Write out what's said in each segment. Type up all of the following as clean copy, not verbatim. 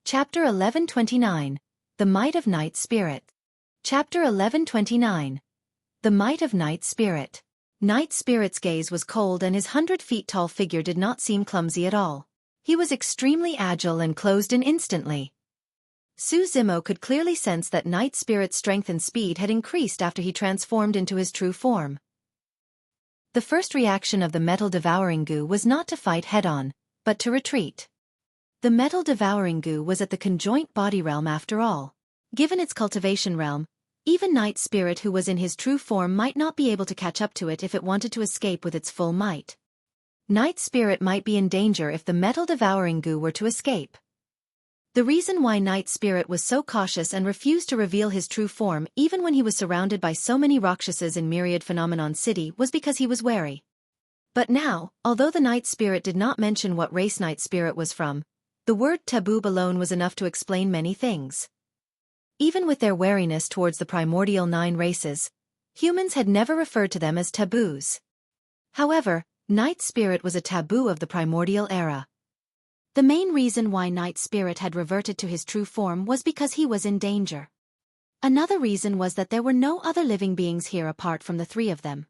Chapter 1129. The Might of Night Spirit. Chapter 1129. The Might of Night Spirit. Night Spirit's gaze was cold and his 100-feet-tall figure did not seem clumsy at all. He was extremely agile and closed in instantly. Su Zimo could clearly sense that Night Spirit's strength and speed had increased after he transformed into his true form. The first reaction of the metal-devouring goo was not to fight head-on, but to retreat. The metal-devouring goo was at the conjoint body realm after all. Given its cultivation realm, even Night Spirit who was in his true form might not be able to catch up to it if it wanted to escape with its full might. Night Spirit might be in danger if the metal-devouring goo were to escape. The reason why Night Spirit was so cautious and refused to reveal his true form even when he was surrounded by so many Rakshasas in Myriad Phenomenon City was because he was wary. But now, although the Night Spirit did not mention what race Night Spirit was from, the word taboo alone was enough to explain many things. Even with their wariness towards the primordial 9 races, humans had never referred to them as taboos. However, Night Spirit was a taboo of the primordial era. The main reason why Night Spirit had reverted to his true form was because he was in danger. Another reason was that there were no other living beings here apart from the 3 of them.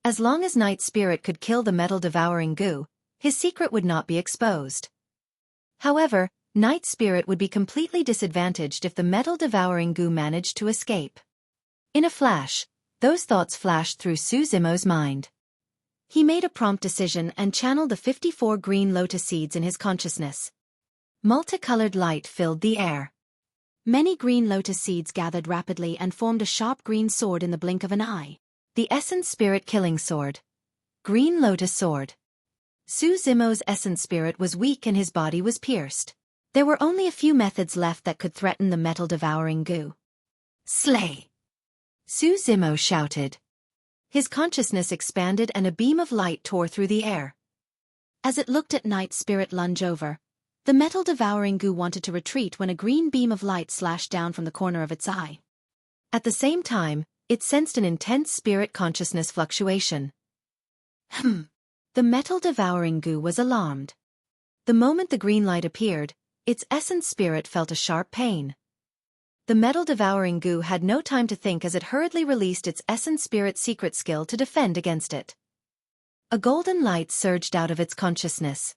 As long as Night Spirit could kill the metal-devouring goo, his secret would not be exposed. However, Night Spirit would be completely disadvantaged if the metal-devouring goo managed to escape. In a flash, those thoughts flashed through Su Zimo's mind. He made a prompt decision and channeled the 54 green lotus seeds in his consciousness. Multicolored light filled the air. Many green lotus seeds gathered rapidly and formed a sharp green sword in the blink of an eye. The Essence Spirit Killing Sword. Green Lotus Sword. Su Zimo's essence spirit was weak and his body was pierced. There were only a few methods left that could threaten the metal-devouring goo. Slay! Su Zimo shouted. His consciousness expanded and a beam of light tore through the air. As it looked at Night Spirit lunge over, the metal-devouring goo wanted to retreat when a green beam of light slashed down from the corner of its eye. At the same time, it sensed an intense spirit consciousness fluctuation. The metal-devouring goo was alarmed. The moment the green light appeared, its essence spirit felt a sharp pain. The metal-devouring goo had no time to think as it hurriedly released its essence spirit secret skill to defend against it. A golden light surged out of its consciousness.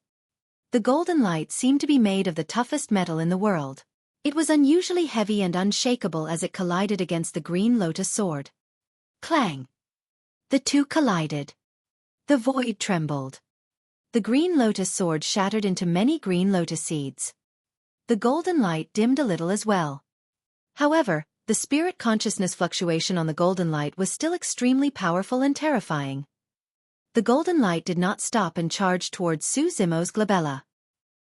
The golden light seemed to be made of the toughest metal in the world. It was unusually heavy and unshakable as it collided against the green lotus sword. Clang! The two collided. The void trembled. The green lotus sword shattered into many green lotus seeds. The golden light dimmed a little as well. However, the spirit consciousness fluctuation on the golden light was still extremely powerful and terrifying. The golden light did not stop and charged towards Su Zimo's glabella.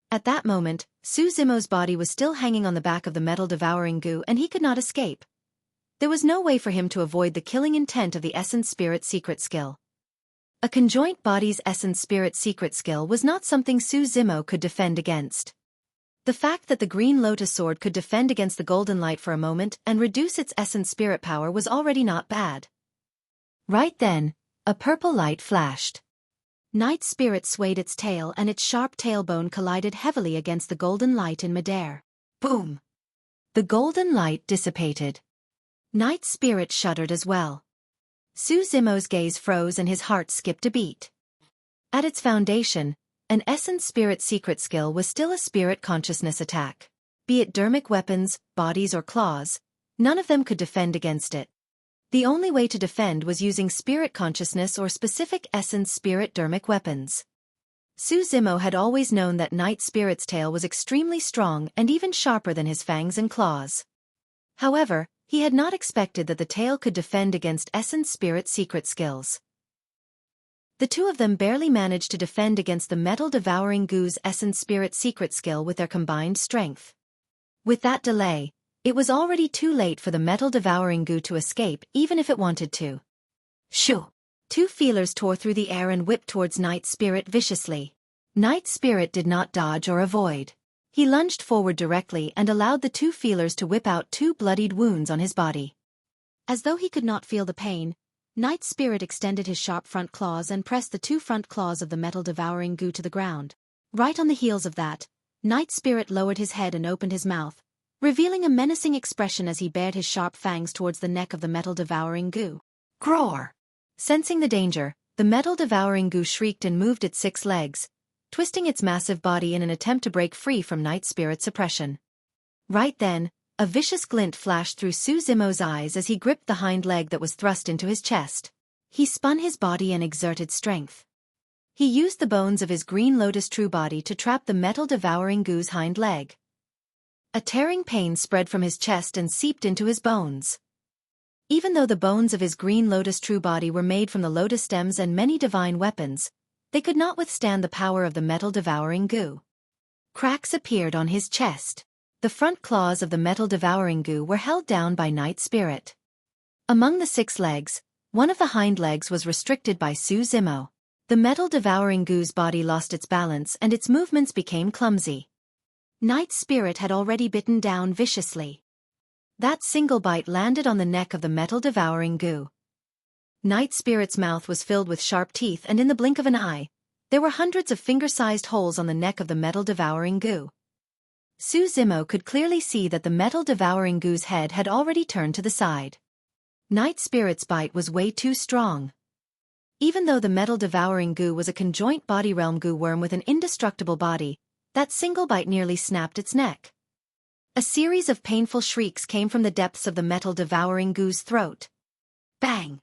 At that moment, Su Zimo's body was still hanging on the back of the metal-devouring goo and he could not escape. There was no way for him to avoid the killing intent of the essence spirit secret skill. A conjoint body's essence spirit secret skill was not something Su Zimo could defend against. The fact that the green lotus sword could defend against the golden light for a moment and reduce its essence spirit power was already not bad. Right then, a purple light flashed. Night Spirit swayed its tail and its sharp tailbone collided heavily against the golden light in midair. Boom! The golden light dissipated. Night Spirit shuddered as well. Su Zimo's gaze froze and his heart skipped a beat. At its foundation, an essence spirit secret skill was still a spirit consciousness attack. Be it dermic weapons, bodies or claws, none of them could defend against it. The only way to defend was using spirit consciousness or specific essence spirit dermic weapons. Su Zimo had always known that Night Spirit's tail was extremely strong and even sharper than his fangs and claws. However, he had not expected that the tail could defend against essence spirit secret skills. The two of them barely managed to defend against the metal-devouring goo's essence spirit secret skill with their combined strength. With that delay, it was already too late for the metal-devouring goo to escape even if it wanted to. Shoo! 2 feelers tore through the air and whipped towards Night Spirit viciously. Night Spirit did not dodge or avoid. He lunged forward directly and allowed the 2 feelers to whip out 2 bloodied wounds on his body. As though he could not feel the pain, Night Spirit extended his sharp front claws and pressed the 2 front claws of the metal-devouring goo to the ground. Right on the heels of that, Night Spirit lowered his head and opened his mouth, revealing a menacing expression as he bared his sharp fangs towards the neck of the metal-devouring goo. Groar! Sensing the danger, the metal-devouring goo shrieked and moved its 6 legs, twisting its massive body in an attempt to break free from Night Spirit's oppression. Right then, a vicious glint flashed through Su Zimo's eyes as he gripped the hind leg that was thrust into his chest. He spun his body and exerted strength. He used the bones of his green Lotus true body to trap the metal-devouring goo's hind leg. A tearing pain spread from his chest and seeped into his bones. Even though the bones of his green Lotus true body were made from the Lotus stems and many divine weapons, they could not withstand the power of the metal-devouring goo. Cracks appeared on his chest. The front claws of the metal-devouring goo were held down by Night Spirit. Among the 6 legs, one of the hind legs was restricted by Su Zimo. The metal-devouring goo's body lost its balance and its movements became clumsy. Night Spirit had already bitten down viciously. That single bite landed on the neck of the metal-devouring goo. Night Spirit's mouth was filled with sharp teeth, and in the blink of an eye, there were hundreds of finger-sized holes on the neck of the metal-devouring goo. Su Zimo could clearly see that the metal-devouring goo's head had already turned to the side. Night Spirit's bite was way too strong. Even though the metal-devouring goo was a conjoint body realm goo worm with an indestructible body, that single bite nearly snapped its neck. A series of painful shrieks came from the depths of the metal-devouring goo's throat. Bang!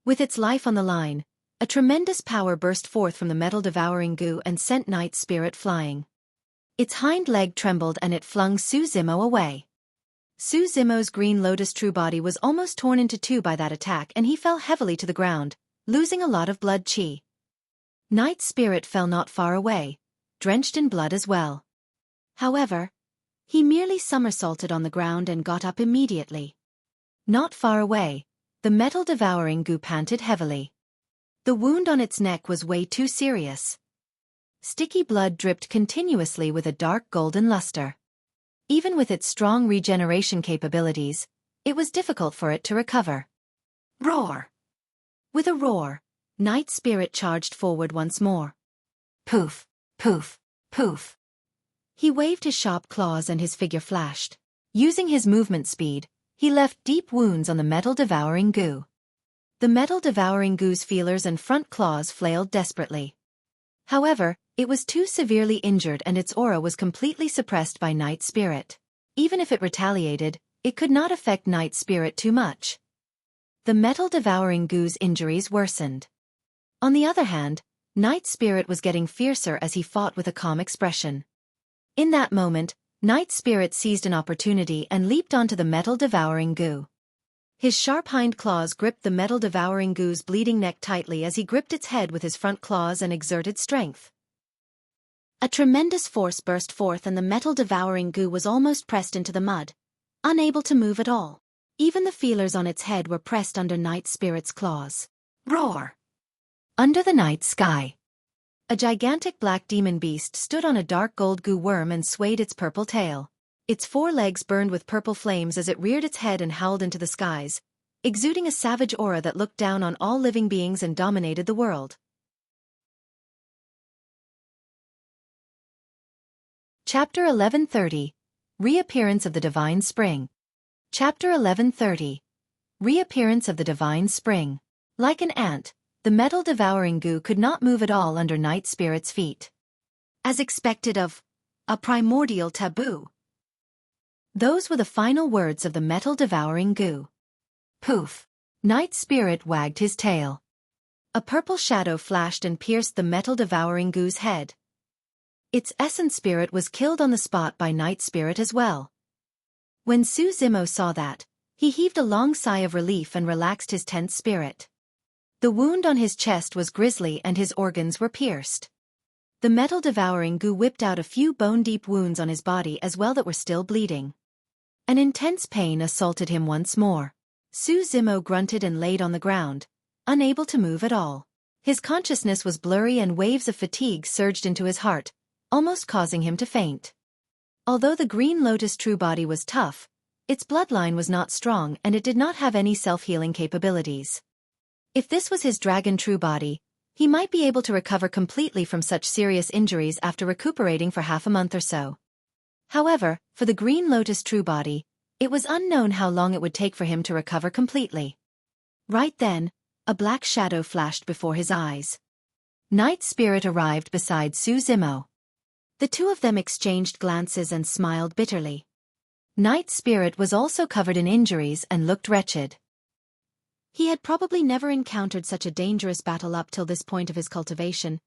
With its life on the line, a tremendous power burst forth from the metal-devouring goo and sent Night Spirit flying. Its hind leg trembled and it flung Su Zimo away. Su Zimo's green Lotus true body was almost torn into 2 by that attack, and he fell heavily to the ground, losing a lot of blood chi. Night Spirit fell not far away, drenched in blood as well. However, he merely somersaulted on the ground and got up immediately. Not far away, the metal-devouring goo panted heavily. The wound on its neck was way too serious. Sticky blood dripped continuously with a dark golden luster. Even with its strong regeneration capabilities, it was difficult for it to recover. Roar! With a roar, Night Spirit charged forward once more. Poof, poof, poof. He waved his sharp claws and his figure flashed. Using his movement speed, he left deep wounds on the metal-devouring goo. The metal-devouring goo's feelers and front claws flailed desperately. However, it was too severely injured and its aura was completely suppressed by Night Spirit. Even if it retaliated, it could not affect Night Spirit too much. The metal-devouring goo's injuries worsened. On the other hand, Night Spirit was getting fiercer as he fought with a calm expression. In that moment, Night Spirit seized an opportunity and leaped onto the metal-devouring goo. His sharp hind claws gripped the metal-devouring goo's bleeding neck tightly as he gripped its head with his front claws and exerted strength. A tremendous force burst forth and the metal-devouring goo was almost pressed into the mud, unable to move at all. Even the feelers on its head were pressed under Night Spirit's claws. Roar! Under the night sky, a gigantic black demon beast stood on a dark gold goo worm and swayed its purple tail. Its 4 legs burned with purple flames as it reared its head and howled into the skies, exuding a savage aura that looked down on all living beings and dominated the world. Chapter 1130. Reappearance of the Divine Spring. Chapter 1130. Reappearance of the Divine Spring. Like an ant, the metal-devouring goo could not move at all under Night Spirit's feet. As expected of a primordial taboo. Those were the final words of the metal-devouring goo. Poof! Night Spirit wagged his tail. A purple shadow flashed and pierced the metal-devouring goo's head. Its essence spirit was killed on the spot by Night Spirit as well. When Su Zimo saw that, he heaved a long sigh of relief and relaxed his tense spirit. The wound on his chest was grisly and his organs were pierced. The metal-devouring goo whipped out a few bone-deep wounds on his body as well that were still bleeding. An intense pain assaulted him once more. Su Zimo grunted and laid on the ground, unable to move at all. His consciousness was blurry and waves of fatigue surged into his heart, almost causing him to faint. Although the green Lotus true body was tough, its bloodline was not strong and it did not have any self-healing capabilities. If this was his dragon true body, He might be able to recover completely from such serious injuries after recuperating for half a month or so. However, for the Green Lotus true body, it was unknown how long it would take for him to recover completely. Right then, a black shadow flashed before his eyes. Night Spirit arrived beside Su Zimo. The two of them exchanged glances and smiled bitterly. Night Spirit was also covered in injuries and looked wretched. He had probably never encountered such a dangerous battle up till this point of his cultivation,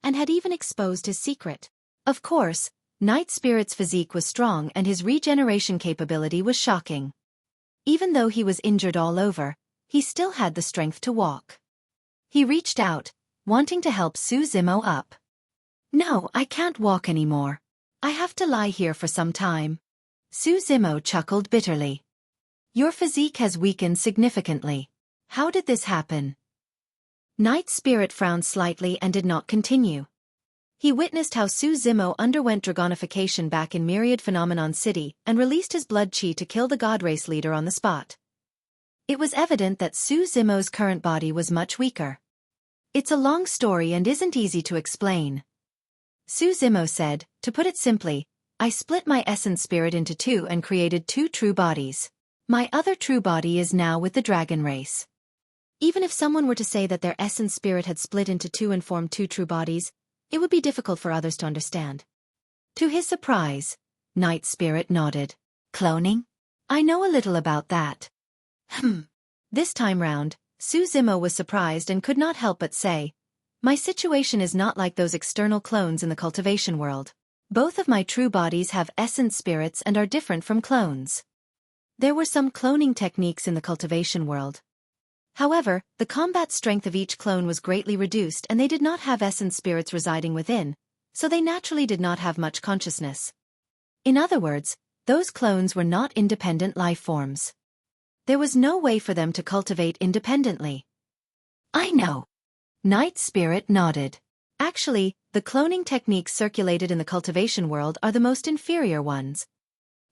and had even exposed his secret. Of course, Night Spirit's physique was strong and his regeneration capability was shocking. Even though he was injured all over, he still had the strength to walk. He reached out, wanting to help Su Zimo up. "No, I can't walk anymore. I have to lie here for some time." Su Zimo chuckled bitterly. "Your physique has weakened significantly. How did this happen?" Night Spirit frowned slightly and did not continue. He witnessed how Su Zimo underwent dragonification back in Myriad Phenomenon City and released his blood chi to kill the god race leader on the spot. It was evident that Su Zimo's current body was much weaker. "It's a long story and isn't easy to explain." Su Zimo said, "To put it simply, I split my essence spirit into two and created two true bodies. My other true body is now with the dragon race." Even if someone were to say that their essence spirit had split into two and formed two true bodies, it would be difficult for others to understand. To his surprise, Night Spirit nodded. "Cloning? I know a little about that." This time round, Su Zimo was surprised and could not help but say, "My situation is not like those external clones in the cultivation world. Both of my true bodies have essence spirits and are different from clones." There were some cloning techniques in the cultivation world. However, the combat strength of each clone was greatly reduced and they did not have essence spirits residing within, so they naturally did not have much consciousness. In other words, those clones were not independent life forms. There was no way for them to cultivate independently. "I know." Night Spirit nodded. Actually, the cloning techniques circulated in the cultivation world are the most inferior ones.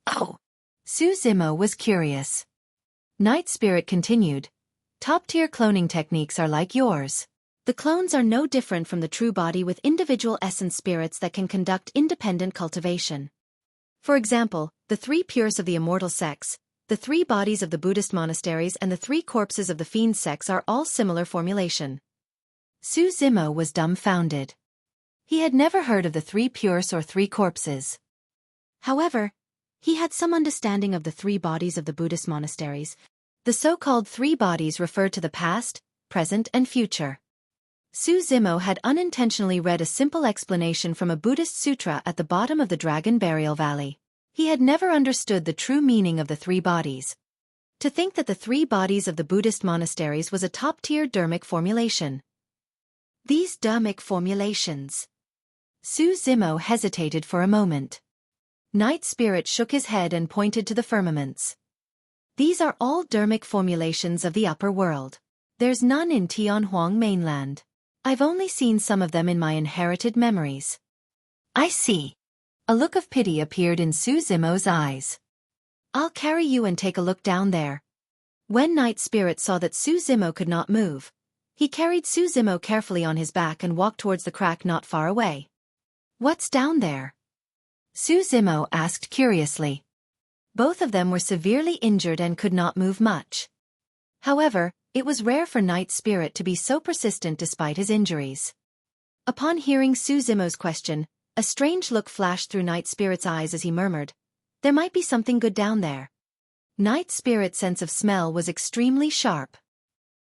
"Oh." Su Zimo was curious. Night Spirit continued, "Top-tier cloning techniques are like yours. The clones are no different from the true body with individual essence spirits that can conduct independent cultivation. For example, the three pures of the immortal sects, the three bodies of the Buddhist monasteries and the three corpses of the fiend sects are all similar formulation." Su Zimo was dumbfounded. He had never heard of the three pures or three corpses. However, he had some understanding of the three bodies of the Buddhist monasteries. The so-called three bodies referred to the past, present and future. Su Zimo had unintentionally read a simple explanation from a Buddhist sutra at the bottom of the Dragon Burial Valley. He had never understood the true meaning of the three bodies. To think that the three bodies of the Buddhist monasteries was a top-tier dermic formulation. These dermic formulations. Su Zimo hesitated for a moment. Night Spirit shook his head and pointed to the firmaments. "These are all dermic formulations of the upper world. There's none in Tianhuang mainland. I've only seen some of them in my inherited memories." "I see." A look of pity appeared in Su Zimo's eyes. "I'll carry you and take a look down there." When Night Spirit saw that Su Zimo could not move, he carried Su Zimo carefully on his back and walked towards the crack not far away. "What's down there?" Su Zimo asked curiously. Both of them were severely injured and could not move much. However, it was rare for Night Spirit to be so persistent despite his injuries. Upon hearing Su Zimo's question, a strange look flashed through Night Spirit's eyes as he murmured, "There might be something good down there." Night Spirit's sense of smell was extremely sharp.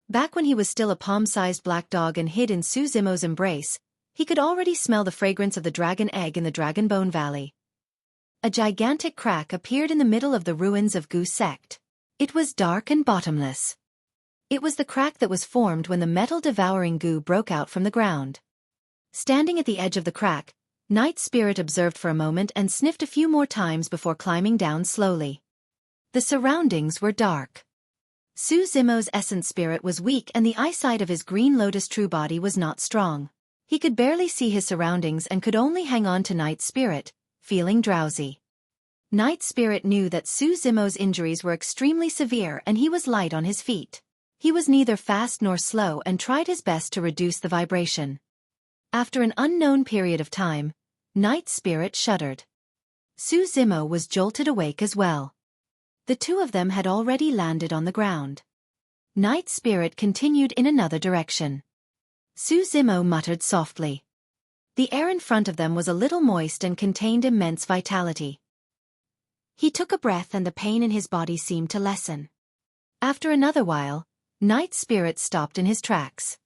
Back when he was still a palm-sized black dog and hid in Su Zimo's embrace, he could already smell the fragrance of the dragon egg in the Dragon Bone Valley. A gigantic crack appeared in the middle of the ruins of Gu Sect. It was dark and bottomless. It was the crack that was formed when the metal-devouring goo broke out from the ground. Standing at the edge of the crack, Night Spirit observed for a moment and sniffed a few more times before climbing down slowly. The surroundings were dark. Su Zimo's essence spirit was weak and the eyesight of his Green Lotus true body was not strong. He could barely see his surroundings and could only hang on to Night Spirit, feeling drowsy. Night Spirit knew that Su Zimo's injuries were extremely severe and he was light on his feet. He was neither fast nor slow and tried his best to reduce the vibration. After an unknown period of time, Night Spirit shuddered. Su Zimo was jolted awake as well. The two of them had already landed on the ground. Night Spirit continued in another direction. Su Zimo muttered softly. The air in front of them was a little moist and contained immense vitality. He took a breath and the pain in his body seemed to lessen. After another while, Night Spirit stopped in his tracks.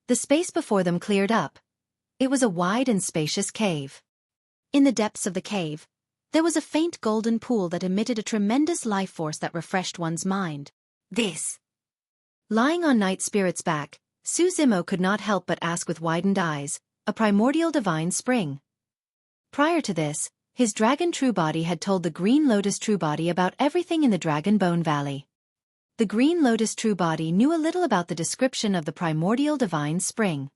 The space before them cleared up. It was a wide and spacious cave. In the depths of the cave, there was a faint golden pool that emitted a tremendous life force that refreshed one's mind. This. Lying on Night Spirit's back, Su Zimo could not help but ask with widened eyes, a primordial divine spring. Prior to this, his dragon true body had told the Green Lotus true body about everything in the Dragon Bone Valley. The Green Lotus true body knew a little about the description of the primordial divine spring.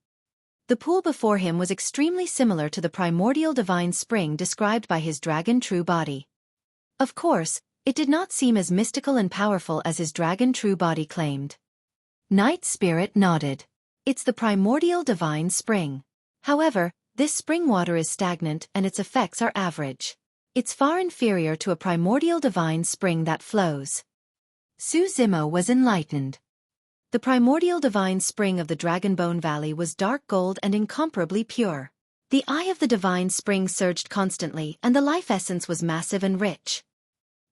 The pool before him was extremely similar to the primordial divine spring described by his dragon true body. Of course, it did not seem as mystical and powerful as his dragon true body claimed. Night Spirit nodded. It's the primordial divine spring. However, this spring water is stagnant and its effects are average. It's far inferior to a primordial divine spring that flows. Su Zimo was enlightened. The primordial divine spring of the Dragonbone Valley was dark gold and incomparably pure. The eye of the divine spring surged constantly and the life essence was massive and rich.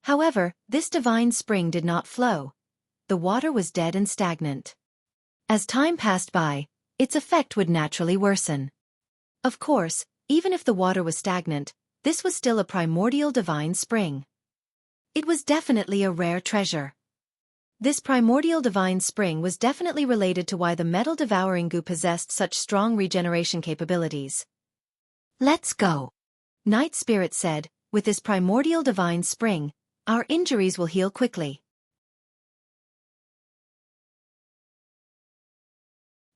However, this divine spring did not flow. The water was dead and stagnant. As time passed by, its effect would naturally worsen. Of course, even if the water was stagnant, this was still a primordial divine spring. It was definitely a rare treasure. This primordial divine spring was definitely related to why the metal-devouring goo possessed such strong regeneration capabilities. Let's go, Night Spirit said. With this primordial divine spring, our injuries will heal quickly.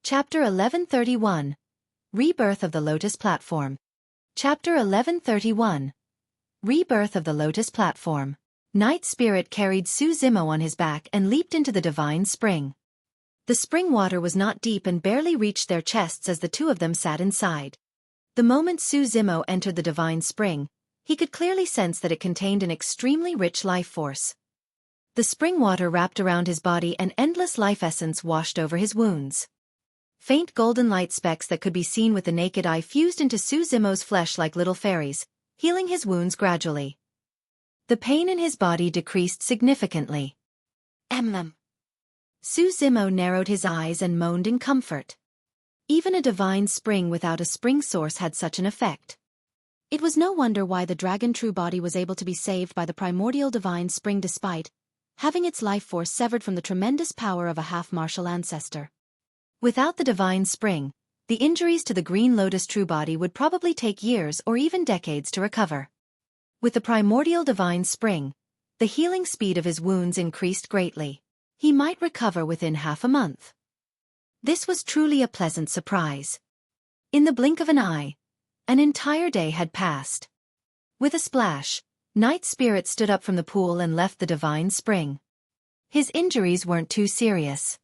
Chapter 1131. Rebirth of the Lotus Platform. Chapter 1131. Rebirth of the Lotus Platform. Night Spirit carried Su Zimo on his back and leaped into the divine spring. The spring water was not deep and barely reached their chests as the two of them sat inside. The moment Su Zimo entered the divine spring, he could clearly sense that it contained an extremely rich life force. The spring water wrapped around his body and endless life essence washed over his wounds. Faint golden light specks that could be seen with the naked eye fused into Su Zimo's flesh like little fairies, healing his wounds gradually. The pain in his body decreased significantly. Su Zimo narrowed his eyes and moaned in comfort. Even a divine spring without a spring source had such an effect. It was no wonder why the dragon true body was able to be saved by the primordial divine spring despite having its life force severed from the tremendous power of a half-martial ancestor. Without the divine spring, the injuries to the Green Lotus true body would probably take years or even decades to recover. With the primordial divine spring, the healing speed of his wounds increased greatly. He might recover within half a month. This was truly a pleasant surprise. In the blink of an eye, an entire day had passed. With a splash, Night Spirit stood up from the pool and left the divine spring. His injuries weren't too serious.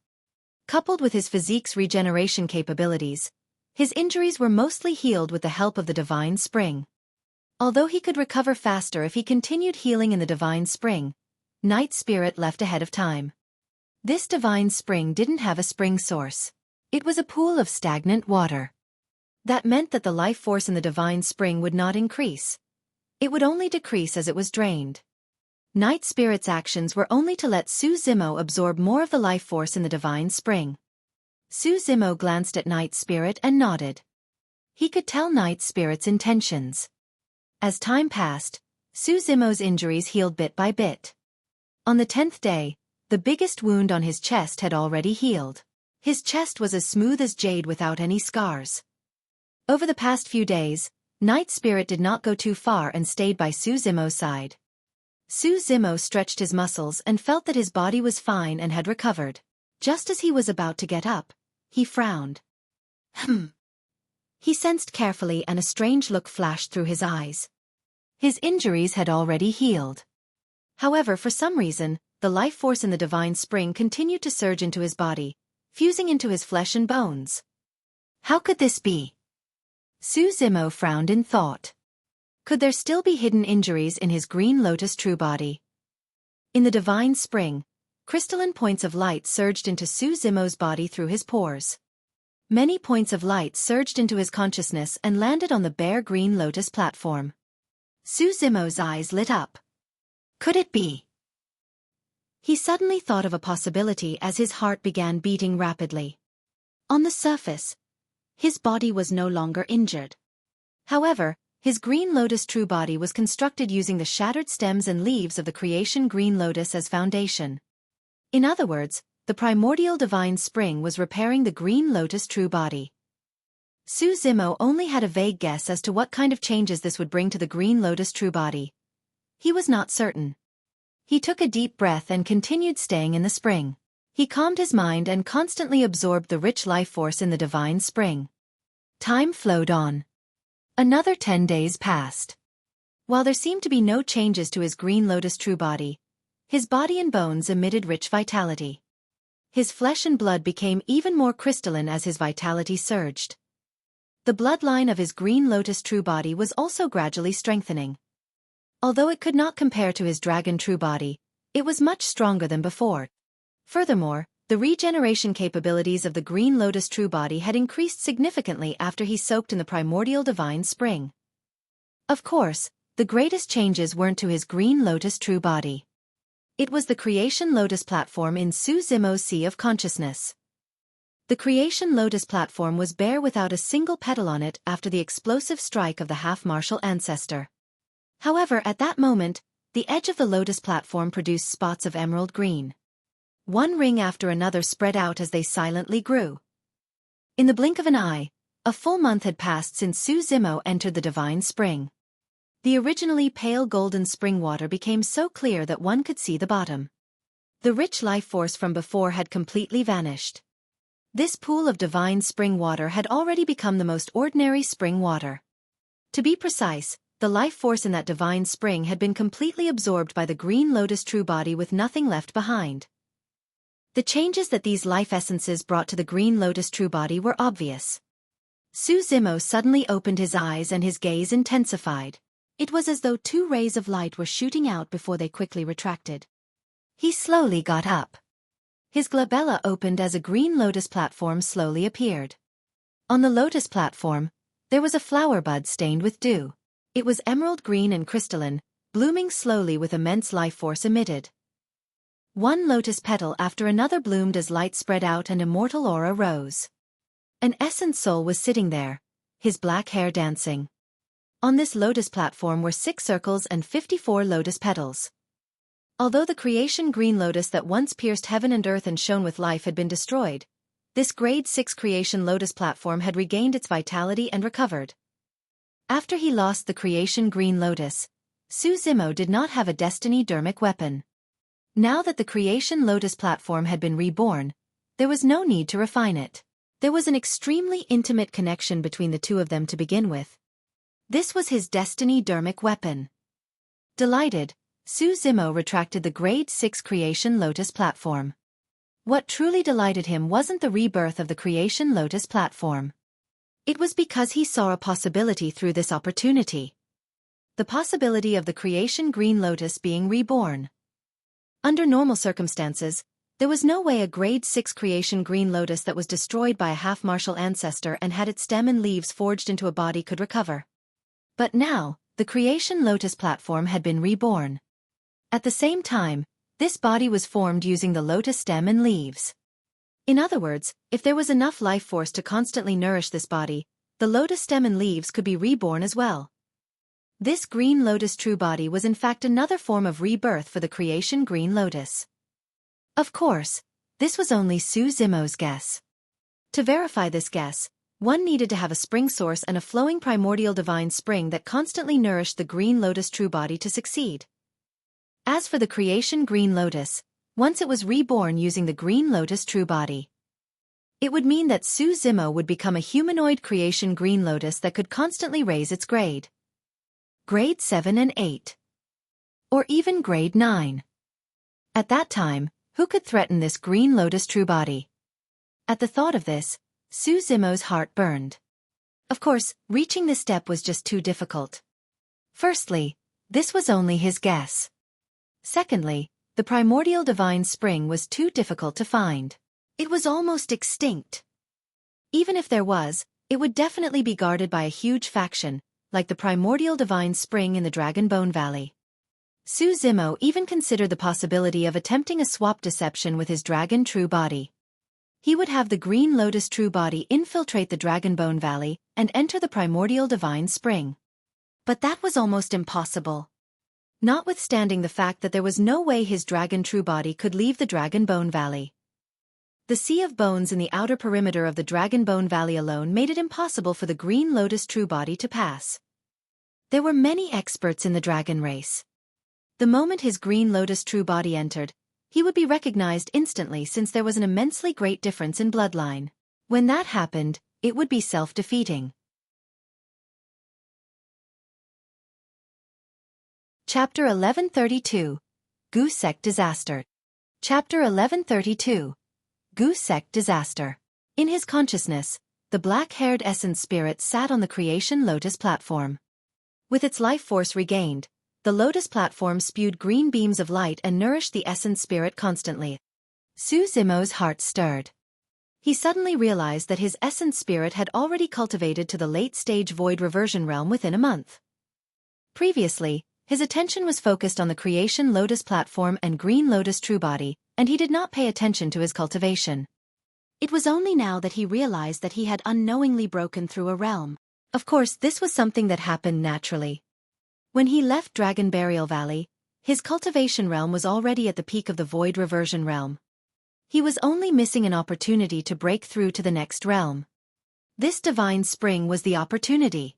Coupled with his physique's regeneration capabilities, his injuries were mostly healed with the help of the divine spring. Although he could recover faster if he continued healing in the divine spring, Night Spirit left ahead of time. This divine spring didn't have a spring source. It was a pool of stagnant water. That meant that the life force in the divine spring would not increase. It would only decrease as it was drained. Night Spirit's actions were only to let Su Zimo absorb more of the life force in the divine spring. Su Zimo glanced at Night Spirit and nodded. He could tell Night Spirit's intentions. As time passed, Su Zimo's injuries healed bit by bit. On the 10th day, the biggest wound on his chest had already healed. His chest was as smooth as jade without any scars. Over the past few days, Night Spirit did not go too far and stayed by Su Zimo's side. Su Zimo stretched his muscles and felt that his body was fine and had recovered. Just as he was about to get up, he frowned. He sensed carefully and a strange look flashed through his eyes. His injuries had already healed. However, for some reason, the life force in the divine spring continued to surge into his body, fusing into his flesh and bones. How could this be? Su Zimo frowned in thought. Could there still be hidden injuries in his green lotus true body? In the divine spring, crystalline points of light surged into Su Zimo's body through his pores. Many points of light surged into his consciousness and landed on the bare green lotus platform. Su Zimo's eyes lit up. Could it be? He suddenly thought of a possibility as his heart began beating rapidly. On the surface, his body was no longer injured. However, his green lotus true body was constructed using the shattered stems and leaves of the creation green lotus as foundation. In other words, the primordial divine spring was repairing the green lotus true body. Su Zimo only had a vague guess as to what kind of changes this would bring to the green lotus true body. He was not certain. He took a deep breath and continued staying in the spring. He calmed his mind and constantly absorbed the rich life force in the divine spring. Time flowed on. Another 10 days passed. While there seemed to be no changes to his green lotus true body, his body and bones emitted rich vitality. His flesh and blood became even more crystalline as his vitality surged. The bloodline of his green lotus true body was also gradually strengthening. Although it could not compare to his dragon true body, it was much stronger than before. Furthermore, the regeneration capabilities of the green lotus true body had increased significantly after he soaked in the primordial divine spring. Of course, the greatest changes weren't to his green lotus true body. It was the creation lotus platform in Su Zimo's sea of consciousness. The creation lotus platform was bare without a single petal on it after the explosive strike of the half-martial ancestor. However, at that moment, the edge of the lotus platform produced spots of emerald green. One ring after another spread out as they silently grew. In the blink of an eye, a full month had passed since Su Zimo entered the divine spring. The originally pale golden spring water became so clear that one could see the bottom. The rich life force from before had completely vanished. This pool of divine spring water had already become the most ordinary spring water. To be precise, the life force in that divine spring had been completely absorbed by the green lotus true body with nothing left behind. The changes that these life essences brought to the green lotus true body were obvious. Su Zimo suddenly opened his eyes and his gaze intensified. It was as though 2 rays of light were shooting out before they quickly retracted. He slowly got up. His glabella opened as a green lotus platform slowly appeared. On the lotus platform, there was a flower bud stained with dew. It was emerald green and crystalline, blooming slowly with immense life force emitted. One lotus petal after another bloomed as light spread out and immortal aura rose. An essence soul was sitting there, his black hair dancing. On this lotus platform were 6 circles and 54 lotus petals. Although the creation green lotus that once pierced heaven and earth and shone with life had been destroyed, this grade 6 creation lotus platform had regained its vitality and recovered. After he lost the creation green lotus, Su Zimo did not have a destiny dermic weapon. Now that the creation lotus platform had been reborn, there was no need to refine it. There was an extremely intimate connection between the two of them to begin with. This was his destiny dermic weapon. Delighted, Su Zimo retracted the grade 6 creation lotus platform. What truly delighted him wasn't the rebirth of the creation lotus platform. It was because he saw a possibility through this opportunity. The possibility of the creation green lotus being reborn. Under normal circumstances, there was no way a grade 6 creation green lotus that was destroyed by a half-martial ancestor and had its stem and leaves forged into a body could recover. But now, the creation lotus platform had been reborn. At the same time, this body was formed using the lotus stem and leaves. In other words, if there was enough life force to constantly nourish this body, the lotus stem and leaves could be reborn as well. This green lotus true body was in fact another form of rebirth for the creation green lotus. Of course, this was only Su Zimo's guess. To verify this guess, one needed to have a spring source and a flowing primordial divine spring that constantly nourished the green lotus true body to succeed. As for the creation green lotus, once it was reborn using the green lotus true body, it would mean that Su Zimo would become a humanoid creation green lotus that could constantly raise its grade. Grade 7 and 8. Or even grade 9. At that time, who could threaten this green lotus true body? At the thought of this, Su Zimo's heart burned. Of course, reaching this step was just too difficult. Firstly, this was only his guess. Secondly, the primordial divine spring was too difficult to find. It was almost extinct. Even if there was, it would definitely be guarded by a huge faction, like the primordial divine spring in the Dragon Bone Valley. Su Zimo even considered the possibility of attempting a swap deception with his dragon true body. He would have the green lotus true body infiltrate the Dragon Bone Valley and enter the primordial divine spring. But that was almost impossible. Notwithstanding the fact that there was no way his dragon true body could leave the Dragon Bone Valley. The sea of bones in the outer perimeter of the Dragon Bone Valley alone made it impossible for the green lotus true body to pass. There were many experts in the dragon race. The moment his green lotus true body entered, he would be recognized instantly since there was an immensely great difference in bloodline. When that happened, it would be self-defeating. Chapter 1132. Gu Sect Disaster. Chapter 1132. Gu Sect Disaster. In his consciousness, the black-haired essence spirit sat on the creation Lotus platform. With its life force regained, the Lotus platform spewed green beams of light and nourished the essence spirit constantly. Su Zimo's heart stirred. He suddenly realized that his essence spirit had already cultivated to the late-stage void reversion realm within a month. Previously, his attention was focused on the creation Lotus platform and green Lotus true body, and he did not pay attention to his cultivation. It was only now that he realized that he had unknowingly broken through a realm. Of course, this was something that happened naturally. When he left Dragon Burial Valley, his cultivation realm was already at the peak of the void reversion realm. He was only missing an opportunity to break through to the next realm. This divine spring was the opportunity.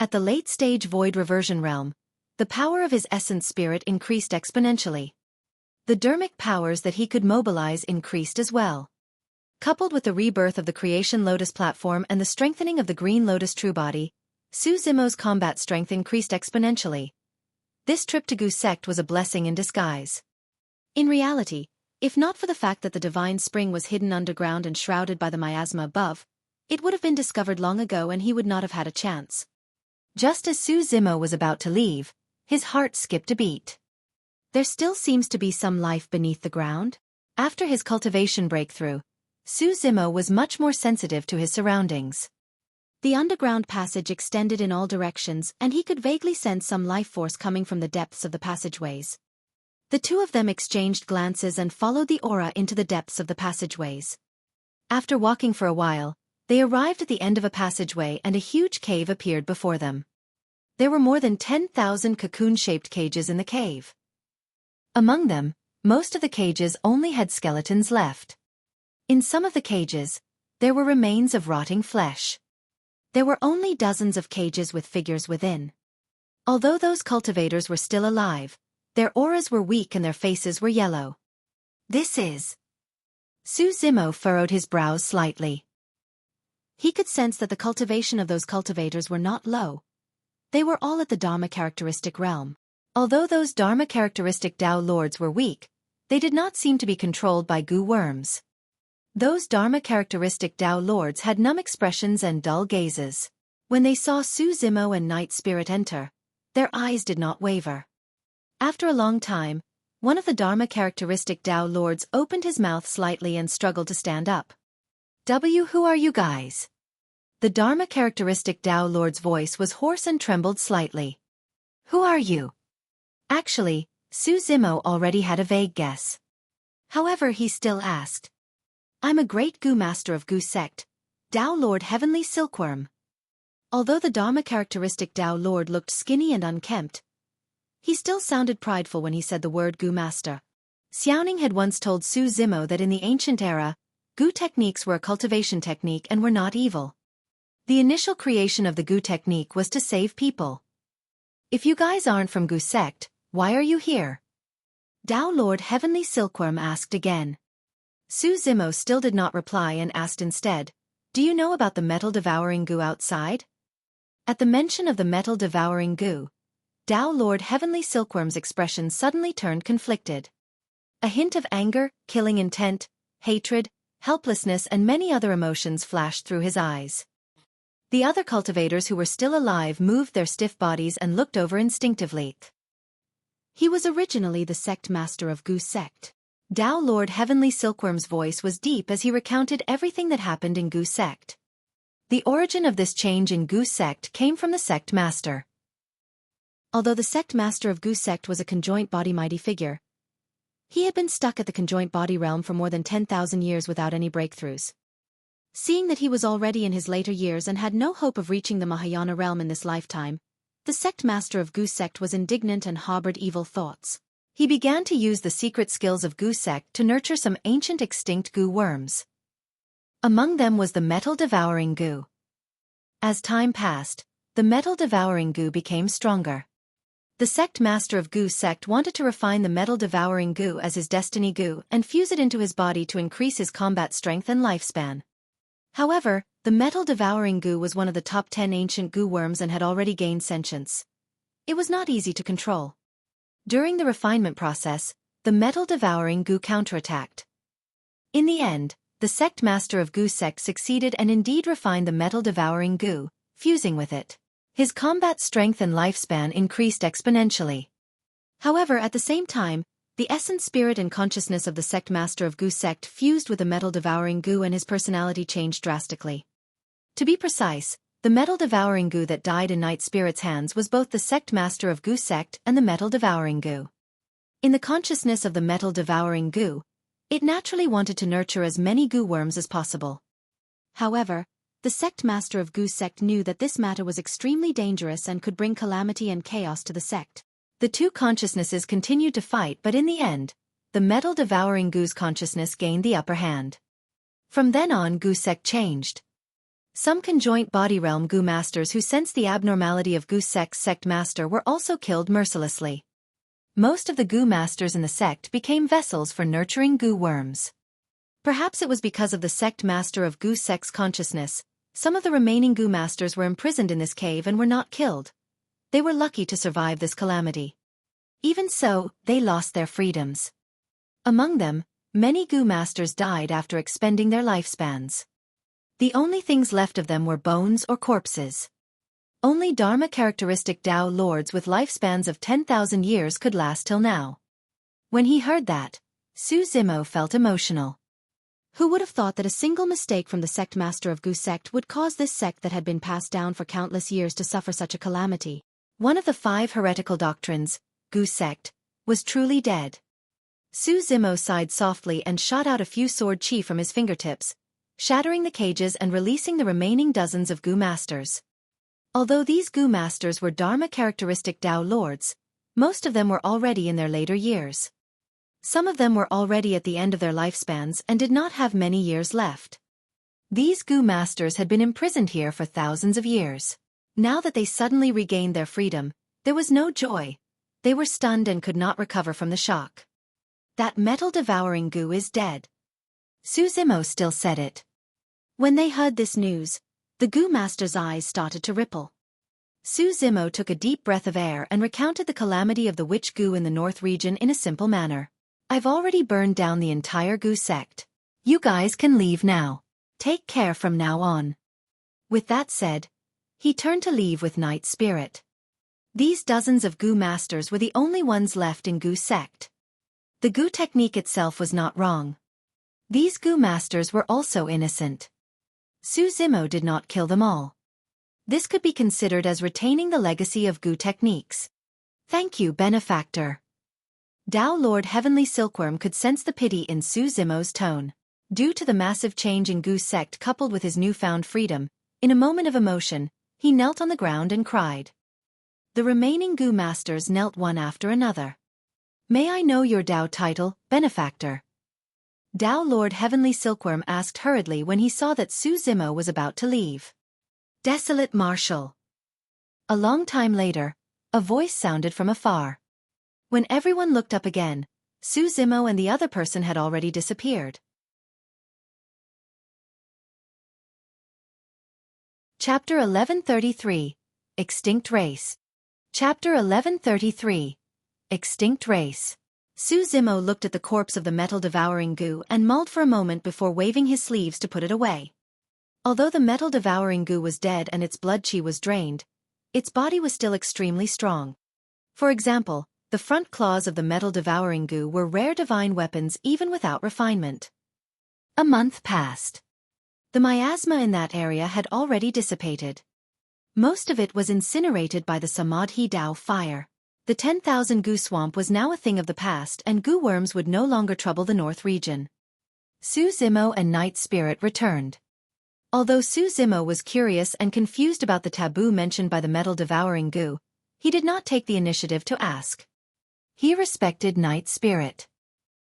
At the late-stage void reversion realm, the power of his essence spirit increased exponentially. The dermic powers that he could mobilize increased as well. Coupled with the rebirth of the creation Lotus platform and the strengthening of the green Lotus true body, Su Zimo's combat strength increased exponentially. This trip to Gu Sect was a blessing in disguise. In reality, if not for the fact that the divine spring was hidden underground and shrouded by the miasma above, it would have been discovered long ago and he would not have had a chance. Just as Su Zimo was about to leave, his heart skipped a beat. There still seems to be some life beneath the ground. After his cultivation breakthrough, Su Zimo was much more sensitive to his surroundings. The underground passage extended in all directions and he could vaguely sense some life force coming from the depths of the passageways. The two of them exchanged glances and followed the aura into the depths of the passageways. After walking for a while, they arrived at the end of a passageway and a huge cave appeared before them. There were more than 10,000 cocoon-shaped cages in the cave. Among them, most of the cages only had skeletons left. In some of the cages, there were remains of rotting flesh. There were only dozens of cages with figures within. Although those cultivators were still alive, their auras were weak and their faces were yellow. This is... Su Zimo furrowed his brows slightly. He could sense that the cultivation of those cultivators were not low. They were all at the Dharma characteristic realm. Although those Dharma characteristic Tao lords were weak, they did not seem to be controlled by goo worms. Those Dharma characteristic Tao lords had numb expressions and dull gazes. When they saw Su Zimo and Night Spirit enter, their eyes did not waver. After a long time, one of the Dharma characteristic Tao lords opened his mouth slightly and struggled to stand up. Who are you guys? The Dharma characteristic Tao lord's voice was hoarse and trembled slightly. Who are you? Actually, Su Zimo already had a vague guess. However, he still asked. I'm a great Gu master of Gu Sect, Tao Lord Heavenly Silkworm. Although the Dharma characteristic Tao Lord looked skinny and unkempt, he still sounded prideful when he said the word Gu master. Xiaoning had once told Su Zimo that in the ancient era, Gu techniques were a cultivation technique and were not evil. The initial creation of the Gu technique was to save people. If you guys aren't from Gu Sect, why are you here? Tao Lord Heavenly Silkworm asked again. Su Zimo still did not reply and asked instead, do you know about the metal-devouring Gu outside? At the mention of the metal-devouring Gu, Tao Lord Heavenly Silkworm's expression suddenly turned conflicted. A hint of anger, killing intent, hatred, helplessness and many other emotions flashed through his eyes. The other cultivators who were still alive moved their stiff bodies and looked over instinctively. He was originally the sect master of Gu Sect. Tao Lord Heavenly Silkworm's voice was deep as he recounted everything that happened in Gu Sect. The origin of this change in Gu Sect came from the sect master. Although the sect master of Gu Sect was a conjoint body mighty figure, he had been stuck at the conjoint body realm for more than 10,000 years without any breakthroughs. Seeing that he was already in his later years and had no hope of reaching the Mahayana realm in this lifetime, the sect master of Gu Sect was indignant and harbored evil thoughts. He began to use the secret skills of Gu Sect to nurture some ancient extinct Gu worms. Among them was the metal-devouring Gu. As time passed, the metal-devouring Gu became stronger. The sect master of Gu Sect wanted to refine the metal-devouring Gu as his destiny Gu and fuse it into his body to increase his combat strength and lifespan. However, the metal-devouring Gu was one of the top 10 ancient Gu worms and had already gained sentience. It was not easy to control. During the refinement process, the metal-devouring Gu counterattacked. In the end, the sect master of Gu Sect succeeded and indeed refined the metal-devouring Gu, fusing with it. His combat strength and lifespan increased exponentially. However, at the same time, the essence, spirit and consciousness of the sect master of Gu Sect fused with the metal-devouring Gu and his personality changed drastically. To be precise, the metal-devouring Gu that died in Night Spirit's hands was both the sect master of Gu Sect and the metal-devouring Gu. In the consciousness of the metal-devouring Gu, it naturally wanted to nurture as many Gu worms as possible. However, the sect master of Gu Sect knew that this matter was extremely dangerous and could bring calamity and chaos to the sect. The two consciousnesses continued to fight, but in the end, the metal-devouring Gu's consciousness gained the upper hand. From then on, Gu Sect changed. Some conjoint body realm Gu masters who sensed the abnormality of Gu Sect's sect master were also killed mercilessly. Most of the Gu masters in the sect became vessels for nurturing Gu worms. Perhaps it was because of the sect master of Gu Sect's consciousness, some of the remaining Gu masters were imprisoned in this cave and were not killed. They were lucky to survive this calamity. Even so, they lost their freedoms. Among them, many Gu masters died after expending their lifespans. The only things left of them were bones or corpses. Only Dharma-characteristic Tao lords with lifespans of 10,000 years could last till now. When he heard that, Su Zimo felt emotional. Who would have thought that a single mistake from the sect master of Gu Sect would cause this sect that had been passed down for countless years to suffer such a calamity? One of the 5 heretical doctrines, Gu Sect, was truly dead. Su Zimo sighed softly and shot out a few sword chi from his fingertips, shattering the cages and releasing the remaining dozens of Gu masters. Although these Gu masters were Dharma-characteristic Tao lords, most of them were already in their later years. Some of them were already at the end of their lifespans and did not have many years left. These Gu masters had been imprisoned here for thousands of years. Now that they suddenly regained their freedom, there was no joy. They were stunned and could not recover from the shock. That metal-devouring Gu is dead. Su Zimo still said it. When they heard this news, the Gu master's eyes started to ripple. Su Zimo took a deep breath of air and recounted the calamity of the witch Gu in the north region in a simple manner. I've already burned down the entire Gu sect. You guys can leave now. Take care from now on. With that said, he turned to leave with Night Spirit. These dozens of Gu masters were the only ones left in Gu sect. The Gu technique itself was not wrong. These Gu masters were also innocent. Su Zimo did not kill them all. This could be considered as retaining the legacy of Gu techniques. Thank you, benefactor. Tao Lord Heavenly Silkworm could sense the pity in Su Zimo's tone. Due to the massive change in Gu sect coupled with his newfound freedom, in a moment of emotion, he knelt on the ground and cried. The remaining Gu masters knelt one after another. May I know your Tao title, benefactor? Tao Lord Heavenly Silkworm asked hurriedly when he saw that Su Zimo was about to leave. Desolate Marshal. A long time later, a voice sounded from afar. When everyone looked up again, Su Zimo and the other person had already disappeared. Chapter 1133, Extinct Race. Chapter 1133, Extinct Race. Su Zimo looked at the corpse of the metal-devouring goo and mulled for a moment before waving his sleeves to put it away. Although the metal-devouring goo was dead and its blood qi was drained, its body was still extremely strong. For example, the front claws of the metal-devouring goo were rare divine weapons even without refinement. A month passed. The miasma in that area had already dissipated. Most of it was incinerated by the Samadhi Dao fire. The 10,000 goo swamp was now a thing of the past and goo worms would no longer trouble the north region. Su Zimo and Night Spirit returned. Although Su Zimo was curious and confused about the taboo mentioned by the metal-devouring goo, he did not take the initiative to ask. He respected Night Spirit.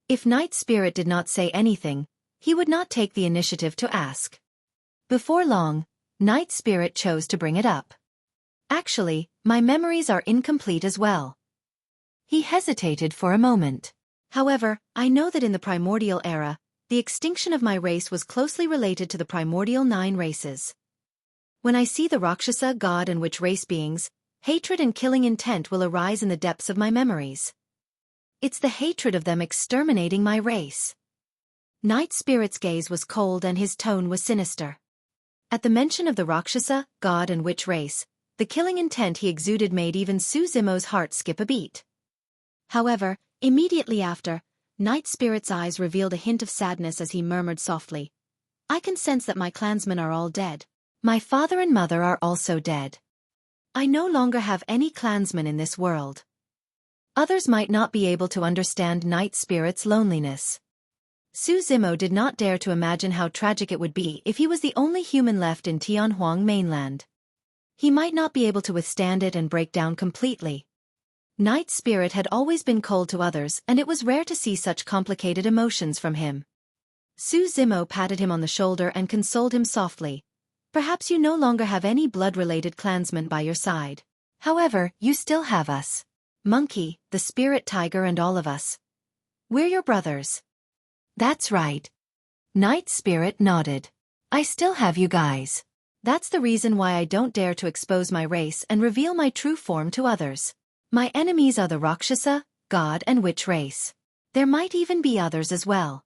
If Night Spirit did not say anything, he would not take the initiative to ask. Before long, Night Spirit chose to bring it up. Actually, my memories are incomplete as well. He hesitated for a moment. However, I know that in the primordial era, the extinction of my race was closely related to the primordial 9 races. When I see the Rakshasa, god and witch race beings, hatred and killing intent will arise in the depths of my memories. It's the hatred of them exterminating my race. Night Spirit's gaze was cold and his tone was sinister. At the mention of the Rakshasa, god and witch race, the killing intent he exuded made even Su Zimo's heart skip a beat. However, immediately after, Night Spirit's eyes revealed a hint of sadness as he murmured softly, "I can sense that my clansmen are all dead. My father and mother are also dead. I no longer have any clansmen in this world." Others might not be able to understand Night Spirit's loneliness. Su Zimo did not dare to imagine how tragic it would be if he was the only human left in Tianhuang mainland. He might not be able to withstand it and break down completely. Night Spirit had always been cold to others and it was rare to see such complicated emotions from him. Su Zimo patted him on the shoulder and consoled him softly. "Perhaps you no longer have any blood-related clansmen by your side. However, you still have us. Monkey, the spirit tiger and all of us. We're your brothers." "That's right." Night Spirit nodded. "I still have you guys. That's the reason why I don't dare to expose my race and reveal my true form to others. My enemies are the Rakshasa, god and witch race. There might even be others as well."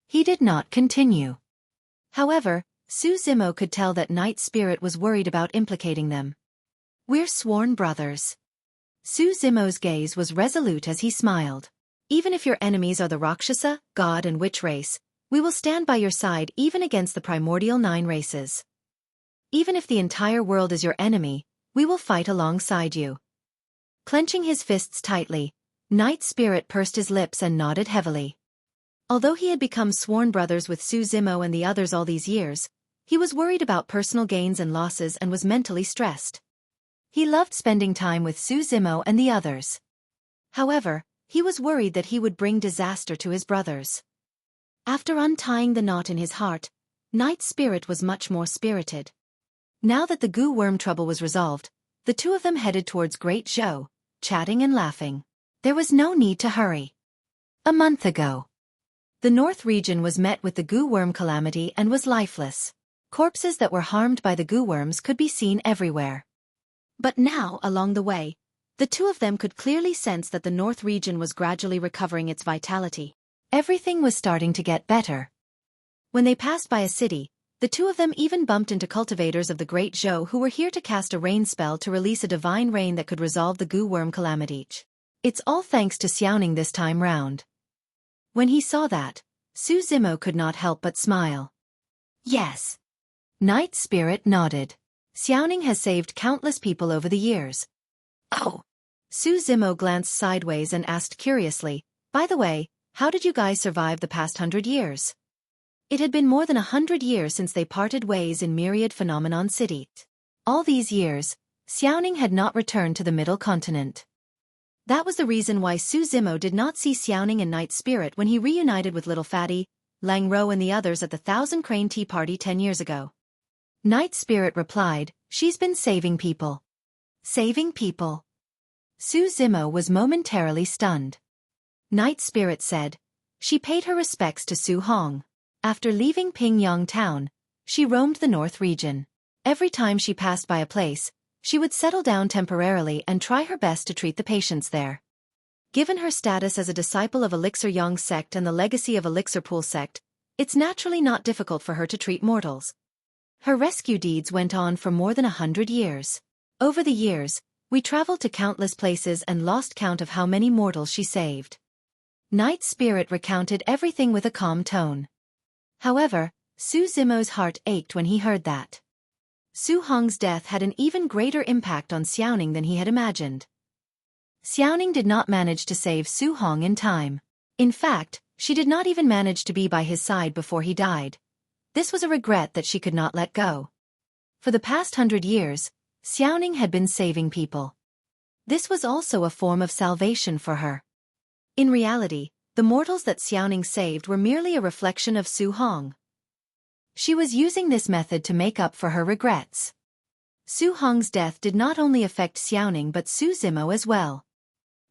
He did not continue. However, Su Zimo could tell that Night Spirit was worried about implicating them. "We're sworn brothers." Su Zimo's gaze was resolute as he smiled. "Even if your enemies are the Rakshasa, god and witch race, we will stand by your side even against the primordial 9 races. Even if the entire world is your enemy, we will fight alongside you." Clenching his fists tightly, Night Spirit pursed his lips and nodded heavily. Although he had become sworn brothers with Su Zimo and the others all these years, he was worried about personal gains and losses and was mentally stressed. He loved spending time with Su Zimo and the others. However, he was worried that he would bring disaster to his brothers. After untying the knot in his heart, Night Spirit was much more spirited. Now that the goo worm trouble was resolved, the two of them headed towards Great Zhou, chatting and laughing. There was no need to hurry. A month ago, the north region was met with the goo worm calamity and was lifeless. Corpses that were harmed by the goo worms could be seen everywhere. But now, along the way, the two of them could clearly sense that the north region was gradually recovering its vitality. Everything was starting to get better. When they passed by a city, the two of them even bumped into cultivators of the Great Zhou who were here to cast a rain spell to release a divine rain that could resolve the goo worm calamity. It's all thanks to Xiaoning this time round. When he saw that, Su Zimo could not help but smile. "Yes." Night Spirit nodded. "Xiaoning has saved countless people over the years." "Oh." Su Zimo glanced sideways and asked curiously, "By the way, how did you guys survive the past 100 years? It had been more than 100 years since they parted ways in Myriad Phenomenon City. All these years, Xiaoning had not returned to the Middle Continent. That was the reason why Su Zimo did not see Xiaoning and Night Spirit when he reunited with Little Fatty, Lang Ro and the others at the Thousand Crane Tea Party 10 years ago. Night Spirit replied, "She's been saving people." Saving people? Su Zimo was momentarily stunned. Night Spirit said, "She paid her respects to Su Hong. After leaving Pingyang town, she roamed the north region. Every time she passed by a place, she would settle down temporarily and try her best to treat the patients there." Given her status as a disciple of Elixir Yang Sect and the legacy of Elixir Pool Sect, it's naturally not difficult for her to treat mortals. Her rescue deeds went on for more than 100 years. Over the years, we traveled to countless places and lost count of how many mortals she saved. Night Spirit recounted everything with a calm tone. However, Su Zimo's heart ached when he heard that. Su Hong's death had an even greater impact on Xiaoning than he had imagined. Xiaoning did not manage to save Su Hong in time. In fact, she did not even manage to be by his side before he died. This was a regret that she could not let go. For the past 100 years, Xiaoning had been saving people. This was also a form of salvation for her. In reality, the mortals that Xiaoning saved were merely a reflection of Su Hong. She was using this method to make up for her regrets. Su Hong's death did not only affect Xiaoning but Su Zimo as well.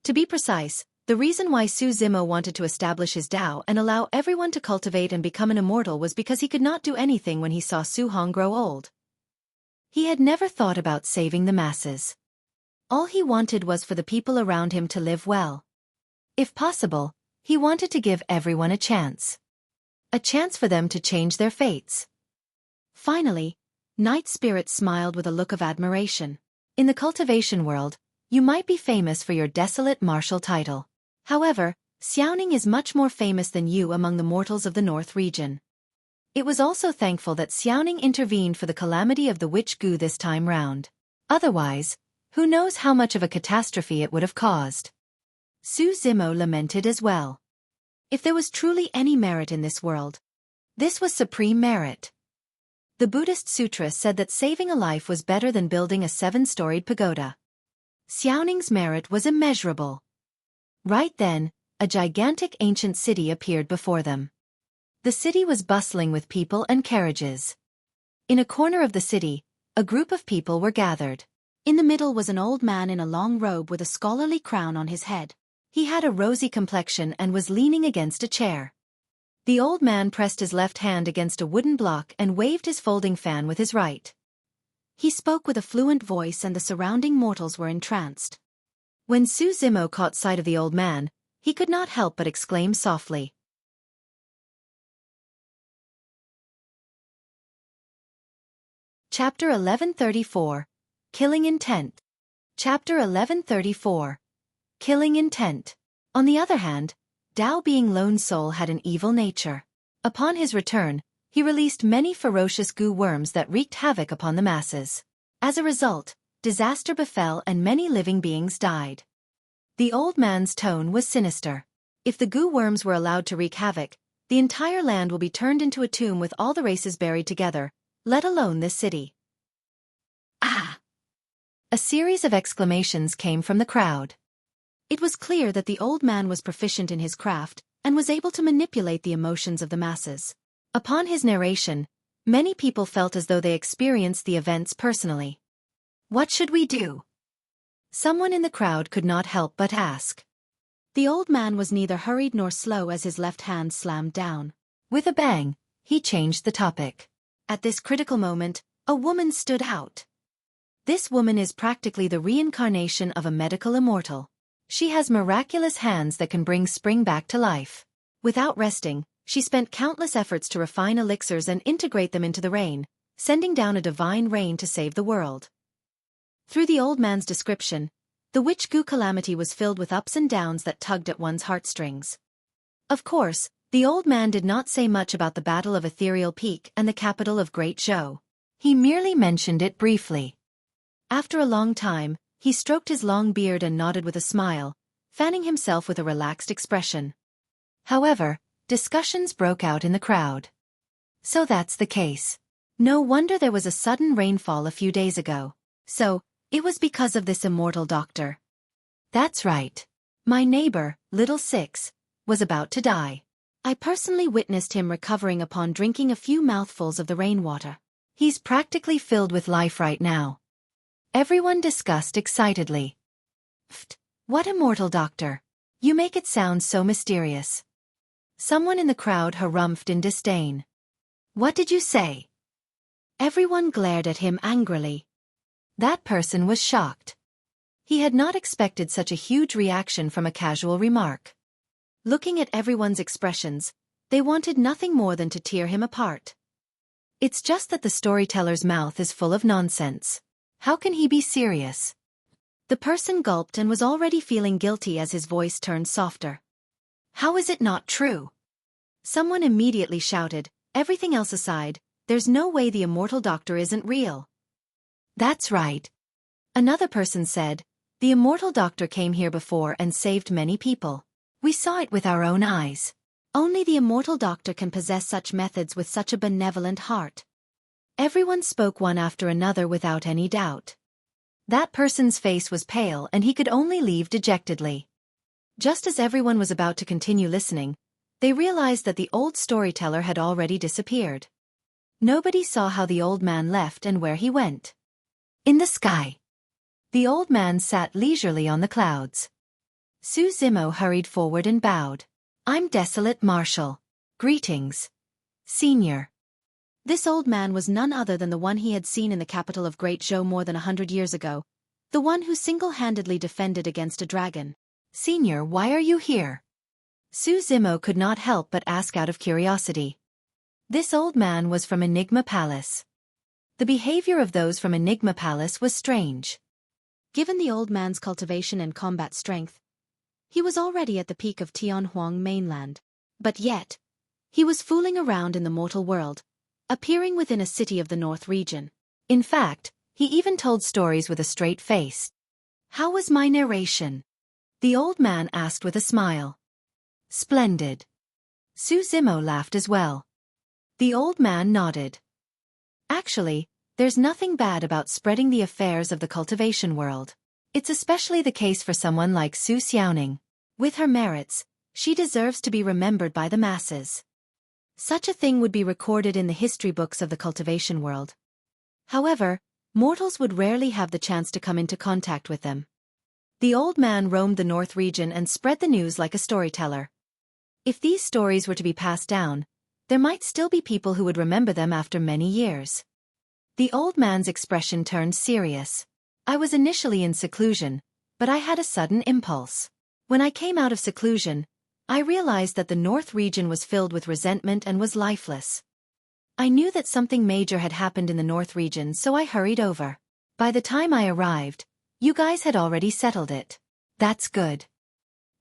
To be precise, the reason why Su Zimo wanted to establish his Dao and allow everyone to cultivate and become an immortal was because he could not do anything when he saw Su Hong grow old. He had never thought about saving the masses. All he wanted was for the people around him to live well. If possible, he wanted to give everyone a chance. A chance for them to change their fates. Finally, Night Spirit smiled with a look of admiration. In the cultivation world, you might be famous for your desolate martial title. However, Xiaoning is much more famous than you among the mortals of the North region. It was also thankful that Xiaoning intervened for the calamity of the witch Gu this time round. Otherwise, who knows how much of a catastrophe it would have caused. Su Zimo lamented as well. If there was truly any merit in this world, this was supreme merit. The Buddhist sutra said that saving a life was better than building a 7-storied pagoda. Xiaoning's merit was immeasurable. Right then, a gigantic ancient city appeared before them. The city was bustling with people and carriages. In a corner of the city, a group of people were gathered. In the middle was an old man in a long robe with a scholarly crown on his head. He had a rosy complexion and was leaning against a chair. The old man pressed his left hand against a wooden block and waved his folding fan with his right. He spoke with a fluent voice and the surrounding mortals were entranced. When Su Zimo caught sight of the old man, he could not help but exclaim softly. Chapter 1134. Killing Intent. Chapter 1134. Killing Intent. On the other hand, Dao being lone soul had an evil nature. Upon his return, he released many ferocious goo worms that wreaked havoc upon the masses. As a result, disaster befell and many living beings died. The old man's tone was sinister. If the goo worms were allowed to wreak havoc, the entire land will be turned into a tomb with all the races buried together, let alone this city. Ah! A series of exclamations came from the crowd. It was clear that the old man was proficient in his craft and was able to manipulate the emotions of the masses. Upon his narration, many people felt as though they experienced the events personally. What should we do? Someone in the crowd could not help but ask. The old man was neither hurried nor slow as his left hand slammed down. With a bang, he changed the topic. At this critical moment, a woman stood out. This woman is practically the reincarnation of a medical immortal. She has miraculous hands that can bring spring back to life. Without resting, she spent countless efforts to refine elixirs and integrate them into the rain, sending down a divine rain to save the world. Through the old man's description, the witch goo calamity was filled with ups and downs that tugged at one's heartstrings. Of course, the old man did not say much about the Battle of Ethereal Peak and the capital of Great Zhou. He merely mentioned it briefly. After a long time, he stroked his long beard and nodded with a smile, fanning himself with a relaxed expression. However, discussions broke out in the crowd. So that's the case. No wonder there was a sudden rainfall a few days ago. So, it was because of this immortal doctor. That's right. My neighbor, Little Six, was about to die. I personally witnessed him recovering upon drinking a few mouthfuls of the rainwater. He's practically filled with life right now. Everyone discussed excitedly. Pfft, what immortal doctor? You make it sound so mysterious. Someone in the crowd harumphed in disdain. What did you say? Everyone glared at him angrily. That person was shocked. He had not expected such a huge reaction from a casual remark. Looking at everyone's expressions, they wanted nothing more than to tear him apart. It's just that the storyteller's mouth is full of nonsense. How can he be serious? The person gulped and was already feeling guilty as his voice turned softer. How is it not true? Someone immediately shouted, everything else aside, there's no way the immortal doctor isn't real. That's right. Another person said, the immortal doctor came here before and saved many people. We saw it with our own eyes. Only the immortal doctor can possess such methods with such a benevolent heart. Everyone spoke one after another without any doubt. That person's face was pale and he could only leave dejectedly. Just as everyone was about to continue listening, they realized that the old storyteller had already disappeared. Nobody saw how the old man left and where he went. In the sky. The old man sat leisurely on the clouds. Su Zimo hurried forward and bowed. I'm Desolate Marshal. Greetings. Senior. This old man was none other than the one he had seen in the capital of Great Zhou more than 100 years ago, the one who single-handedly defended against a dragon. Senior, why are you here? Su Zimo could not help but ask out of curiosity. This old man was from Enigma Palace. The behavior of those from Enigma Palace was strange. Given the old man's cultivation and combat strength, he was already at the peak of Tianhuang mainland. But yet, he was fooling around in the mortal world, appearing within a city of the North region. In fact, he even told stories with a straight face. How was my narration? The old man asked with a smile. Splendid. Su Zimo laughed as well. The old man nodded. Actually, there's nothing bad about spreading the affairs of the cultivation world. It's especially the case for someone like Su Xiaoning. With her merits, she deserves to be remembered by the masses. Such a thing would be recorded in the history books of the cultivation world. However, mortals would rarely have the chance to come into contact with them. The old man roamed the North region and spread the news like a storyteller. If these stories were to be passed down, there might still be people who would remember them after many years. The old man's expression turned serious. I was initially in seclusion, but I had a sudden impulse. When I came out of seclusion, I realized that the North region was filled with resentment and was lifeless. I knew that something major had happened in the North region, so I hurried over. By the time I arrived, you guys had already settled it. That's good.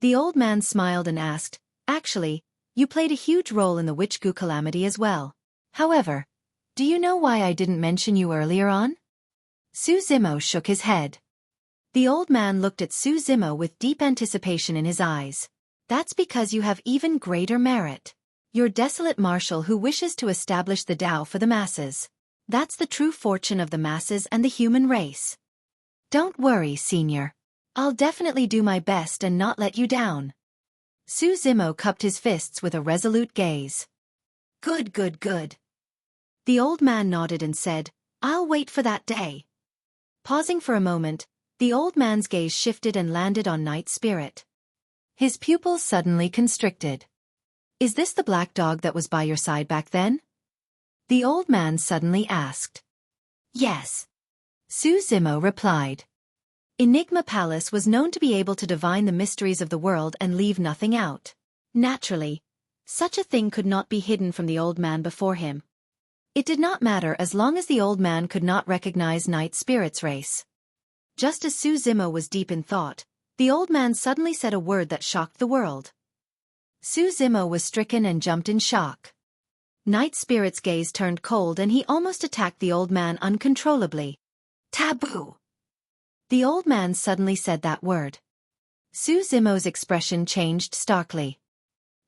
The old man smiled and asked, actually, you played a huge role in the Witch-Gu calamity as well. However, do you know why I didn't mention you earlier on? Su Zimo shook his head. The old man looked at Su Zimo with deep anticipation in his eyes. That's because you have even greater merit. You're Desolate Marshal who wishes to establish the Tao for the masses. That's the true fortune of the masses and the human race. Don't worry, Senior. I'll definitely do my best and not let you down. Su Zimo cupped his fists with a resolute gaze. Good, good, good. The old man nodded and said, I'll wait for that day. Pausing for a moment, the old man's gaze shifted and landed on Night Spirit. His pupils suddenly constricted. Is this the black dog that was by your side back then? The old man suddenly asked. Yes. Su Zimo replied. Enigma Palace was known to be able to divine the mysteries of the world and leave nothing out. Naturally, such a thing could not be hidden from the old man before him. It did not matter as long as the old man could not recognize Night Spirit's race. Just as Su Zimo was deep in thought, the old man suddenly said a word that shocked the world. Su Zimo was stricken and jumped in shock. Night Spirit's gaze turned cold and he almost attacked the old man uncontrollably. Taboo! The old man suddenly said that word. Su Zimo's expression changed starkly.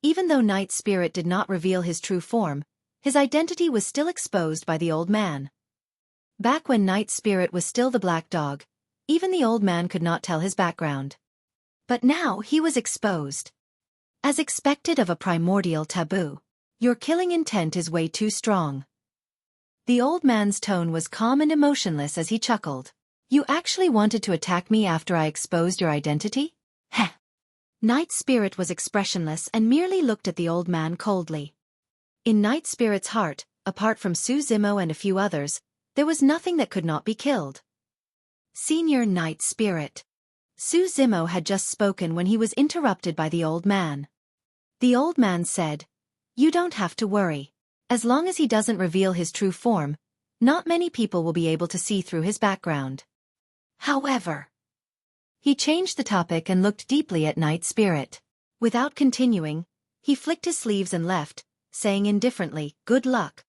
Even though Night Spirit did not reveal his true form, his identity was still exposed by the old man. Back when Night Spirit was still the black dog, even the old man could not tell his background. But now he was exposed. As expected of a primordial taboo, your killing intent is way too strong. The old man's tone was calm and emotionless as he chuckled. You actually wanted to attack me after I exposed your identity? Heh. Night Spirit was expressionless and merely looked at the old man coldly. In Night Spirit's heart, apart from Su Zimo and a few others, there was nothing that could not be killed. Senior Night Spirit. Su Zimo had just spoken when he was interrupted by the old man. The old man said, "You don't have to worry. As long as he doesn't reveal his true form, not many people will be able to see through his background." However, he changed the topic and looked deeply at Night Spirit. Without continuing, he flicked his sleeves and left, saying indifferently, "Good luck."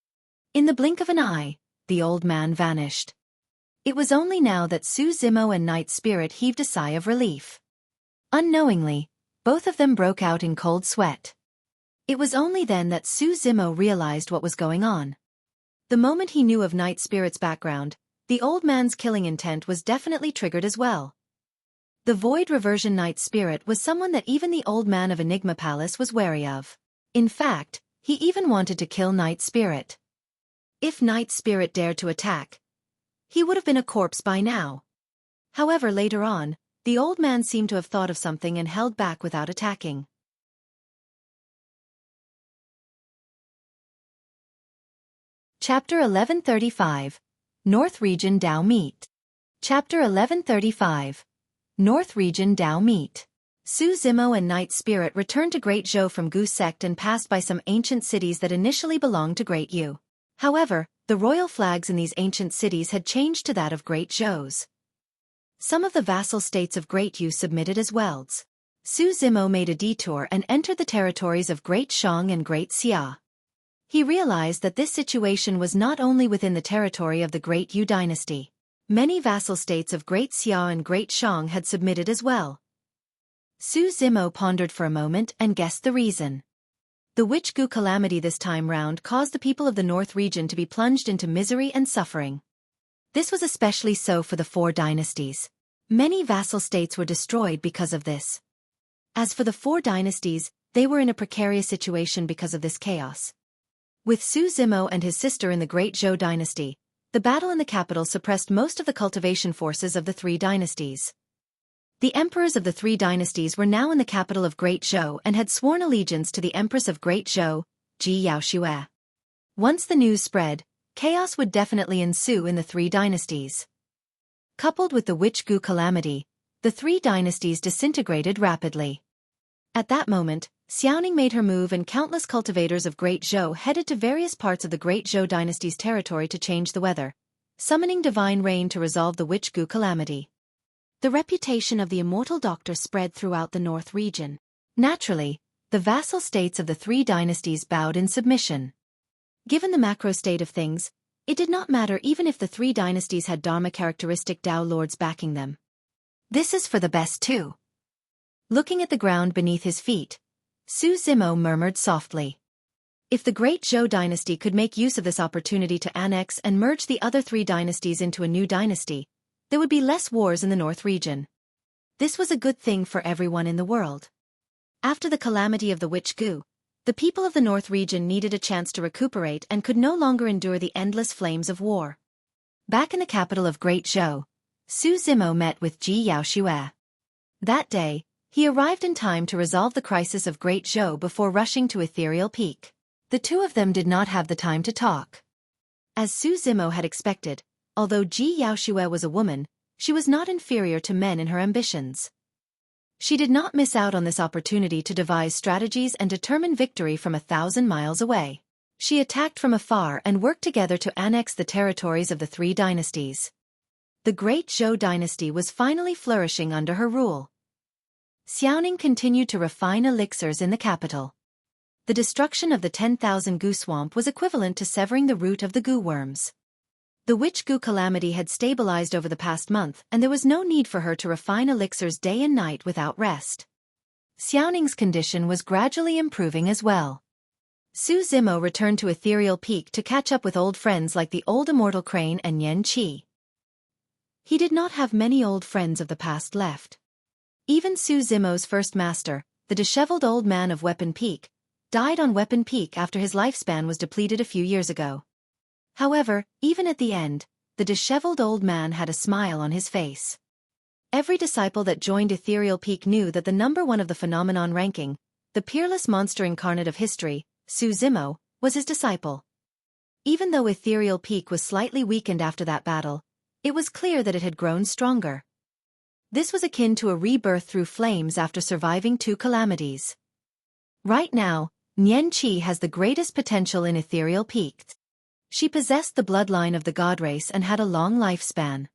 In the blink of an eye, the old man vanished. It was only now that Su Zimo and Night Spirit heaved a sigh of relief. Unknowingly, both of them broke out in cold sweat. It was only then that Su Zimo realized what was going on. The moment he knew of Night Spirit's background, the old man's killing intent was definitely triggered as well. The Void Reversion Night Spirit was someone that even the old man of Enigma Palace was wary of. In fact, he even wanted to kill Night Spirit. If Night Spirit dared to attack, he would have been a corpse by now. However, later on, the old man seemed to have thought of something and held back without attacking. Chapter 1135. North Region Dao Meet. Chapter 1135. North Region Dao Meet. Su Zimo and Night Spirit returned to Great Zhou from Gu Sect and passed by some ancient cities that initially belonged to Great Yu. However, the royal flags in these ancient cities had changed to that of Great Zhou's. Some of the vassal states of Great Yu submitted as well. Su Zimo made a detour and entered the territories of Great Shang and Great Xia. He realized that this situation was not only within the territory of the Great Yu dynasty. Many vassal states of Great Xia and Great Shang had submitted as well. Su Zimo pondered for a moment and guessed the reason. The Witch Gu calamity this time round caused the people of the North region to be plunged into misery and suffering. This was especially so for the four dynasties. Many vassal states were destroyed because of this. As for the four dynasties, they were in a precarious situation because of this chaos. With Su Zimo and his sister in the Great Zhou dynasty, the battle in the capital suppressed most of the cultivation forces of the three dynasties. The emperors of the three dynasties were now in the capital of Great Zhou and had sworn allegiance to the Empress of Great Zhou, Ji Yaoxue. Once the news spread, chaos would definitely ensue in the three dynasties. Coupled with the Witch Gu calamity, the three dynasties disintegrated rapidly. At that moment, Xiaoning made her move and countless cultivators of Great Zhou headed to various parts of the Great Zhou dynasty's territory to change the weather, summoning divine rain to resolve the Witch Gu calamity. The reputation of the immortal doctor spread throughout the North region. Naturally, the vassal states of the three dynasties bowed in submission. Given the macro state of things, it did not matter even if the three dynasties had Dharma-characteristic Dao lords backing them. This is for the best too. Looking at the ground beneath his feet, Su Zimo murmured softly. If the Great Zhou dynasty could make use of this opportunity to annex and merge the other three dynasties into a new dynasty, there would be less wars in the North region. This was a good thing for everyone in the world. After the calamity of the Witch Gu, the people of the North region needed a chance to recuperate and could no longer endure the endless flames of war. Back in the capital of Great Zhou, Su Zimo met with Ji Yaoxue. That day, he arrived in time to resolve the crisis of Great Zhou before rushing to Ethereal Peak. The two of them did not have the time to talk. As Su Zimo had expected, although Ji Yaoxue was a woman, she was not inferior to men in her ambitions. She did not miss out on this opportunity to devise strategies and determine victory from 1,000 miles away. She attacked from afar and worked together to annex the territories of the three dynasties. The Great Zhou dynasty was finally flourishing under her rule. Xiaoning continued to refine elixirs in the capital. The destruction of the 10,000 Gu swamp was equivalent to severing the root of the Gu worms. The Witch Gu calamity had stabilized over the past month and there was no need for her to refine elixirs day and night without rest. Xiaoning's condition was gradually improving as well. Su Zimo returned to Ethereal Peak to catch up with old friends like the old immortal Crane and Yan Qi. He did not have many old friends of the past left. Even Su Zimo's first master, the disheveled old man of Weapon Peak, died on Weapon Peak after his lifespan was depleted a few years ago. However, even at the end, the disheveled old man had a smile on his face. Every disciple that joined Ethereal Peak knew that the number one of the phenomenon ranking, the peerless monster incarnate of history, Su Zimo, was his disciple. Even though Ethereal Peak was slightly weakened after that battle, it was clear that it had grown stronger. This was akin to a rebirth through flames after surviving 2 calamities. Right now, Xueqi has the greatest potential in ethereal peak. She possessed the bloodline of the god race and had a long lifespan.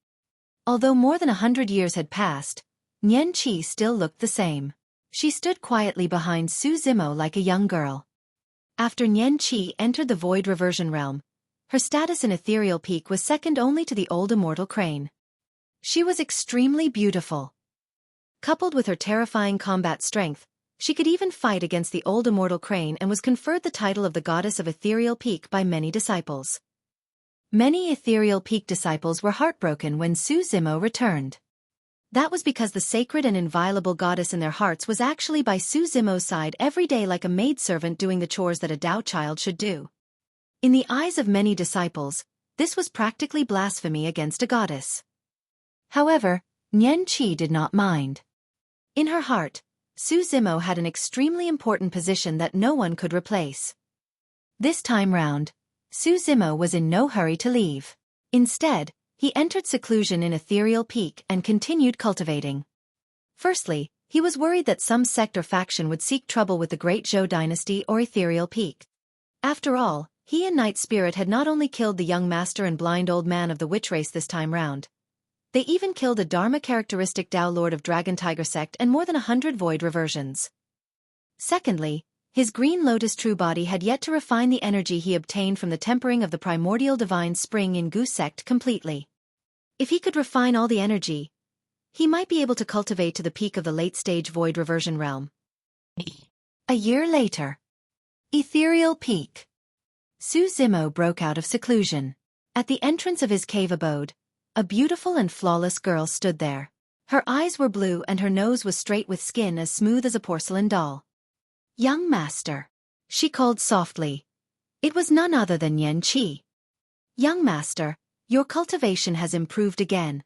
Although more than 100 years had passed, Xueqi still looked the same. She stood quietly behind Su Zimo like a young girl. After Xueqi entered the Void Reversion Realm, her status in ethereal peak was second only to the old immortal crane. She was extremely beautiful. Coupled with her terrifying combat strength, she could even fight against the old immortal crane and was conferred the title of the Goddess of Ethereal Peak by many disciples. Many Ethereal Peak disciples were heartbroken when Su Zimo returned. That was because the sacred and inviolable goddess in their hearts was actually by Su Zimo's side every day like a maidservant doing the chores that a Tao child should do. In the eyes of many disciples, this was practically blasphemy against a goddess. However, Xueqi did not mind. In her heart, Su Zimo had an extremely important position that no one could replace. This time round, Su Zimo was in no hurry to leave. Instead, he entered seclusion in Ethereal Peak and continued cultivating. Firstly, he was worried that some sect or faction would seek trouble with the Great Zhou Dynasty or Ethereal Peak. After all, he and Night Spirit had not only killed the young master and blind old man of the witch race this time round, they even killed a Dharma-characteristic Tao Lord of Dragon Tiger Sect and more than 100 void reversions. Secondly, his green Lotus true body had yet to refine the energy he obtained from the tempering of the primordial divine spring in Gu Sect completely. If he could refine all the energy, he might be able to cultivate to the peak of the late-stage void reversion realm. A year later. Ethereal Peak. Su Zimo broke out of seclusion. At the entrance of his cave abode, a beautiful and flawless girl stood there. Her eyes were blue and her nose was straight with skin as smooth as a porcelain doll. "Young master," she called softly. It was none other than Xueqi. "Young master, your cultivation has improved again."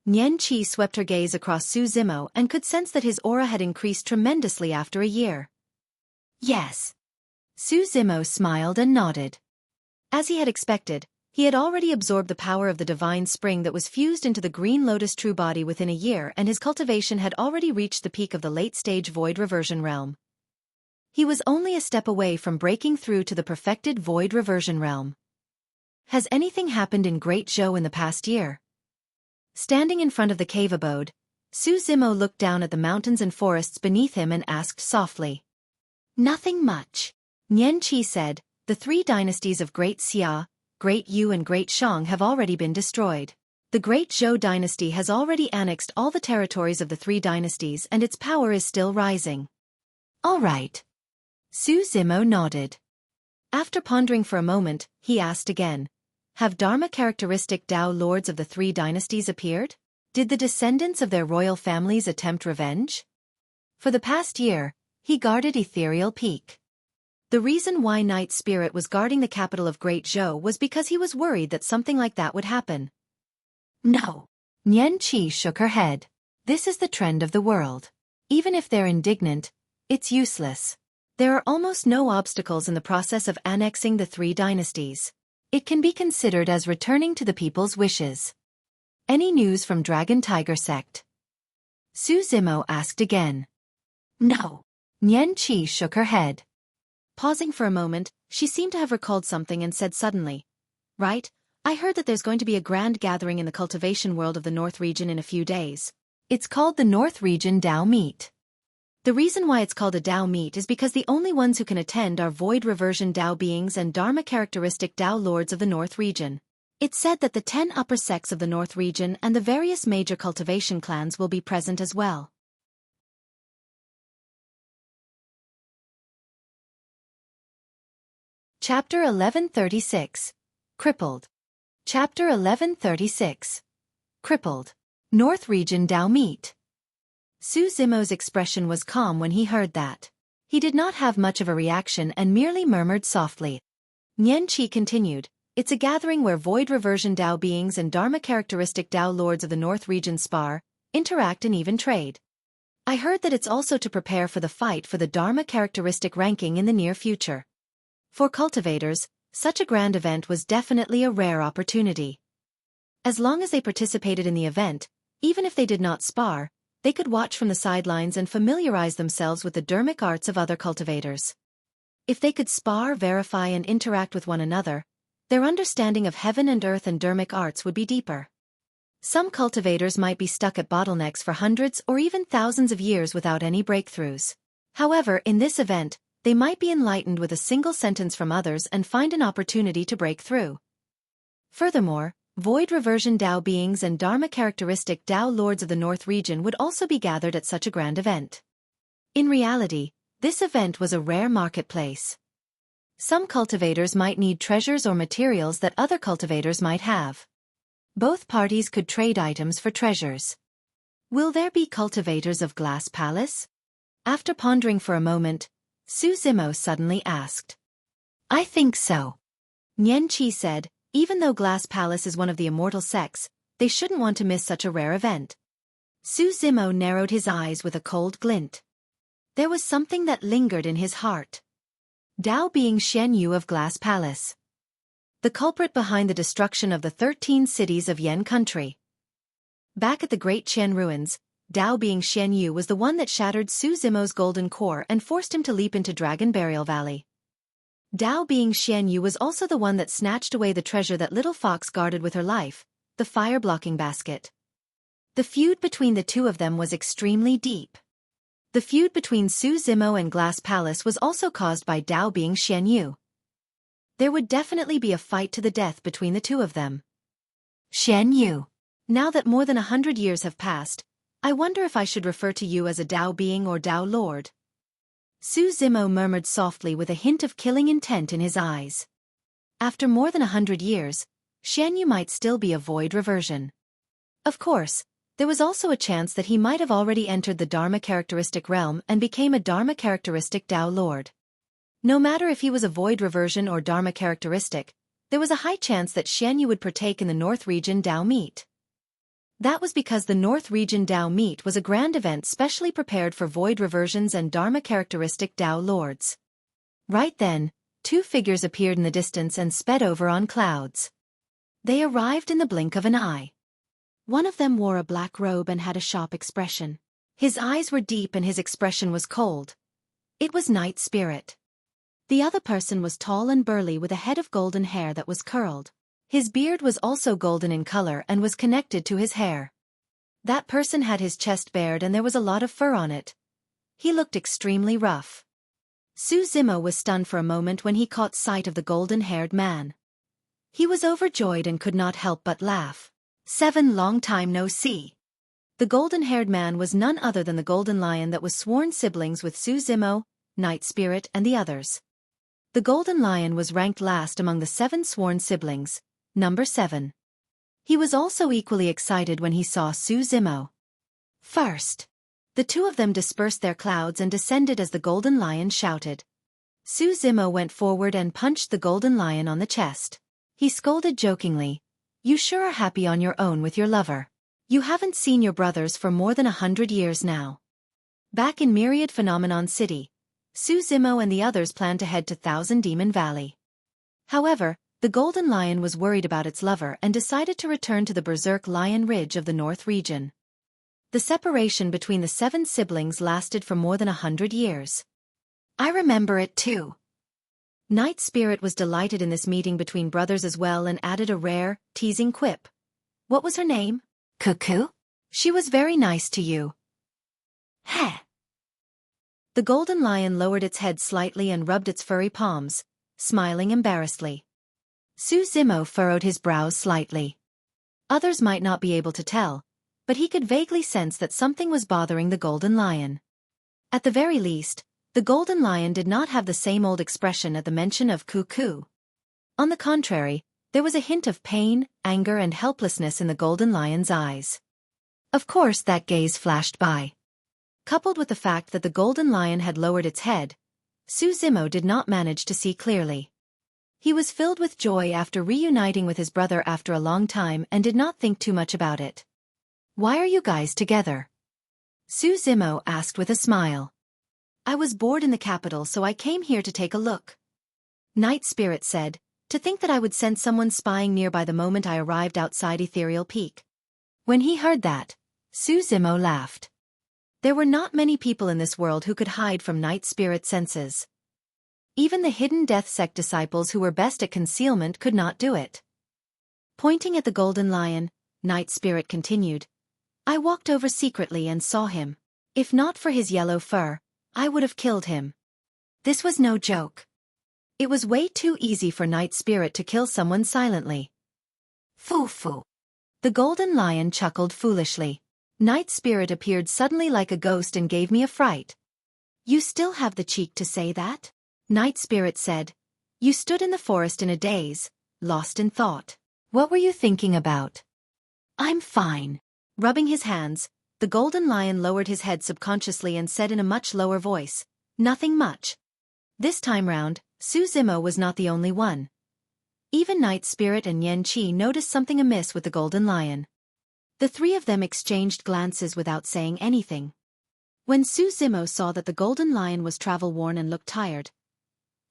Xueqi swept her gaze across Su Zimo and could sense that his aura had increased tremendously after a year. "Yes." Su Zimo smiled and nodded. As he had expected, he had already absorbed the power of the divine spring that was fused into the green Lotus true body within a year, and his cultivation had already reached the peak of the late-stage void reversion realm. He was only a step away from breaking through to the perfected void reversion realm. Has anything happened in Great Zhou in the past year? Standing in front of the cave abode, Su Zimo looked down at the mountains and forests beneath him and asked softly. "Nothing much," Xueqi said. "The 3 dynasties of Great Xia, Great Yu and Great Shang have already been destroyed. The Great Zhou dynasty has already annexed all the territories of the 3 dynasties and its power is still rising." "All right." Su Zimo nodded. After pondering for a moment, he asked again, "Have Dharma-characteristic Tao lords of the 3 dynasties appeared? Did the descendants of their royal families attempt revenge?" For the past year, he guarded Ethereal Peak. The reason why Night Spirit was guarding the capital of Great Zhou was because he was worried that something like that would happen. "No." Xueqi shook her head. "This is the trend of the world. Even if they're indignant, it's useless. There are almost no obstacles in the process of annexing the 3 dynasties. It can be considered as returning to the people's wishes." "Any news from Dragon Tiger Sect?" Su Zimo asked again. "No." Xueqi shook her head. Pausing for a moment, she seemed to have recalled something and said suddenly, "Right, I heard that there's going to be a grand gathering in the cultivation world of the North region in a few days. It's called the North Region Tao Meet. The reason why it's called a Tao Meet is because the only ones who can attend are void reversion Tao beings and Dharma-characteristic Tao lords of the North region. It's said that the 10 upper sects of the North region and the various major cultivation clans will be present as well." Chapter 1136. Crippled. Chapter 1136. Crippled. North Region Tao Meet. Su Zimo's expression was calm when he heard that. He did not have much of a reaction and merely murmured softly. Xueqi continued, "It's a gathering where void reversion Tao beings and Dharma-characteristic Tao lords of the North region spar, interact and even trade. I heard that it's also to prepare for the fight for the Dharma-characteristic ranking in the near future. For cultivators, such a grand event was definitely a rare opportunity. As long as they participated in the event, Even if they did not spar, they could watch from the sidelines and familiarize themselves with the dermic arts of other cultivators. If they could spar, verify and interact with one another, their understanding of heaven and earth and dermic arts would be deeper. Some cultivators might be stuck at bottlenecks for hundreds or even thousands of years without any breakthroughs. However, in this event, they might be enlightened with a single sentence from others and find an opportunity to break through. Furthermore, void reversion Dao beings and Dharma characteristic Dao lords of the North region would also be gathered at such a grand event. In reality, this event was a rare marketplace. Some cultivators might need treasures or materials that other cultivators might have. Both parties could trade items for treasures. Will there be cultivators of Glass Palace? After pondering for a moment, Su Zimo suddenly asked. I think so. Nian Qi said, even though Glass Palace is one of the immortal sects, they shouldn't want to miss such a rare event. Su Zimo narrowed his eyes with a cold glint. There was something that lingered in his heart. Dao being Xian Yu of Glass Palace. The culprit behind the destruction of the 13 cities of Yan country. Back at the Great Qian ruins, Dao being Xian Yu was the one that shattered Su Zimo's golden core and forced him to leap into Dragon Burial Valley. Dao being Xian Yu was also the one that snatched away the treasure that Little Fox guarded with her life, the fire-blocking basket. The feud between the two of them was extremely deep. The feud between Su Zimo and Glass Palace was also caused by Dao being Xian Yu. There would definitely be a fight to the death between the two of them. Xian Yu. Now that more than 100 years have passed, I wonder if I should refer to you as a Dao being or Dao Lord. Su Zimo murmured softly with a hint of killing intent in his eyes. After more than 100 years, Xian Yu might still be a void reversion. Of course, there was also a chance that he might have already entered the Dharma characteristic realm and became a Dharma characteristic Dao Lord. No matter if he was a void reversion or Dharma characteristic, there was a high chance that Xian Yu would partake in the North Region Dao meet. That was because the North Region Dao meet was a grand event specially prepared for void reversions and Dharma characteristic Dao lords. Right then, two figures appeared in the distance and sped over on clouds. They arrived in the blink of an eye. One of them wore a black robe and had a sharp expression. His eyes were deep and his expression was cold. It was Night Spirit. The other person was tall and burly with a head of golden hair that was curled. His beard was also golden in color and was connected to his hair. That person had his chest bared and there was a lot of fur on it. He looked extremely rough. Su Zimo was stunned for a moment when he caught sight of the golden-haired man. He was overjoyed and could not help but laugh. 7 long time no see. The golden-haired man was none other than the golden lion that was sworn siblings with Su Zimo, Night Spirit and the others. The golden lion was ranked last among the 7 sworn siblings, number 7. He was also equally excited when he saw Su Zimo. First, the two of them dispersed their clouds and descended as the golden lion shouted. Su Zimo went forward and punched the golden lion on the chest. He scolded jokingly, "You sure are happy on your own with your lover. You haven't seen your brothers for more than 100 years now." Back in Myriad Phenomenon City, Su Zimo and the others planned to head to Thousand Demon Valley. However, the golden lion was worried about its lover and decided to return to the Berserk Lion Ridge of the North region. The separation between the 7 siblings lasted for more than 100 years. I remember it too. Night Spirit was delighted in this meeting between brothers as well and added a rare, teasing quip. What was her name? Cuckoo? She was very nice to you. Heh. The golden lion lowered its head slightly and rubbed its furry palms, smiling embarrassedly. Su Zimo furrowed his brows slightly. Others might not be able to tell, but he could vaguely sense that something was bothering the golden lion. At the very least, the golden lion did not have the same old expression at the mention of cuckoo. On the contrary, there was a hint of pain, anger and helplessness in the golden lion's eyes. Of course that gaze flashed by. Coupled with the fact that the golden lion had lowered its head, Su Zimo did not manage to see clearly. He was filled with joy after reuniting with his brother after a long time and did not think too much about it. Why are you guys together? Su Zimo asked with a smile. I was bored in the capital so I came here to take a look. Night Spirit said, to think that I would sense someone spying nearby the moment I arrived outside Ethereal Peak. When he heard that, Su Zimo laughed. There were not many people in this world who could hide from Night Spirit senses. Even the hidden Death Sect disciples who were best at concealment could not do it. Pointing at the golden lion, Night Spirit continued. I walked over secretly and saw him. If not for his yellow fur, I would have killed him. This was no joke. It was way too easy for Night Spirit to kill someone silently. Foo-foo. The golden lion chuckled foolishly. Night Spirit appeared suddenly like a ghost and gave me a fright. You still have the cheek to say that? Night Spirit said. You stood in the forest in a daze, lost in thought. What were you thinking about? I'm fine. Rubbing his hands, the golden lion lowered his head subconsciously and said in a much lower voice, nothing much. This time round, Su Zimo was not the only one. Even Night Spirit and Yan Qi noticed something amiss with the golden lion. The three of them exchanged glances without saying anything. When Su Zimo saw that the golden lion was travel-worn and looked tired,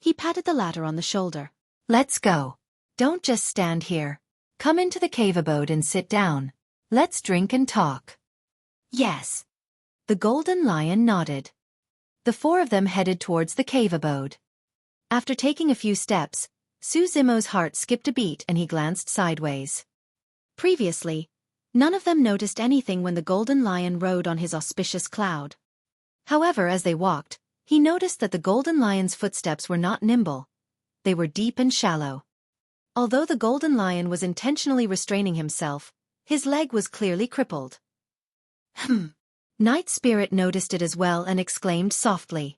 he patted the latter on the shoulder. Let's go. Don't just stand here. Come into the cave abode and sit down. Let's drink and talk. Yes. The golden lion nodded. The four of them headed towards the cave abode. After taking a few steps, Su Zimo's heart skipped a beat and he glanced sideways. Previously, none of them noticed anything when the golden lion rode on his auspicious cloud. However, as they walked, he noticed that the golden lion's footsteps were not nimble. They were deep and shallow. Although the golden lion was intentionally restraining himself, his leg was clearly crippled. Night Spirit noticed it as well and exclaimed softly.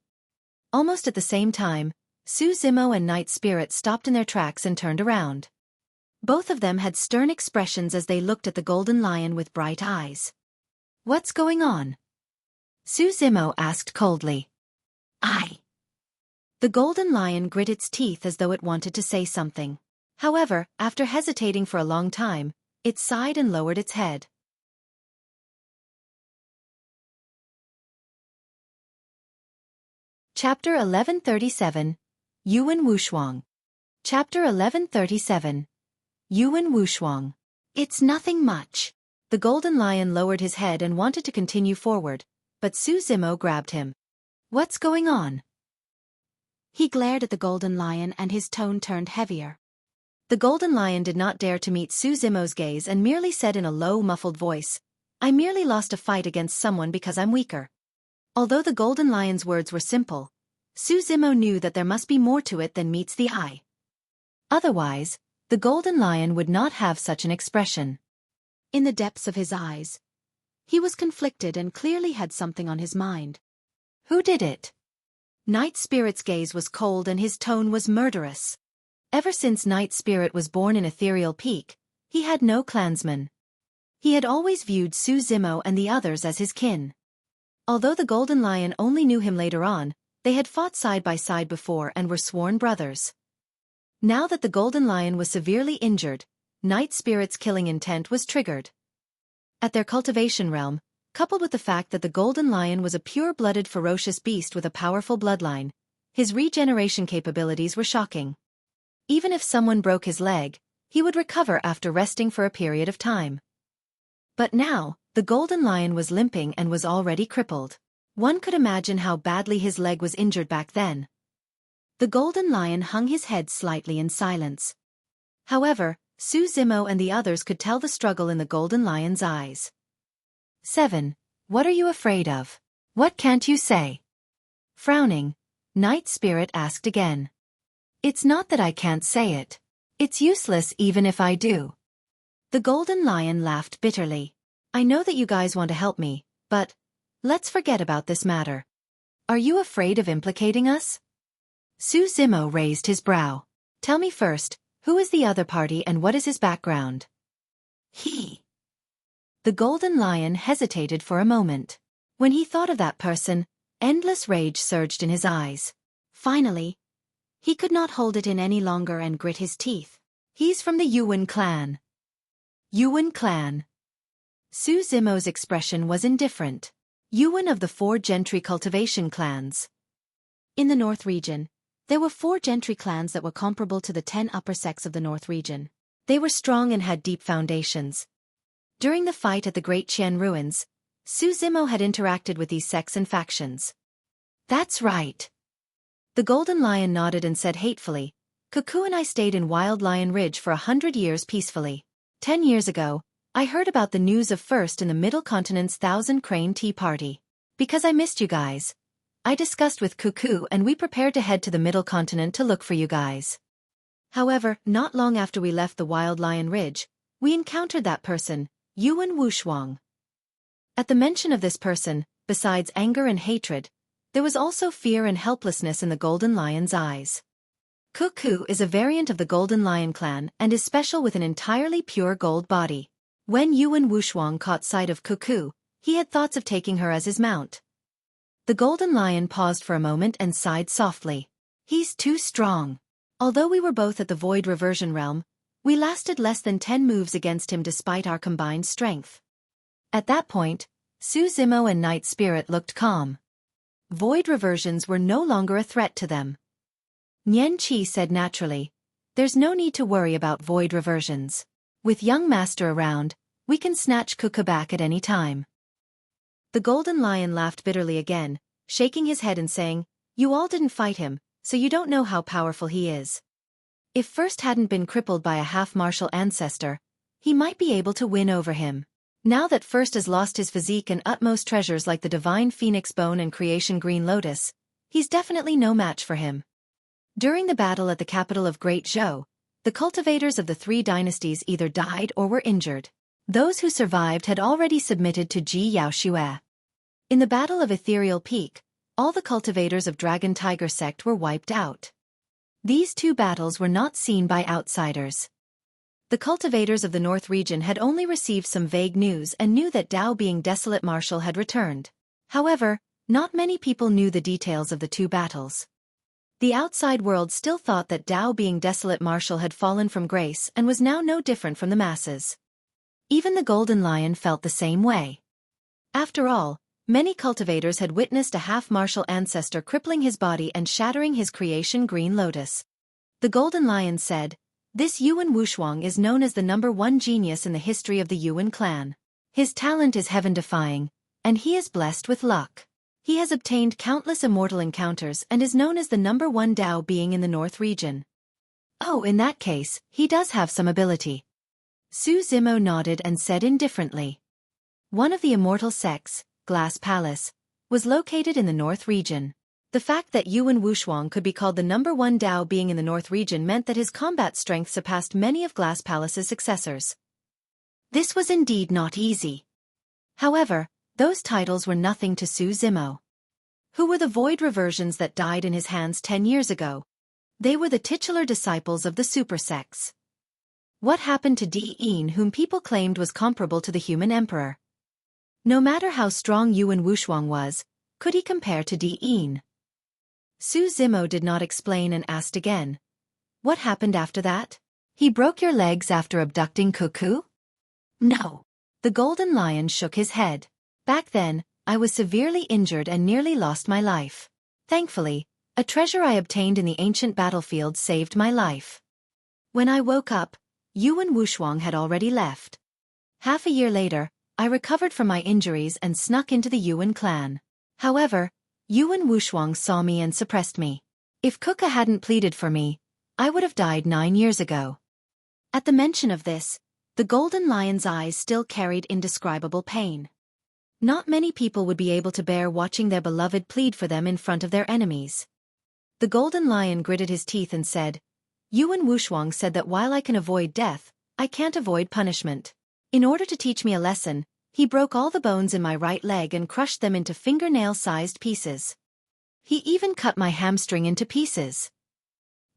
Almost at the same time, Su Zimo and Night Spirit stopped in their tracks and turned around. Both of them had stern expressions as they looked at the golden lion with bright eyes. What's going on? Su Zimo asked coldly. The golden lion grit its teeth as though it wanted to say something. However, after hesitating for a long time, it sighed and lowered its head. Chapter 1137, Yuwen Wushuang. Chapter 1137, Yuwen Wushuang. It's nothing much. The golden lion lowered his head and wanted to continue forward, but Su Zimo grabbed him. What's going on? He glared at the golden lion and his tone turned heavier. The golden lion did not dare to meet Su Zimo's gaze and merely said in a low, muffled voice, I merely lost a fight against someone because I'm weaker. Although the golden lion's words were simple, Su Zimo knew that there must be more to it than meets the eye. Otherwise, the golden lion would not have such an expression. In the depths of his eyes, he was conflicted and clearly had something on his mind. Who did it? Night Spirit's gaze was cold and his tone was murderous. Ever since Night Spirit was born in Ethereal Peak, he had no clansmen. He had always viewed Su Zimo and the others as his kin. Although the golden lion only knew him later on, they had fought side by side before and were sworn brothers. Now that the golden lion was severely injured, Night Spirit's killing intent was triggered. At their cultivation realm, coupled with the fact that the golden lion was a pure-blooded ferocious beast with a powerful bloodline, his regeneration capabilities were shocking. Even if someone broke his leg, he would recover after resting for a period of time. But now, the golden lion was limping and was already crippled. One could imagine how badly his leg was injured back then. The golden lion hung his head slightly in silence. However, Su Zimo and the others could tell the struggle in the golden lion's eyes. 7. What are you afraid of? What can't you say? Frowning, Night Spirit asked again. It's not that I can't say it. It's useless even if I do. The golden lion laughed bitterly. I know that you guys want to help me, but let's forget about this matter. Are you afraid of implicating us? Su Zimo raised his brow. Tell me first, who is the other party and what is his background? The golden lion hesitated for a moment. When he thought of that person, endless rage surged in his eyes. Finally, he could not hold it in any longer and grit his teeth. He's from the Yuwen clan. Yuwen clan. Su Zimo's expression was indifferent. Yuwen of the 4 gentry cultivation clans. In the North region, there were 4 gentry clans that were comparable to the 10 upper sects of the North region. They were strong and had deep foundations. During the fight at the Great Qian ruins, Su Zimo had interacted with these sects and factions. That's right. The Golden Lion nodded and said hatefully, Cuckoo and I stayed in Wild Lion Ridge for 100 years peacefully. 10 years ago, I heard about the news of First in the Middle Continent's Thousand Crane Tea Party. Because I missed you guys, I discussed with Cuckoo and we prepared to head to the Middle Continent to look for you guys. However, not long after we left the Wild Lion Ridge, we encountered that person, Yuwen Wushuang. At the mention of this person, besides anger and hatred, there was also fear and helplessness in the Golden Lion's eyes. Cuckoo is a variant of the Golden Lion clan and is special with an entirely pure gold body. When Yuwen Wushuang caught sight of Cuckoo, he had thoughts of taking her as his mount. The Golden Lion paused for a moment and sighed softly. He's too strong. Although we were both at the Void Reversion Realm, we lasted less than 10 moves against him despite our combined strength. At that point, Su Zimo and Night Spirit looked calm. Void reversions were no longer a threat to them. Nian Qi said naturally, there's no need to worry about void reversions. With young master around, we can snatch Cuckoo back at any time. The Golden Lion laughed bitterly again, shaking his head and saying, you all didn't fight him, so you don't know how powerful he is. If First hadn't been crippled by a half-martial ancestor, he might be able to win over him. Now that First has lost his physique and utmost treasures like the Divine Phoenix Bone and Creation Green Lotus, he's definitely no match for him. During the battle at the capital of Great Zhou, the cultivators of the 3 dynasties either died or were injured. Those who survived had already submitted to Ji Yaoxue. In the Battle of Ethereal Peak, all the cultivators of Dragon Tiger Sect were wiped out. These 2 battles were not seen by outsiders. The cultivators of the North region had only received some vague news and knew that Dao being Desolate Marshal had returned. However, not many people knew the details of the 2 battles. The outside world still thought that Dao being Desolate Marshal had fallen from grace and was now no different from the masses. Even the Golden Lion felt the same way. After all, many cultivators had witnessed a half-martial ancestor crippling his body and shattering his creation Green Lotus. The Golden Lion said, this Yuwen Wushuang is known as the #1 genius in the history of the Yuwen clan. His talent is heaven-defying, and he is blessed with luck. He has obtained countless immortal encounters and is known as the #1 Dao being in the North region. Oh, in that case, he does have some ability. Su Zimo nodded and said indifferently. One of the immortal sects, Glass Palace, was located in the North region. The fact that Yuwen Wushuang could be called the #1 Dao being in the North region meant that his combat strength surpassed many of Glass Palace's successors. This was indeed not easy. However, those titles were nothing to Su Zimo. Who were the void reversions that died in his hands 10 years ago? They were the titular disciples of the super sects. What happened to Diyin, whom people claimed was comparable to the human emperor? No matter how strong Yuwen Wushuang was, could he compare to Diyin? Su Zimo did not explain and asked again. What happened after that? He broke your legs after abducting Cuckoo? No. The Golden Lion shook his head. Back then, I was severely injured and nearly lost my life. Thankfully, a treasure I obtained in the ancient battlefield saved my life. When I woke up, Yuwen Wushuang had already left. Half a year later, I recovered from my injuries and snuck into the Yuwen clan. However, Yuwen Wushuang saw me and suppressed me. If Cuckoo hadn't pleaded for me, I would have died 9 years ago. At the mention of this, the Golden Lion's eyes still carried indescribable pain. Not many people would be able to bear watching their beloved plead for them in front of their enemies. The Golden Lion gritted his teeth and said, Yuwen Wushuang said that while I can avoid death, I can't avoid punishment. In order to teach me a lesson, he broke all the bones in my right leg and crushed them into fingernail-sized pieces. He even cut my hamstring into pieces.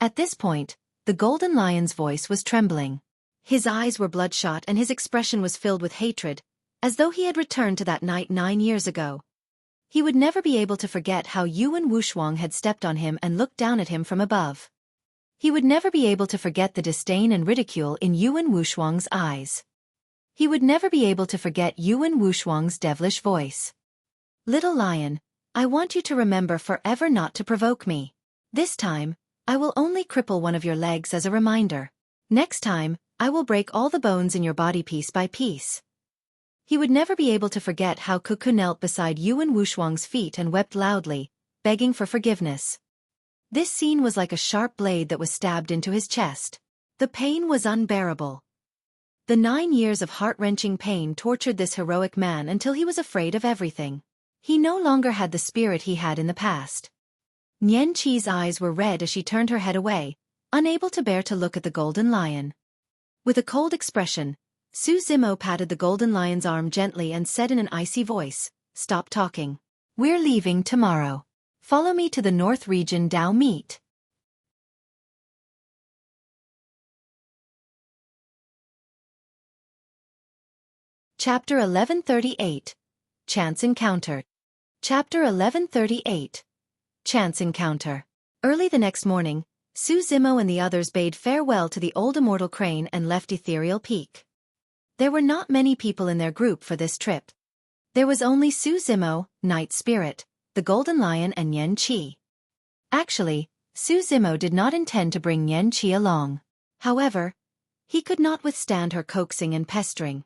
At this point, the Golden Lion's voice was trembling. His eyes were bloodshot and his expression was filled with hatred, as though he had returned to that night 9 years ago. He would never be able to forget how Yuwen Wushuang had stepped on him and looked down at him from above. He would never be able to forget the disdain and ridicule in Yuwen Wushuang's eyes. He would never be able to forget Yuwen Wushuang's devilish voice. Little Lion, I want you to remember forever not to provoke me. This time, I will only cripple one of your legs as a reminder. Next time, I will break all the bones in your body piece by piece. He would never be able to forget how Cuckoo knelt beside Yuwen Wushuang's feet and wept loudly, begging for forgiveness. This scene was like a sharp blade that was stabbed into his chest. The pain was unbearable. The 9 years of heart-wrenching pain tortured this heroic man until he was afraid of everything. He no longer had the spirit he had in the past. Nian Qi's eyes were red as she turned her head away, unable to bear to look at the golden lion. With a cold expression, Su Zimo patted the golden lion's arm gently and said in an icy voice, "Stop talking. We're leaving tomorrow. Follow me to the North Region Dao meet." Chapter 1138. Chance Encounter. Chapter 1138. Chance Encounter. Early the next morning, Su Zimo and the others bade farewell to the old immortal crane and left Ethereal Peak. There were not many people in their group for this trip. There was only Su Zimo, Night Spirit, the Golden Lion and Nian Qi. Actually, Su Zimo did not intend to bring Nian Qi along. However, he could not withstand her coaxing and pestering.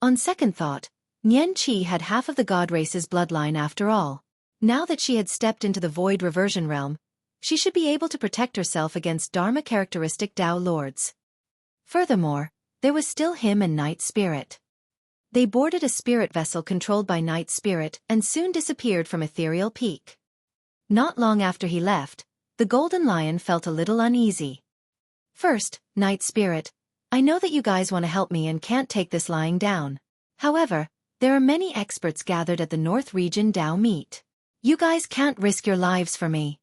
On second thought, Nian Qi had half of the god race's bloodline after all. Now that she had stepped into the void reversion realm, she should be able to protect herself against Dharma-characteristic Dao lords. Furthermore, there was still him and Night Spirit. They boarded a spirit vessel controlled by Night Spirit and soon disappeared from Ethereal Peak. Not long after he left, the Golden Lion felt a little uneasy. "First, Night Spirit, I know that you guys want to help me and can't take this lying down. However, there are many experts gathered at the North Region Dao meet. You guys can't risk your lives for me."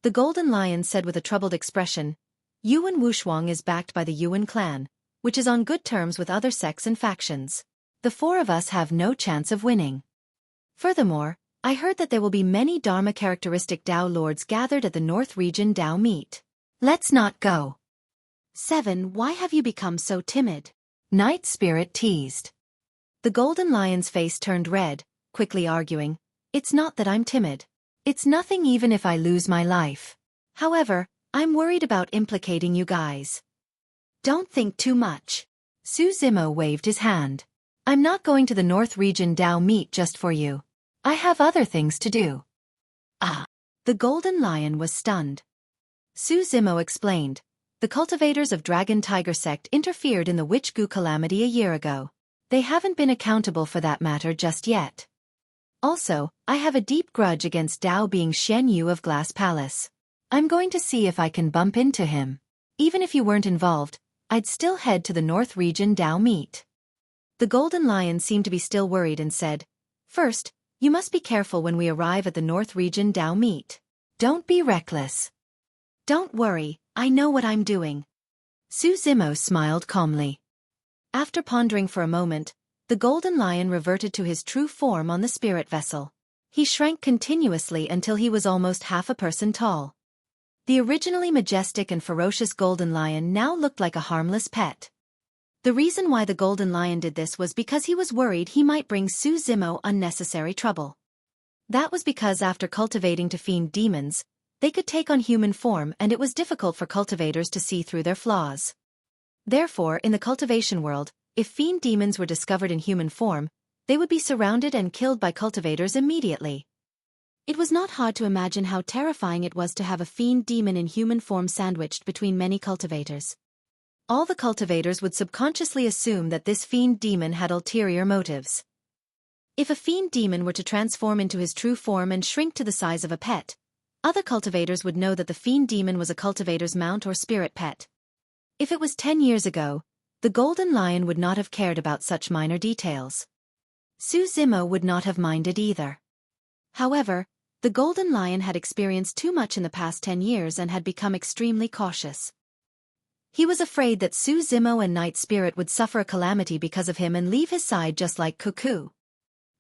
The Golden Lion said with a troubled expression, "Yuwen Wushuang is backed by the Yuwen clan, which is on good terms with other sects and factions. The 4 of us have no chance of winning. Furthermore, I heard that there will be many Dharma-characteristic Dao lords gathered at the North Region Dao meet. Let's not go." 7. Why have you become so timid? Night Spirit teased. The Golden Lion's face turned red, quickly arguing, "It's not that I'm timid. It's nothing even if I lose my life. However, I'm worried about implicating you guys." "Don't think too much." Su Zimo waved his hand. "I'm not going to the North Region Dao meet just for you. I have other things to do." "Ah." The Golden Lion was stunned. Su Zimo explained, "The cultivators of Dragon Tiger Sect interfered in the Witch Gu calamity a year ago. They haven't been accountable for that matter just yet. Also, I have a deep grudge against Dao being Shen Yu of Glass Palace. I'm going to see if I can bump into him. Even if you weren't involved, I'd still head to the North Region Dao meet." The Golden Lion seemed to be still worried and said, "First, you must be careful when we arrive at the North Region Dao meet. Don't be reckless." "Don't worry, I know what I'm doing." Su Zimo smiled calmly. After pondering for a moment, the Golden Lion reverted to his true form on the spirit vessel. He shrank continuously until he was almost half a person tall. The originally majestic and ferocious Golden Lion now looked like a harmless pet. The reason why the Golden Lion did this was because he was worried he might bring Su Zimo unnecessary trouble. That was because after cultivating to fiend demons, they could take on human form and it was difficult for cultivators to see through their flaws. Therefore, in the cultivation world, if fiend demons were discovered in human form, they would be surrounded and killed by cultivators immediately. It was not hard to imagine how terrifying it was to have a fiend demon in human form sandwiched between many cultivators. All the cultivators would subconsciously assume that this fiend demon had ulterior motives. If a fiend demon were to transform into his true form and shrink to the size of a pet, other cultivators would know that the fiend demon was a cultivator's mount or spirit pet. If it was 10 years ago, the Golden Lion would not have cared about such minor details. Su Zimo would not have minded either. However, the Golden Lion had experienced too much in the past 10 years and had become extremely cautious. He was afraid that Su Zimo and Night Spirit would suffer a calamity because of him and leave his side just like Cuckoo.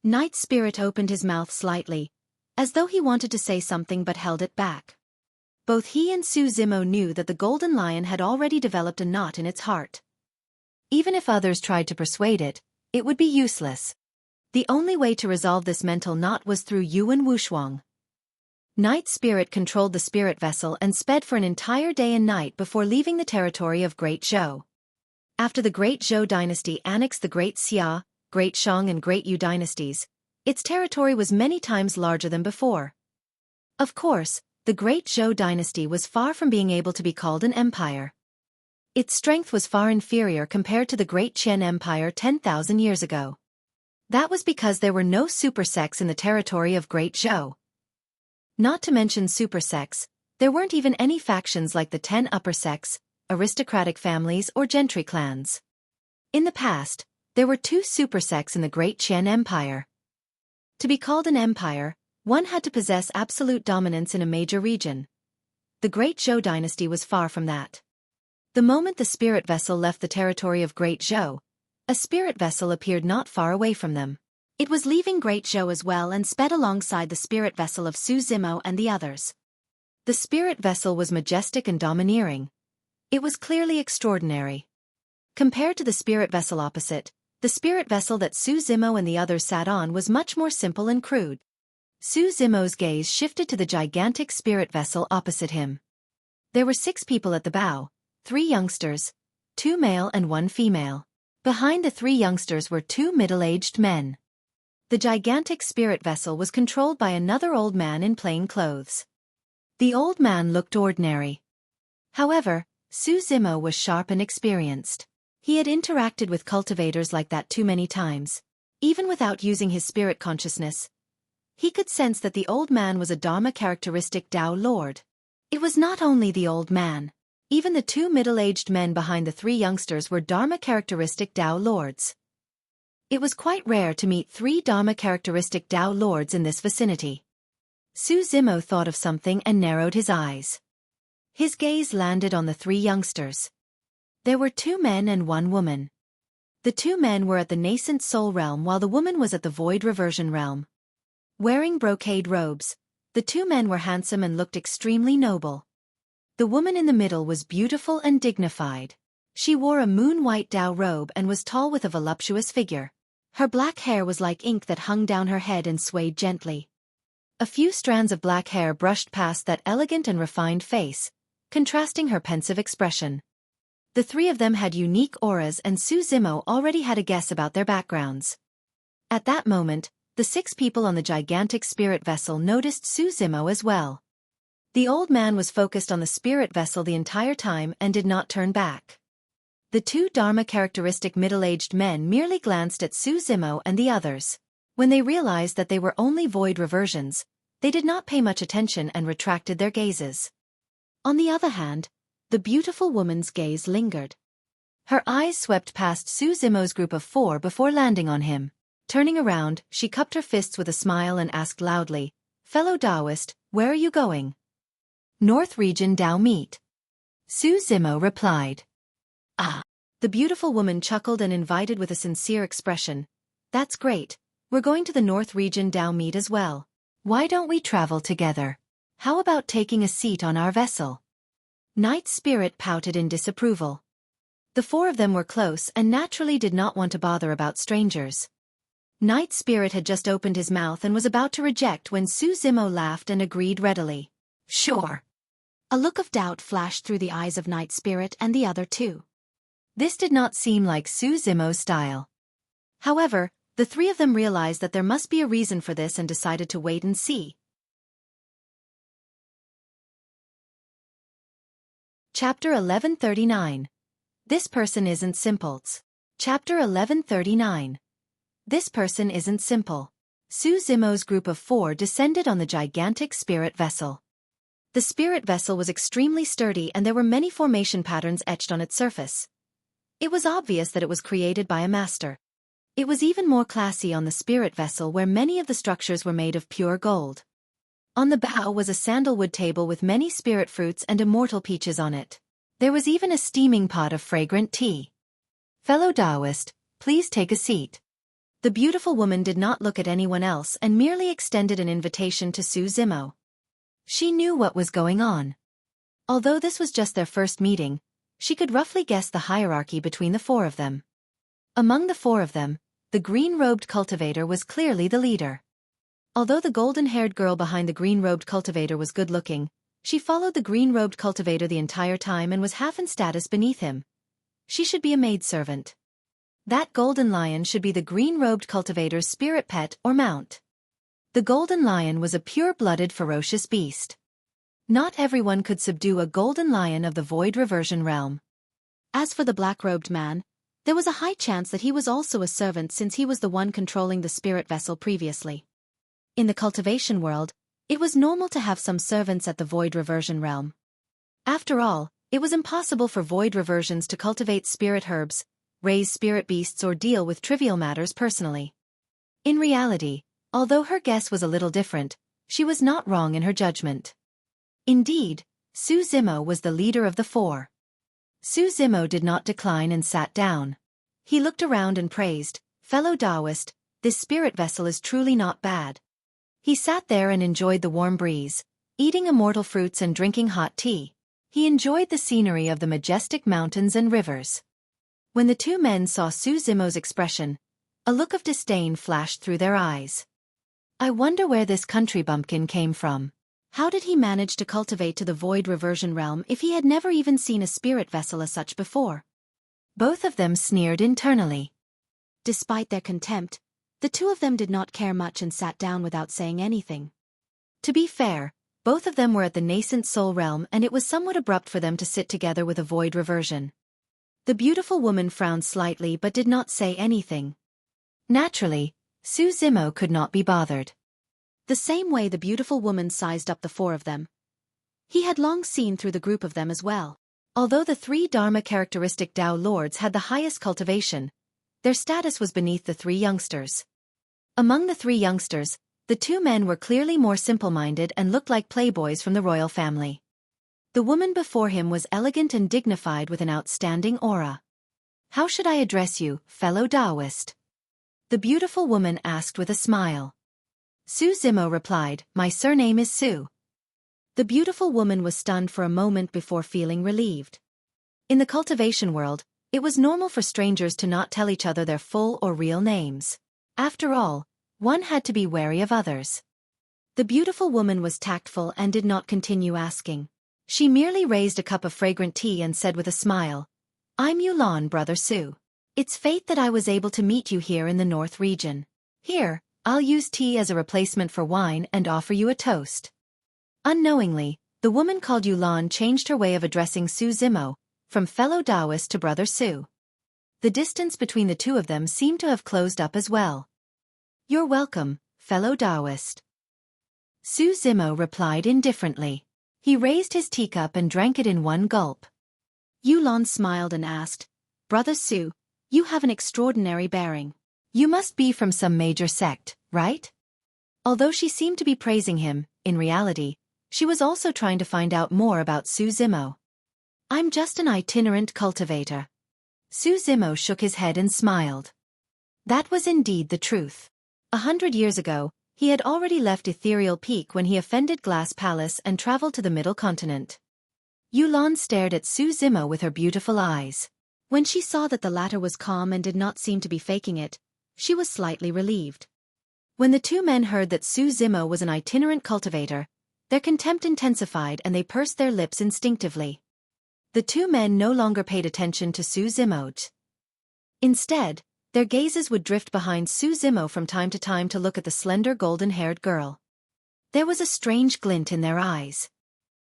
Night Spirit opened his mouth slightly, as though he wanted to say something but held it back. Both he and Su Zimo knew that the Golden Lion had already developed a knot in its heart. Even if others tried to persuade it, it would be useless. The only way to resolve this mental knot was through Yuwen Wushuang. Night Spirit controlled the spirit vessel and sped for an entire day and night before leaving the territory of Great Zhou. After the Great Zhou dynasty annexed the Great Xia, Great Shang and Great Yu dynasties, its territory was many times larger than before. Of course, the Great Zhou dynasty was far from being able to be called an empire. Its strength was far inferior compared to the Great Qian Empire 10,000 years ago. That was because there were no super sects in the territory of Great Zhou. Not to mention super sects, there weren't even any factions like the 10 upper sects, aristocratic families or gentry clans. In the past, there were 2 super sects in the Great Qian Empire. To be called an empire, one had to possess absolute dominance in a major region. The Great Zhou dynasty was far from that. The moment the spirit vessel left the territory of Great Zhou, a spirit vessel appeared not far away from them. It was leaving Great Zhou as well and sped alongside the spirit vessel of Su Zimo and the others. The spirit vessel was majestic and domineering. It was clearly extraordinary. Compared to the spirit vessel opposite, the spirit vessel that Su Zimo and the others sat on was much more simple and crude. Su Zimo's gaze shifted to the gigantic spirit vessel opposite him. There were 6 people at the bow, 3 youngsters, 2 male and 1 female. Behind the 3 youngsters were 2 middle-aged men. The gigantic spirit vessel was controlled by another old man in plain clothes. The old man looked ordinary. However, Su Zimo was sharp and experienced. He had interacted with cultivators like that too many times. Even without using his spirit consciousness, he could sense that the old man was a Dharma-characteristic Tao Lord. It was not only the old man. Even the 2 middle-aged men behind the 3 youngsters were Dharma-characteristic Tao Lords. It was quite rare to meet 3 Dharma-characteristic Tao Lords in this vicinity. Su Zimo thought of something and narrowed his eyes. His gaze landed on the 3 youngsters. There were 2 men and 1 woman. The 2 men were at the nascent soul realm while the woman was at the void reversion realm. Wearing brocade robes, the 2 men were handsome and looked extremely noble. The woman in the middle was beautiful and dignified. She wore a moon-white Tao robe and was tall with a voluptuous figure. Her black hair was like ink that hung down her head and swayed gently. A few strands of black hair brushed past that elegant and refined face, contrasting her pensive expression. The 3 of them had unique auras and Su Zimo already had a guess about their backgrounds. At that moment, the 6 people on the gigantic spirit vessel noticed Su Zimo as well. The old man was focused on the spirit vessel the entire time and did not turn back. The 2 Dharma-characteristic middle-aged men merely glanced at Su Zimo and the others. When they realized that they were only void reversions, they did not pay much attention and retracted their gazes. On the other hand, the beautiful woman's gaze lingered. Her eyes swept past Su Zimo's group of 4 before landing on him. Turning around, she cupped her fists with a smile and asked loudly, "Fellow Taoist, where are you going?" "North Region Tao Meet." Su Zimo replied. "Ah." The beautiful woman chuckled and invited with a sincere expression, "That's great, we're going to the North Region Tao Meet as well. Why don't we travel together? How about taking a seat on our vessel?" Night Spirit pouted in disapproval. The 4 of them were close and naturally did not want to bother about strangers. Night Spirit had just opened his mouth and was about to reject when Su Zimo laughed and agreed readily. "Sure." A look of doubt flashed through the eyes of Night Spirit and the other 2. This did not seem like Su Zimo's style. However, the 3 of them realized that there must be a reason for this and decided to wait and see. Chapter 1139. This person isn't simple. Chapter 1139. This person isn't simple. Su Zimo's group of 4 descended on the gigantic spirit vessel. The spirit vessel was extremely sturdy and there were many formation patterns etched on its surface. It was obvious that it was created by a master. It was even more classy on the spirit vessel where many of the structures were made of pure gold. On the bow was a sandalwood table with many spirit fruits and immortal peaches on it. There was even a steaming pot of fragrant tea. "Fellow Taoist, please take a seat." The beautiful woman did not look at anyone else and merely extended an invitation to Su Zimo. She knew what was going on. Although this was just their first meeting, she could roughly guess the hierarchy between the 4 of them. Among the 4 of them, the green-robed cultivator was clearly the leader. Although the golden-haired girl behind the green-robed cultivator was good-looking, she followed the green-robed cultivator the entire time and was half in status beneath him. She should be a maidservant. That golden lion should be the green-robed cultivator's spirit pet or mount. The golden lion was a pure-blooded ferocious beast. Not everyone could subdue a golden lion of the void reversion realm. As for the black-robed man, there was a high chance that he was also a servant since he was the one controlling the spirit vessel previously. In the cultivation world, it was normal to have some servants at the void reversion realm. After all, it was impossible for void reversions to cultivate spirit herbs, raise spirit beasts or deal with trivial matters personally. In reality, although her guess was a little different, she was not wrong in her judgment. Indeed, Su Zimo was the leader of the four. Su Zimo did not decline and sat down. He looked around and praised, "Fellow Taoist, this spirit vessel is truly not bad." He sat there and enjoyed the warm breeze, eating immortal fruits and drinking hot tea. He enjoyed the scenery of the majestic mountains and rivers. When the two men saw Su Zimo's expression, a look of disdain flashed through their eyes. I wonder where this country bumpkin came from. How did he manage to cultivate to the void reversion realm if he had never even seen a spirit vessel as such before? Both of them sneered internally. Despite their contempt, the two of them did not care much and sat down without saying anything. To be fair, both of them were at the nascent soul realm and it was somewhat abrupt for them to sit together with a void reversion. The beautiful woman frowned slightly but did not say anything. Naturally, Su Zimo could not be bothered. The same way the beautiful woman sized up the four of them. He had long seen through the group of them as well. Although the three Dharma characteristic Tao lords had the highest cultivation, their status was beneath the three youngsters. Among the three youngsters, the two men were clearly more simple-minded and looked like playboys from the royal family. The woman before him was elegant and dignified with an outstanding aura. "How should I address you, fellow Taoist?" the beautiful woman asked with a smile. Su Zimo replied, "My surname is Su." The beautiful woman was stunned for a moment before feeling relieved. In the cultivation world, it was normal for strangers to not tell each other their full or real names. After all, one had to be wary of others. The beautiful woman was tactful and did not continue asking. She merely raised a cup of fragrant tea and said with a smile, "I'm Yulan, Brother Su. It's fate that I was able to meet you here in the North region. Here, I'll use tea as a replacement for wine and offer you a toast." Unknowingly, the woman called Yulan changed her way of addressing Su Zimo, from fellow Taoist to Brother Su. The distance between the two of them seemed to have closed up as well. "You're welcome, fellow Taoist." Su Zimo replied indifferently. He raised his teacup and drank it in one gulp. Yulan smiled and asked, "Brother Su, you have an extraordinary bearing. You must be from some major sect, right?" Although she seemed to be praising him, in reality, she was also trying to find out more about Su Zimo. "I'm just an itinerant cultivator." Su Zimo shook his head and smiled. That was indeed the truth. 100 years ago, he had already left Ethereal Peak when he offended Glass Palace and traveled to the Middle Continent. Yulan stared at Su Zimo with her beautiful eyes. When she saw that the latter was calm and did not seem to be faking it, she was slightly relieved. When the two men heard that Su Zimo was an itinerant cultivator, their contempt intensified and they pursed their lips instinctively. The two men no longer paid attention to Su Zimo. Instead, their gazes would drift behind Su Zimo from time to time to look at the slender golden-haired girl. There was a strange glint in their eyes.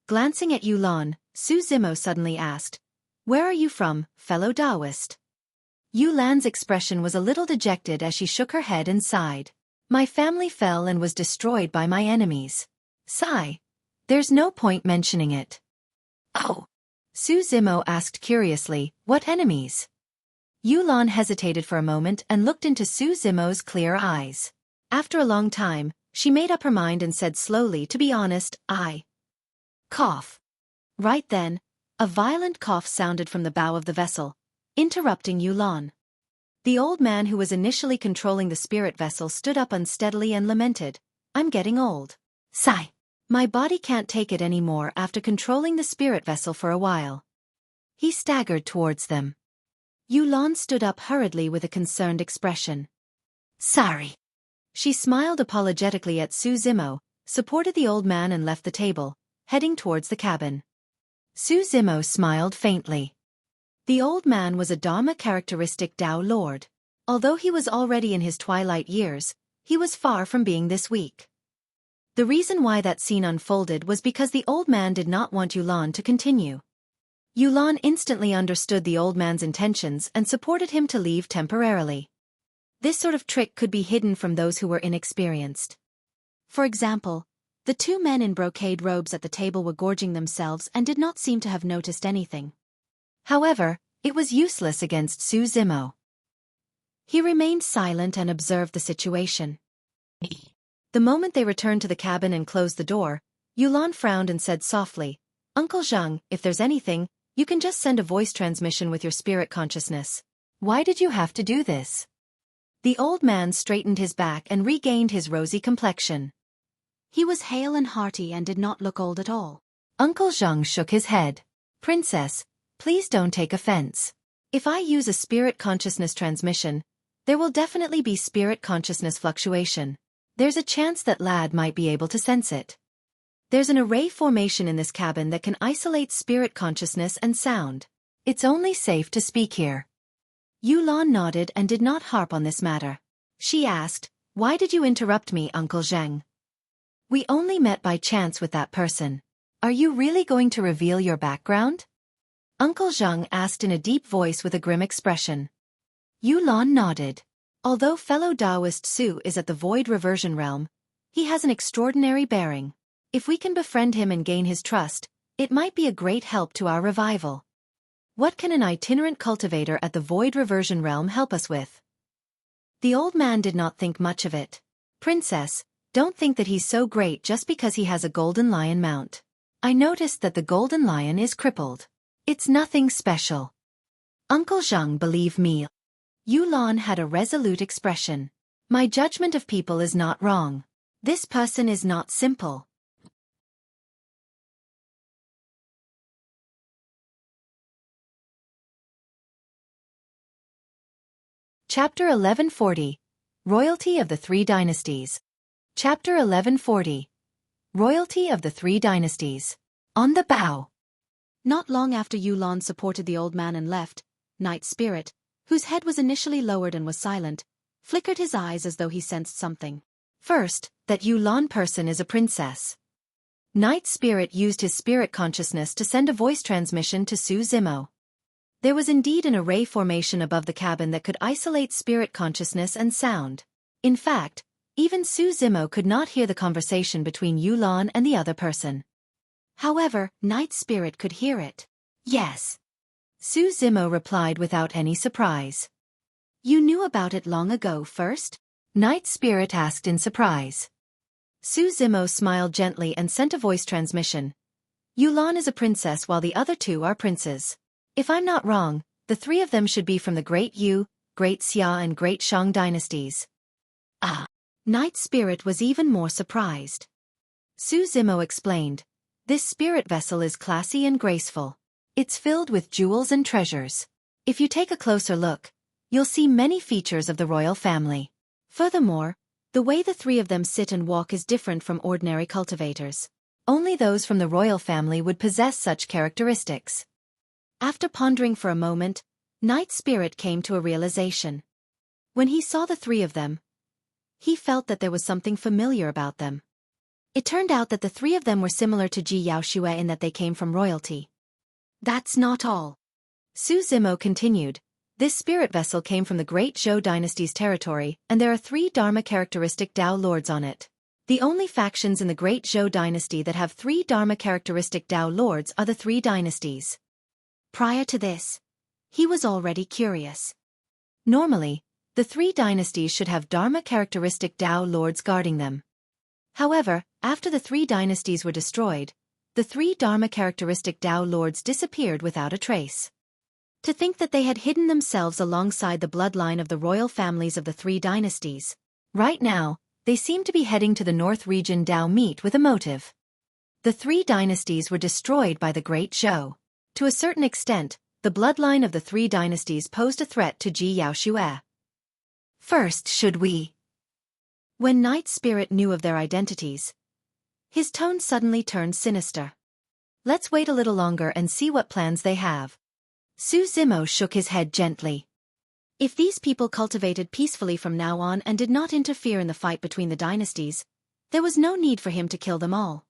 Glancing at Yulan, Su Zimo suddenly asked, "Where are you from, fellow Taoist?" Yulan's expression was a little dejected as she shook her head and sighed. "My family fell and was destroyed by my enemies." Sigh. There's no point mentioning it. "Oh." Su Zimo asked curiously, "What enemies?" Yulan hesitated for a moment and looked into Su Zimo's clear eyes. After a long time, she made up her mind and said slowly, "To be honest, I..." Cough. Right then, a violent cough sounded from the bow of the vessel, interrupting Yulan. The old man who was initially controlling the spirit vessel stood up unsteadily and lamented, "I'm getting old. Sigh. My body can't take it anymore after controlling the spirit vessel for a while." He staggered towards them. Yulan stood up hurriedly with a concerned expression. "Sorry." She smiled apologetically at Su Zimo, supported the old man and left the table, heading towards the cabin. Su Zimo smiled faintly. The old man was a Dharma characteristic Tao Lord. Although he was already in his twilight years, he was far from being this weak. The reason why that scene unfolded was because the old man did not want Yulan to continue. Yulan instantly understood the old man's intentions and supported him to leave temporarily. This sort of trick could be hidden from those who were inexperienced. For example, the two men in brocade robes at the table were gorging themselves and did not seem to have noticed anything. However, it was useless against Su Zimo. He remained silent and observed the situation. The moment they returned to the cabin and closed the door, Yulan frowned and said softly, "Uncle Zhang, if there's anything, you can just send a voice transmission with your spirit consciousness. Why did you have to do this?" The old man straightened his back and regained his rosy complexion. He was hale and hearty and did not look old at all. Uncle Zhang shook his head. "Princess, please don't take offense. If I use a spirit consciousness transmission, there will definitely be spirit consciousness fluctuation. There's a chance that lad might be able to sense it. There's an array formation in this cabin that can isolate spirit consciousness and sound. It's only safe to speak here." Yulan nodded and did not harp on this matter. She asked, "Why did you interrupt me, Uncle Zhang? We only met by chance with that person. Are you really going to reveal your background?" Uncle Zhang asked in a deep voice with a grim expression. Yulan nodded. Although fellow Taoist Su is at the Void Reversion Realm, he has an extraordinary bearing. If we can befriend him and gain his trust, it might be a great help to our revival. What can an itinerant cultivator at the Void Reversion Realm help us with? The old man did not think much of it. "Princess, don't think that he's so great just because he has a golden lion mount. I noticed that the golden lion is crippled. It's nothing special. Uncle Zhang, believe me." Yulan had a resolute expression. "My judgment of people is not wrong. This person is not simple." Chapter 1140. Royalty of the Three Dynasties. Chapter 1140. Royalty of the Three Dynasties. On the bow. Not long after Yulan supported the old man and left, Night Spirit, whose head was initially lowered and was silent, flickered his eyes as though he sensed something. First, that Yulan person is a princess. Night Spirit used his spirit consciousness to send a voice transmission to Su Zimo. There was indeed an array formation above the cabin that could isolate spirit consciousness and sound. In fact, even Su Zimo could not hear the conversation between Yulan and the other person. However, Night Spirit could hear it. "Yes." Su Zimo replied without any surprise. "You knew about it long ago first?" Night Spirit asked in surprise. Su Zimo smiled gently and sent a voice transmission. "Yulan is a princess while the other two are princes. If I'm not wrong, the three of them should be from the Great Yu, Great Xia and Great Shang dynasties." Ah! Night Spirit was even more surprised. Su Zimo explained, "This spirit vessel is classy and graceful. It's filled with jewels and treasures. If you take a closer look, you'll see many features of the royal family. Furthermore, the way the three of them sit and walk is different from ordinary cultivators. Only those from the royal family would possess such characteristics." After pondering for a moment, Night Spirit came to a realization. When he saw the three of them, he felt that there was something familiar about them. It turned out that the three of them were similar to Ji Yaoxue in that they came from royalty. That's not all. Su Zimo continued, "This spirit vessel came from the Great Zhou dynasty's territory, and there are three Dharma characteristic Tao lords on it. The only factions in the Great Zhou dynasty that have three Dharma characteristic Tao lords are the three dynasties." Prior to this, he was already curious. Normally, the three dynasties should have Dharma characteristic Tao lords guarding them. However, after the three dynasties were destroyed, the three Dharma characteristic Tao lords disappeared without a trace. To think that they had hidden themselves alongside the bloodline of the royal families of the three dynasties. Right now, they seem to be heading to the North region Tao meet with a motive. The three dynasties were destroyed by the Great Zhou. To a certain extent, the bloodline of the three dynasties posed a threat to Ji Yaoxue. First, should we? When Night Spirit knew of their identities, his tone suddenly turned sinister. Let's wait a little longer and see what plans they have. Su Zimo shook his head gently. If these people cultivated peacefully from now on and did not interfere in the fight between the dynasties, there was no need for him to kill them all.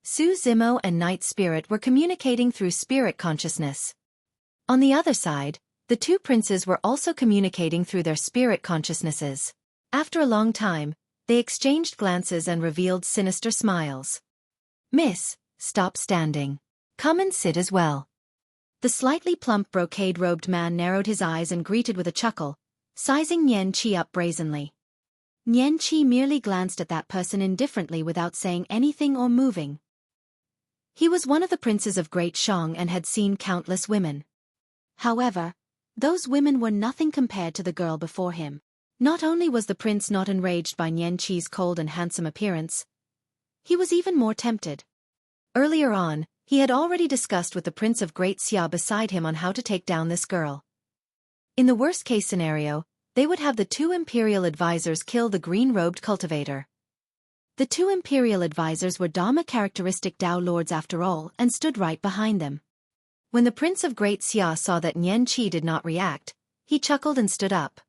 Su Zimo and Night Spirit were communicating through spirit consciousness. On the other side, the two princes were also communicating through their spirit consciousnesses. After a long time, they exchanged glances and revealed sinister smiles. Miss, stop standing. Come and sit as well. The slightly plump brocade-robed man narrowed his eyes and greeted with a chuckle, sizing Nian Qi up brazenly. Nian Qi merely glanced at that person indifferently without saying anything or moving. He was one of the princes of Great Shang and had seen countless women. However, those women were nothing compared to the girl before him. Not only was the prince not enraged by Nian Qi's cold and handsome appearance, he was even more tempted. Earlier on, he had already discussed with the Prince of Great Xia beside him on how to take down this girl. In the worst-case scenario, they would have the two imperial advisors kill the green-robed cultivator. The two imperial advisors were Dharma-characteristic Tao lords after all and stood right behind them. When the Prince of Great Xia saw that Nian Qi did not react, he chuckled and stood up.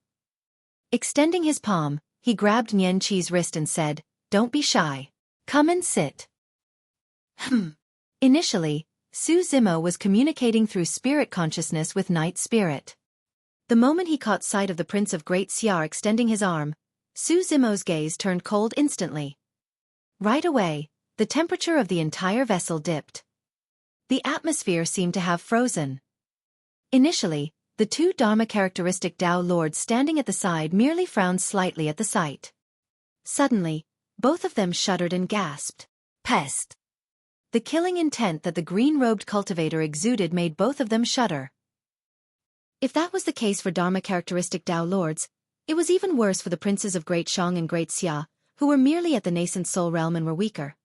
Extending his palm, he grabbed Nian Qi's wrist and said, "Don't be shy. Come and sit." Initially, Su Zimo was communicating through spirit consciousness with Night Spirit. The moment he caught sight of the Prince of Great Xia extending his arm, Su Zimo's gaze turned cold instantly. Right away, the temperature of the entire vessel dipped. The atmosphere seemed to have frozen. Initially, the two Dharma-characteristic Tao lords standing at the side merely frowned slightly at the sight. Suddenly, both of them shuddered and gasped. Pest! The killing intent that the green-robed cultivator exuded made both of them shudder. If that was the case for Dharma-characteristic Tao lords, it was even worse for the princes of Great Shang and Great Xia, who were merely at the nascent soul realm and were weaker.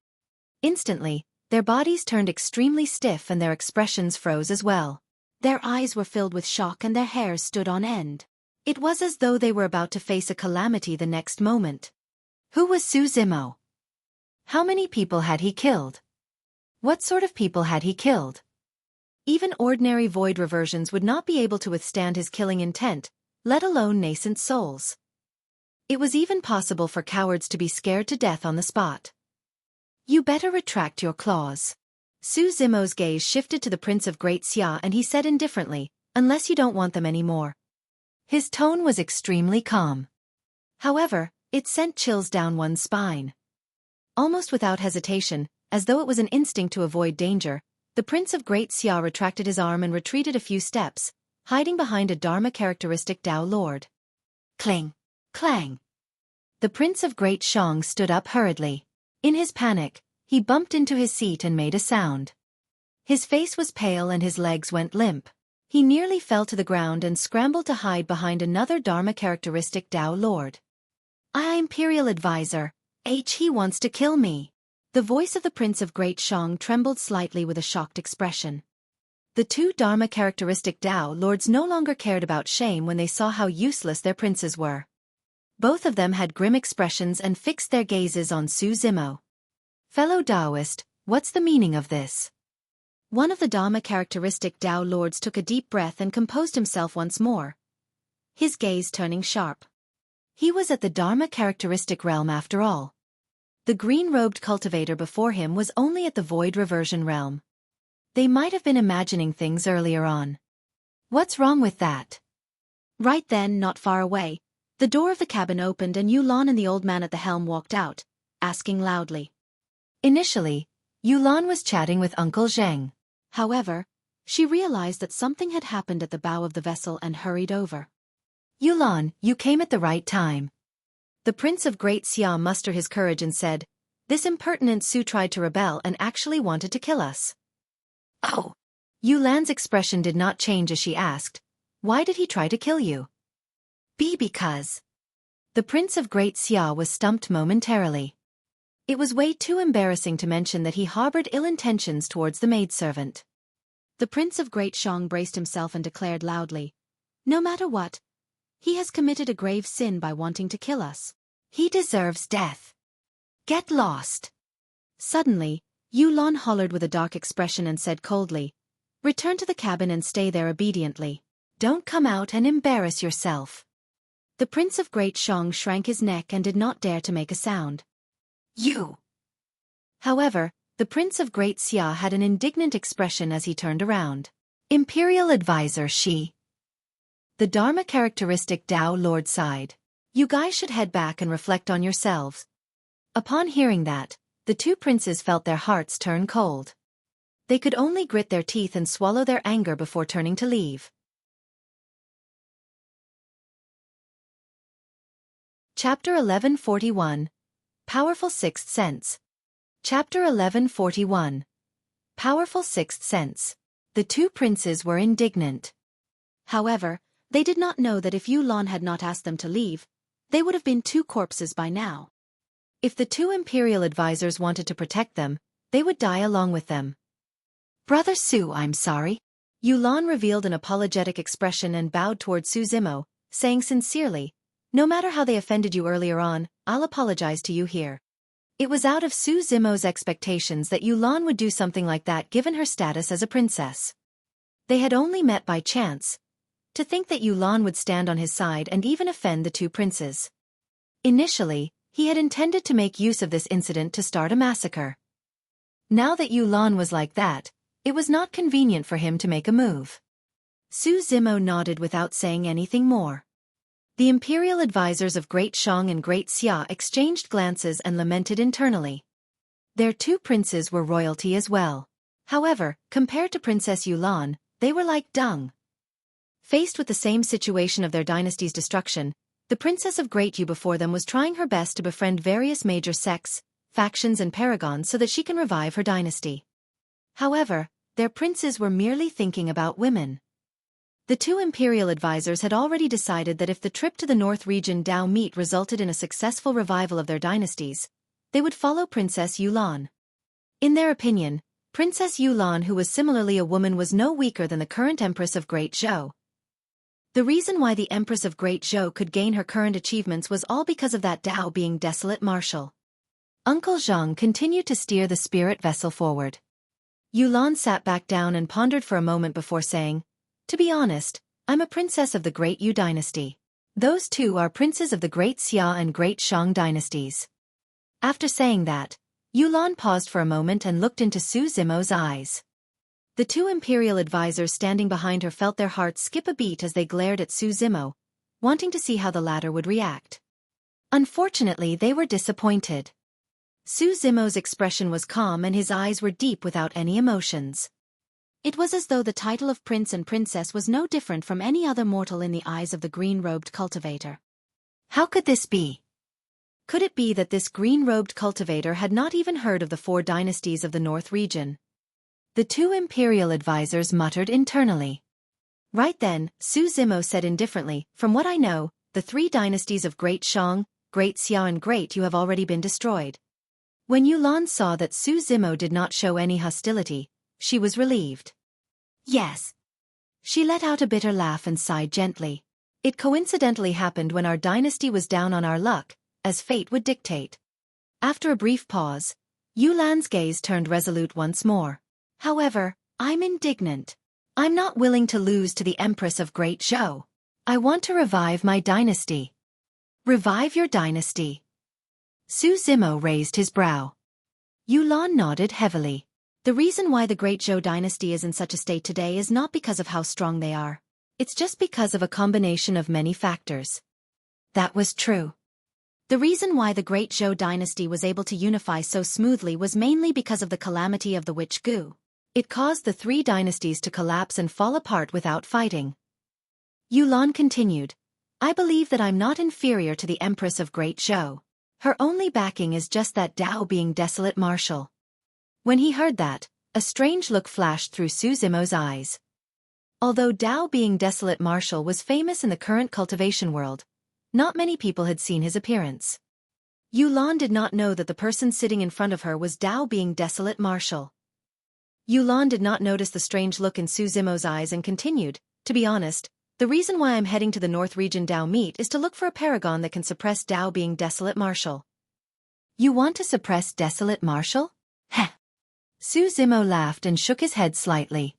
Instantly, their bodies turned extremely stiff and their expressions froze as well. Their eyes were filled with shock and their hairs stood on end. It was as though they were about to face a calamity the next moment. Who was Su Zimo? How many people had he killed? What sort of people had he killed? Even ordinary void reversions would not be able to withstand his killing intent, let alone nascent souls. It was even possible for cowards to be scared to death on the spot. You better retract your claws. Su Zimo's gaze shifted to the Prince of Great Xia and he said indifferently, unless you don't want them anymore. His tone was extremely calm. However, it sent chills down one's spine. Almost without hesitation, as though it was an instinct to avoid danger, the Prince of Great Xia retracted his arm and retreated a few steps, hiding behind a Dharma-characteristic Tao lord. Clang! Clang! The Prince of Great Shang stood up hurriedly. In his panic, he bumped into his seat and made a sound. His face was pale and his legs went limp. He nearly fell to the ground and scrambled to hide behind another Dharma-characteristic Tao lord. Imperial advisor. He wants to kill me. The voice of the Prince of Great Shang trembled slightly with a shocked expression. The two Dharma-characteristic Tao lords no longer cared about shame when they saw how useless their princes were. Both of them had grim expressions and fixed their gazes on Su Zimo. Fellow Taoist, what's the meaning of this? One of the Dharma-characteristic Tao lords took a deep breath and composed himself once more, his gaze turning sharp. He was at the Dharma-characteristic realm after all. The green-robed cultivator before him was only at the void reversion realm. They might have been imagining things earlier on. What's wrong with that? Right then, not far away, the door of the cabin opened and Yulan and the old man at the helm walked out, asking loudly. Initially, Yulan was chatting with Uncle Zheng. However, she realized that something had happened at the bow of the vessel and hurried over. Yulan, you came at the right time. The Prince of Great Xia mustered his courage and said, "This impertinent Su tried to rebel and actually wanted to kill us." Oh! Yulan's expression did not change as she asked, "Why did he try to kill you?" Because. The Prince of Great Xia was stumped momentarily. It was way too embarrassing to mention that he harbored ill intentions towards the maidservant. The Prince of Great Shang braced himself and declared loudly, "No matter what, he has committed a grave sin by wanting to kill us. He deserves death. Get lost." Suddenly, Yulan hollered with a dark expression and said coldly, Return to the cabin and stay there obediently. Don't come out and embarrass yourself. The Prince of Great Shang shrank his neck and did not dare to make a sound. You! However, the Prince of Great Xia had an indignant expression as he turned around. Imperial Advisor Shi. The Dharma characteristic Dao Lord sighed. You guys should head back and reflect on yourselves. Upon hearing that, the two princes felt their hearts turn cold. They could only grit their teeth and swallow their anger before turning to leave. Chapter 1141. Powerful Sixth Sense. Chapter 1141. Powerful Sixth Sense. The two princes were indignant. However, they did not know that if Yuwen had not asked them to leave, they would have been two corpses by now. If the two imperial advisors wanted to protect them, they would die along with them. Brother Su, I'm sorry. Yuwen revealed an apologetic expression and bowed toward Su Zimo, saying sincerely, no matter how they offended you earlier on, I'll apologize to you here. It was out of Su Zimo's expectations that Yuwen would do something like that given her status as a princess. They had only met by chance. To think that Yuwen would stand on his side and even offend the two princes. Initially, he had intended to make use of this incident to start a massacre. Now that Yuwen was like that, it was not convenient for him to make a move. Su Zimo nodded without saying anything more. The imperial advisors of Great Shang and Great Xia exchanged glances and lamented internally. Their two princes were royalty as well. However, compared to Princess Yuwen, they were like dung. Faced with the same situation of their dynasty's destruction, the Princess of Great Yu before them was trying her best to befriend various major sects, factions and paragons so that she can revive her dynasty. However, their princes were merely thinking about women. The two imperial advisors had already decided that if the trip to the North region Dao meet resulted in a successful revival of their dynasties, they would follow Princess Yuwen. In their opinion, Princess Yuwen, who was similarly a woman, was no weaker than the current Empress of Great Zhou. The reason why the Empress of Great Zhou could gain her current achievements was all because of that Dao being desolate martial. Uncle Zhang continued to steer the spirit vessel forward. Yuwen sat back down and pondered for a moment before saying, to be honest, I'm a princess of the Great Yu dynasty. Those two are princes of the Great Xia and Great Shang dynasties. After saying that, Yuwen paused for a moment and looked into Su Zimo's eyes. The two imperial advisors standing behind her felt their hearts skip a beat as they glared at Su Zimo, wanting to see how the latter would react. Unfortunately, they were disappointed. Su Zimo's expression was calm and his eyes were deep without any emotions. It was as though the title of prince and princess was no different from any other mortal in the eyes of the green-robed cultivator. How could this be? Could it be that this green-robed cultivator had not even heard of the four dynasties of the North region? The two imperial advisors muttered internally. Right then, Su Zimo said indifferently, from what I know, the three dynasties of Great Shang, Great Xia and Great Yu have already been destroyed. When Yuwen saw that Su Zimo did not show any hostility, she was relieved. Yes. She let out a bitter laugh and sighed gently. It coincidentally happened when our dynasty was down on our luck, as fate would dictate. After a brief pause, Yuwen's gaze turned resolute once more. However, I'm indignant. I'm not willing to lose to the Empress of Great Zhou. I want to revive my dynasty. Revive your dynasty. Su Zimo raised his brow. Yuwen nodded heavily. The reason why the Great Zhou dynasty is in such a state today is not because of how strong they are. It's just because of a combination of many factors. That was true. The reason why the Great Zhou dynasty was able to unify so smoothly was mainly because of the calamity of the witch Gu. It caused the three dynasties to collapse and fall apart without fighting. Yuwen continued, I believe that I'm not inferior to the Empress of Great Zhou. Her only backing is just that Dao being desolate martial. When he heard that, a strange look flashed through Su Zimo's eyes. Although Dao being desolate martial was famous in the current cultivation world, not many people had seen his appearance. Yuwen did not know that the person sitting in front of her was Dao being desolate martial. Yuwen did not notice the strange look in Su Zimo's eyes and continued, to be honest, the reason why I'm heading to the North region Dao meet is to look for a paragon that can suppress Dao being desolate martial. You want to suppress desolate martial? Heh. Su Zimo laughed and shook his head slightly.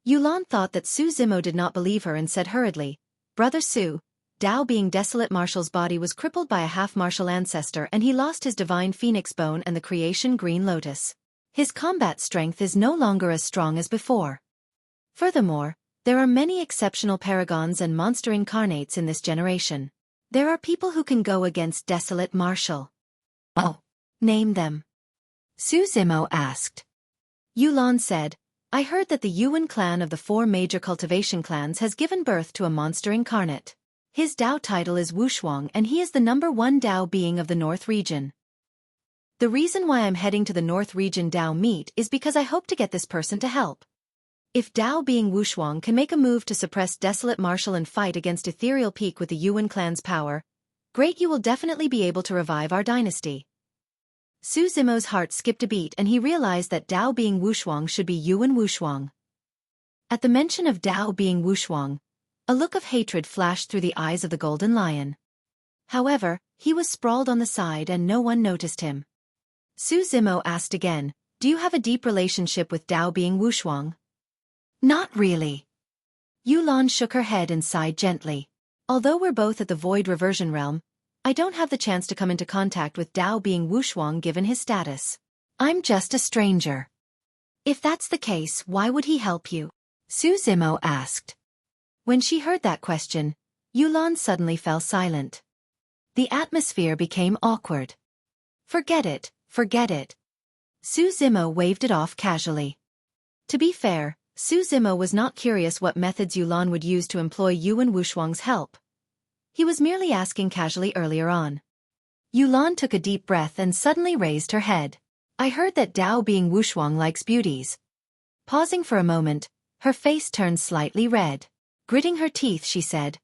Yulan thought that Su Zimo did not believe her and said hurriedly, "Brother Su, Dao being Desolate Marshal's body was crippled by a half-martial ancestor and he lost his divine phoenix bone and the creation green lotus. His combat strength is no longer as strong as before. Furthermore, there are many exceptional paragons and monster incarnates in this generation. There are people who can go against Desolate Marshal." "Oh, name them," Su Zimo asked. Yulan said, "I heard that the Yuwen clan of the 4 major cultivation clans has given birth to a monster incarnate. His Dao title is Wushuang and he is the #1 Dao being of the North region. The reason why I'm heading to the North region Dao meet is because I hope to get this person to help. If Dao being Wushuang can make a move to suppress Desolate Marshal and fight against Ethereal Peak with the Yuwen clan's power, great, you will definitely be able to revive our dynasty." Su Zimo's heart skipped a beat and he realized that Dao being Wushuang should be Yuwen Wushuang. At the mention of Dao being Wushuang, a look of hatred flashed through the eyes of the Golden Lion. However, he was sprawled on the side and no one noticed him. Su Zimo asked again, "Do you have a deep relationship with Dao being Wushuang?" "Not really." Yulan shook her head and sighed gently. "Although we're both at the Void Reversion Realm, I don't have the chance to come into contact with Dao being Wushuang given his status. I'm just a stranger." "If that's the case, why would he help you?" Su Zimo asked. When she heard that question, Yulan suddenly fell silent. The atmosphere became awkward. Forget it, forget it." Su Zimo waved it off casually. To be fair, Su Zimo was not curious what methods Yulan would use to employ Yuwen Wushuang's help. He was merely asking casually earlier on. Yulan took a deep breath and suddenly raised her head. "I heard that Dao being Wushuang likes beauties." Pausing for a moment, her face turned slightly red. Gritting her teeth, she said,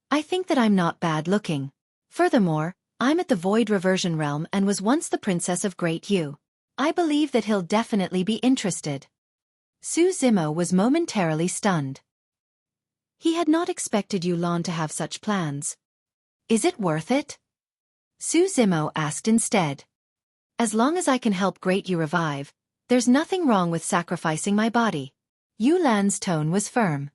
"I think that I'm not bad looking. Furthermore, I'm at the Void Reversion Realm and was once the Princess of Great Yu. I believe that he'll definitely be interested." Su Zimo was momentarily stunned. He had not expected Yulan to have such plans. "Is it worth it?" Su Zimo asked instead. "As long as I can help Great Yu revive, there's nothing wrong with sacrificing my body." Yulan's tone was firm.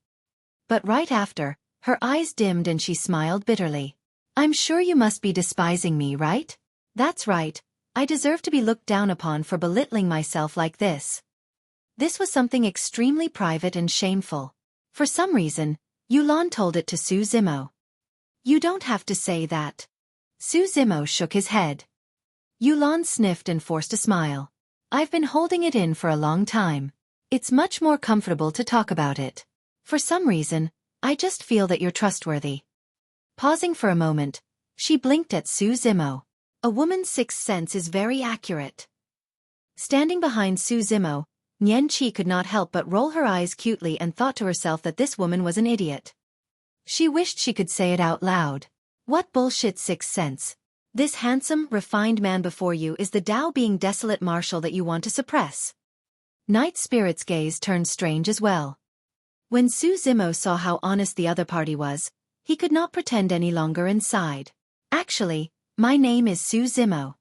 But right after, her eyes dimmed and she smiled bitterly. "I'm sure you must be despising me, right?" "That's right, I deserve to be looked down upon for belittling myself like this." This was something extremely private and shameful. For some reason, Yulan told it to Su Zimo. "You don't have to say that." Su Zimo shook his head. Yulan sniffed and forced a smile. "I've been holding it in for a long time. It's much more comfortable to talk about it. For some reason, I just feel that you're trustworthy." Pausing for a moment, she blinked at Su Zimo. A woman's sixth sense is very accurate. Standing behind Su Zimo, Nian Qi could not help but roll her eyes cutely and thought to herself that this woman was an idiot. She wished she could say it out loud. What bullshit sixth sense? This handsome, refined man before you is the Dao being Desolate Marshal that you want to suppress. Night Spirit's gaze turned strange as well. When Su Zimo saw how honest the other party was, he could not pretend any longer and sighed. "Actually, my name is Su Zimo."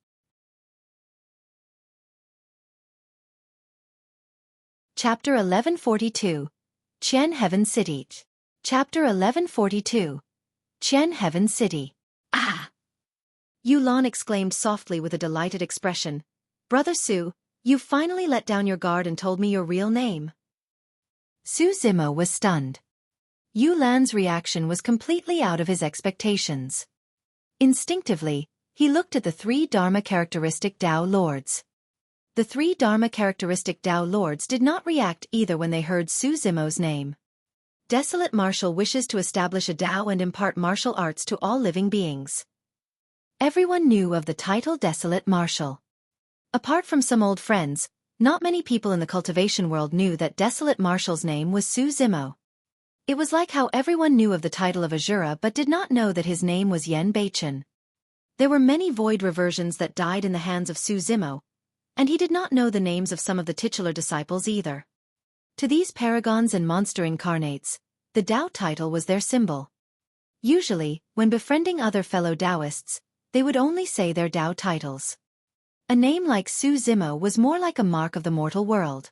Chapter 1142. Qian Heaven City. Chapter 1142. Qian Heaven City. "Ah!" Yulan exclaimed softly with a delighted expression. "Brother Su, you finally let down your guard and told me your real name." Su Zimo was stunned. Yulan's reaction was completely out of his expectations. Instinctively, he looked at the 3 Dharma characteristic Dao Lords. The 3 Dharma characteristic Dao Lords did not react either when they heard Su Zimo's name. Desolate Marshal wishes to establish a Dao and impart martial arts to all living beings. Everyone knew of the title Desolate Marshal. Apart from some old friends, not many people in the cultivation world knew that Desolate Marshal's name was Su Zimo. It was like how everyone knew of the title of Azura but did not know that his name was Yen Beichen. There were many void reversions that died in the hands of Su Zimo, and he did not know the names of some of the titular disciples either. To these paragons and monster incarnates, the Dao title was their symbol. Usually, when befriending other fellow Daoists, they would only say their Dao titles. A name like Su Zimo was more like a mark of the mortal world.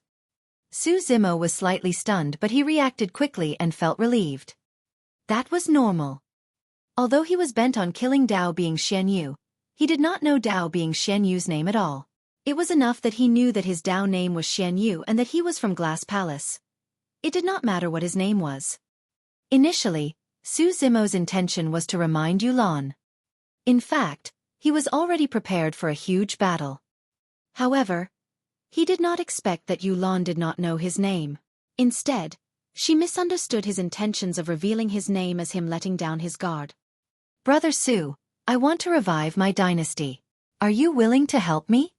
Su Zimo was slightly stunned, but he reacted quickly and felt relieved. That was normal. Although he was bent on killing Dao being Xian Yu, he did not know Dao being Xian Yu's name at all. It was enough that he knew that his Dao name was Xian Yu and that he was from Glass Palace. It did not matter what his name was. Initially, Su Zimo's intention was to remind Yulan. In fact, he was already prepared for a huge battle. However, he did not expect that Yulan did not know his name. Instead, she misunderstood his intentions of revealing his name as him letting down his guard. Brother Su, I want to revive my dynasty. Are you willing to help me?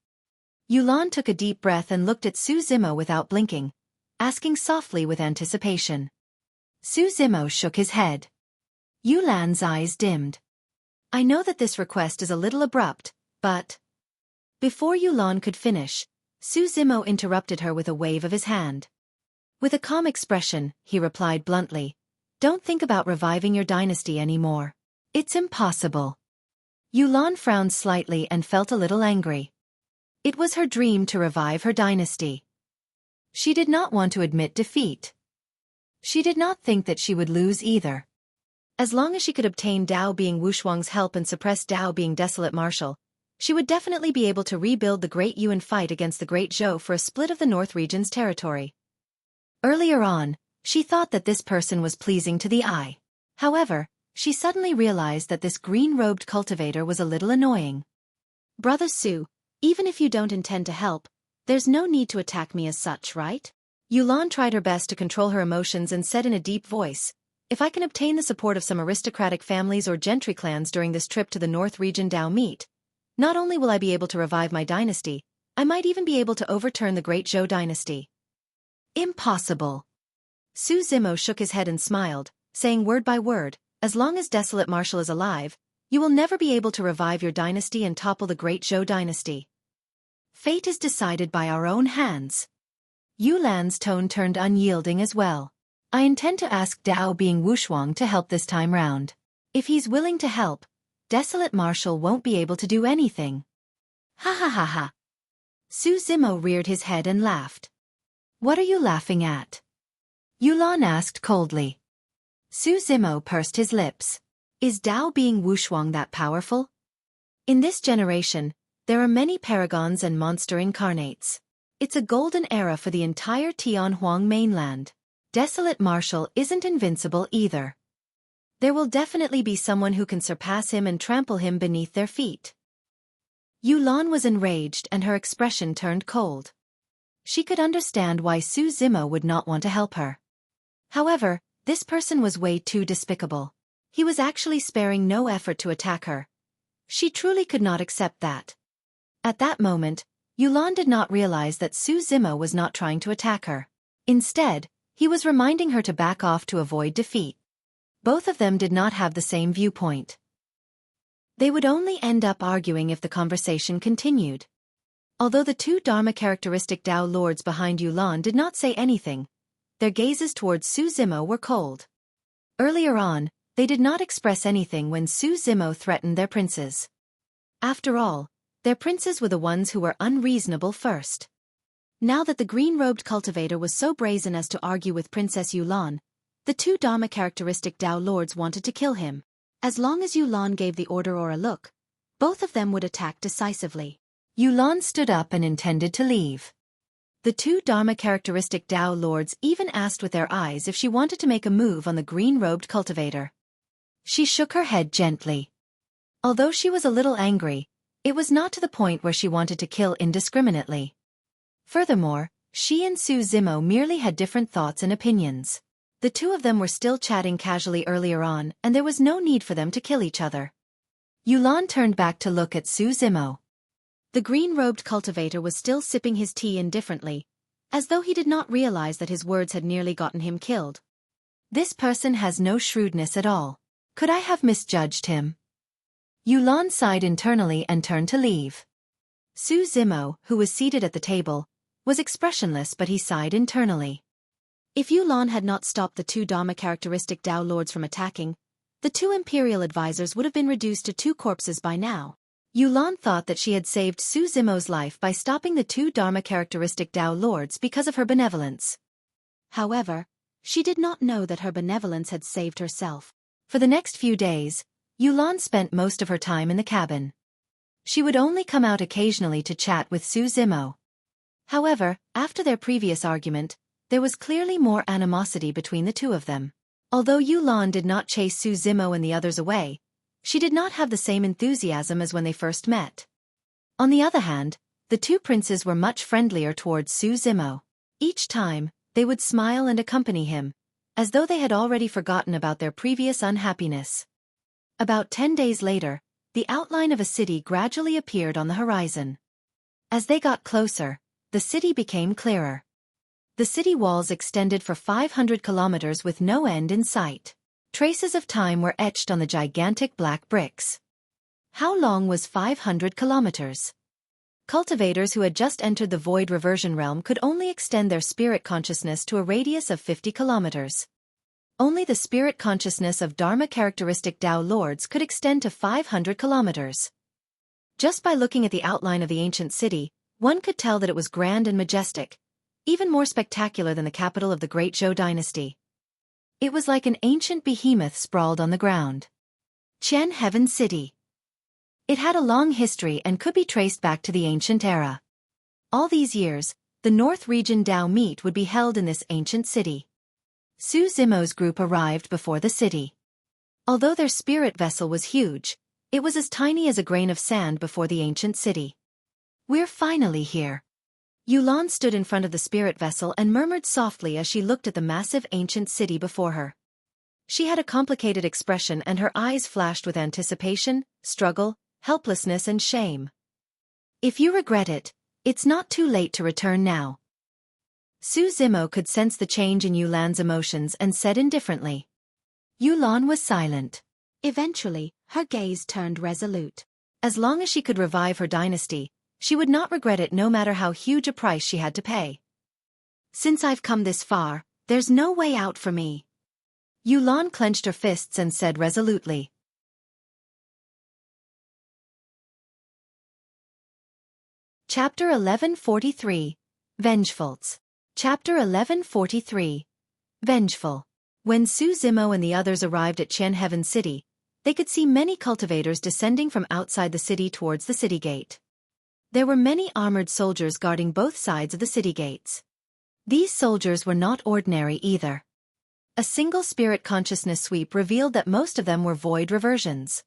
Yulan took a deep breath and looked at Su Zimo without blinking, asking softly with anticipation. Su Zimo shook his head. Yulan's eyes dimmed. I know that this request is a little abrupt, but... Before Yulan could finish, Su Zimo interrupted her with a wave of his hand. With a calm expression, he replied bluntly, Don't think about reviving your dynasty anymore. It's impossible. Yulan frowned slightly and felt a little angry. It was her dream to revive her dynasty. She did not want to admit defeat. She did not think that she would lose either. As long as she could obtain Dao being Wushuang's help and suppress Dao being Desolate Marshal, she would definitely be able to rebuild the Great Yuwen fight against the Great Zhou for a split of the North region's territory. Earlier on, she thought that this person was pleasing to the eye. However, she suddenly realized that this green-robed cultivator was a little annoying. Brother Su, even if you don't intend to help, there's no need to attack me as such, right? Yulan tried her best to control her emotions and said in a deep voice, If I can obtain the support of some aristocratic families or gentry clans during this trip to the North region Dao meet, not only will I be able to revive my dynasty, I might even be able to overturn the Great Zhou dynasty. Impossible. Su Zimo shook his head and smiled, saying word by word, As long as Desolate Marshal is alive, you will never be able to revive your dynasty and topple the Great Zhou dynasty. Fate is decided by our own hands. Yulan's tone turned unyielding as well. I intend to ask Dao being Wushuang to help this time round. If he's willing to help, Desolate Marshal won't be able to do anything. Ha ha ha ha. Su Zimo reared his head and laughed. What are you laughing at? Yulan asked coldly. Su Zimo pursed his lips. Is Dao being Wushuang that powerful? In this generation, there are many paragons and monster incarnates. It's a golden era for the entire Tianhuang mainland. Desolate Marshal isn't invincible either. There will definitely be someone who can surpass him and trample him beneath their feet. Yulan was enraged and her expression turned cold. She could understand why Su Zimo would not want to help her. However, this person was way too despicable. He was actually sparing no effort to attack her. She truly could not accept that. At that moment, Yulan did not realize that Su Zimo was not trying to attack her. Instead, he was reminding her to back off to avoid defeat. Both of them did not have the same viewpoint. They would only end up arguing if the conversation continued. Although the two Dharma characteristic Dao lords behind Yulan did not say anything, their gazes towards Su Zimo were cold. Earlier on, they did not express anything when Su Zimo threatened their princes. After all, their princes were the ones who were unreasonable first. Now that the green-robed cultivator was so brazen as to argue with Princess Yulan, the two Dharma characteristic Dao lords wanted to kill him. As long as Yulan gave the order or a look, both of them would attack decisively. Yulan stood up and intended to leave. The two Dharma characteristic Dao lords even asked with their eyes if she wanted to make a move on the green-robed cultivator. She shook her head gently. Although she was a little angry, it was not to the point where she wanted to kill indiscriminately. Furthermore, she and Su Zimo merely had different thoughts and opinions. The two of them were still chatting casually earlier on, and there was no need for them to kill each other. Yulan turned back to look at Su Zimo. The green-robed cultivator was still sipping his tea indifferently, as though he did not realize that his words had nearly gotten him killed. This person has no shrewdness at all. Could I have misjudged him? Yulan sighed internally and turned to leave. Su Zimo, who was seated at the table, was expressionless, but he sighed internally. If Yulan had not stopped the two Dharma characteristic Dao lords from attacking, the two imperial advisors would have been reduced to two corpses by now. Yulan thought that she had saved Su Zimo's life by stopping the two Dharma-characteristic Tao lords because of her benevolence. However, she did not know that her benevolence had saved herself. For the next few days, Yulan spent most of her time in the cabin. She would only come out occasionally to chat with Su Zimo. However, after their previous argument, there was clearly more animosity between the two of them. Although Yulan did not chase Su Zimo and the others away, she did not have the same enthusiasm as when they first met. On the other hand, the two princes were much friendlier towards Su Zimo. Each time, they would smile and accompany him, as though they had already forgotten about their previous unhappiness. About 10 days later, the outline of a city gradually appeared on the horizon. As they got closer, the city became clearer. The city walls extended for 500 kilometers with no end in sight. Traces of time were etched on the gigantic black bricks. How long was 500 kilometers? Cultivators who had just entered the void reversion realm could only extend their spirit consciousness to a radius of 50 kilometers. Only the spirit consciousness of Dharma-characteristic Tao lords could extend to 500 kilometers. Just by looking at the outline of the ancient city, one could tell that it was grand and majestic, even more spectacular than the capital of the great Zhou dynasty. It was like an ancient behemoth sprawled on the ground. Qian Heaven City. It had a long history and could be traced back to the ancient era. All these years, the North Region Tao meet would be held in this ancient city. Su Zimo's group arrived before the city. Although their spirit vessel was huge, it was as tiny as a grain of sand before the ancient city. "We're finally here." Yulan stood in front of the spirit vessel and murmured softly as she looked at the massive ancient city before her. She had a complicated expression and her eyes flashed with anticipation, struggle, helplessness and shame. "If you regret it, it's not too late to return now." Su Zimo could sense the change in Yulan's emotions and said indifferently. Yulan was silent. Eventually, her gaze turned resolute. As long as she could revive her dynasty, she would not regret it no matter how huge a price she had to pay. "Since I've come this far, there's no way out for me." Yulan clenched her fists and said resolutely. Chapter 1143. Vengefuls. Chapter 1143. Vengeful. When Su Zimo and the others arrived at Qian Heaven City, they could see many cultivators descending from outside the city towards the city gate. There were many armored soldiers guarding both sides of the city gates. These soldiers were not ordinary either. A single spirit consciousness sweep revealed that most of them were void reversions.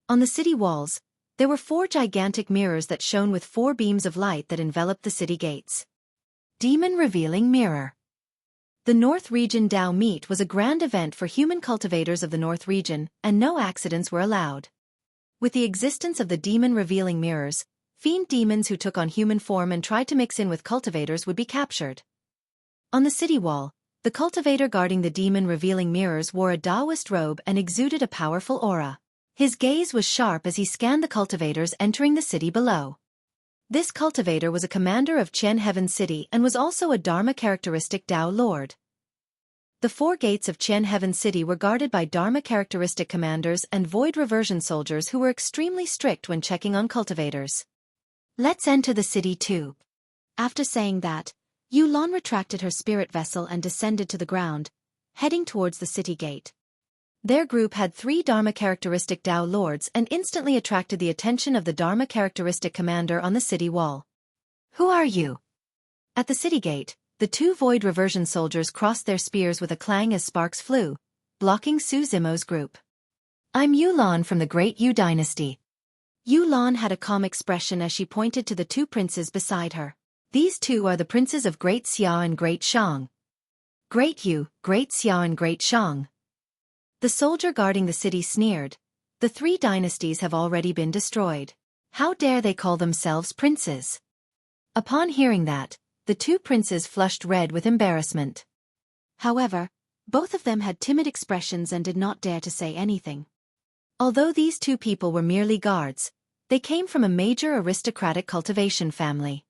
On the city walls, there were 4 gigantic mirrors that shone with 4 beams of light that enveloped the city gates. Demon Revealing Mirror. The North Region Tao Meet was a grand event for human cultivators of the North Region, and no accidents were allowed. With the existence of the Demon Revealing Mirrors, fiend demons who took on human form and tried to mix in with cultivators would be captured. On the city wall, the cultivator guarding the Demon Revealing Mirrors wore a Taoist robe and exuded a powerful aura. His gaze was sharp as he scanned the cultivators entering the city below. This cultivator was a commander of Qian Heaven City and was also a Dharma-characteristic Tao lord. The 4 gates of Qian Heaven City were guarded by Dharma-characteristic commanders and void reversion soldiers who were extremely strict when checking on cultivators. "Let's enter the city too." After saying that, Yulan retracted her spirit vessel and descended to the ground, heading towards the city gate. Their group had 3 Dharma-characteristic Tao lords and instantly attracted the attention of the Dharma-characteristic commander on the city wall. "Who are you?" At the city gate, the 2 void reversion soldiers crossed their spears with a clang as sparks flew, blocking Su Zimo's group. "I'm Yulan from the great Yu dynasty." Yulan had a calm expression as she pointed to the 2 princes beside her. "These 2 are the princes of Great Xia and Great Shang." "Great Yu, Great Xia and Great Shang." The soldier guarding the city sneered. "The 3 dynasties have already been destroyed. How dare they call themselves princes?" Upon hearing that, the 2 princes flushed red with embarrassment. However, both of them had timid expressions and did not dare to say anything. Although these 2 people were merely guards, they came from a major aristocratic cultivation family.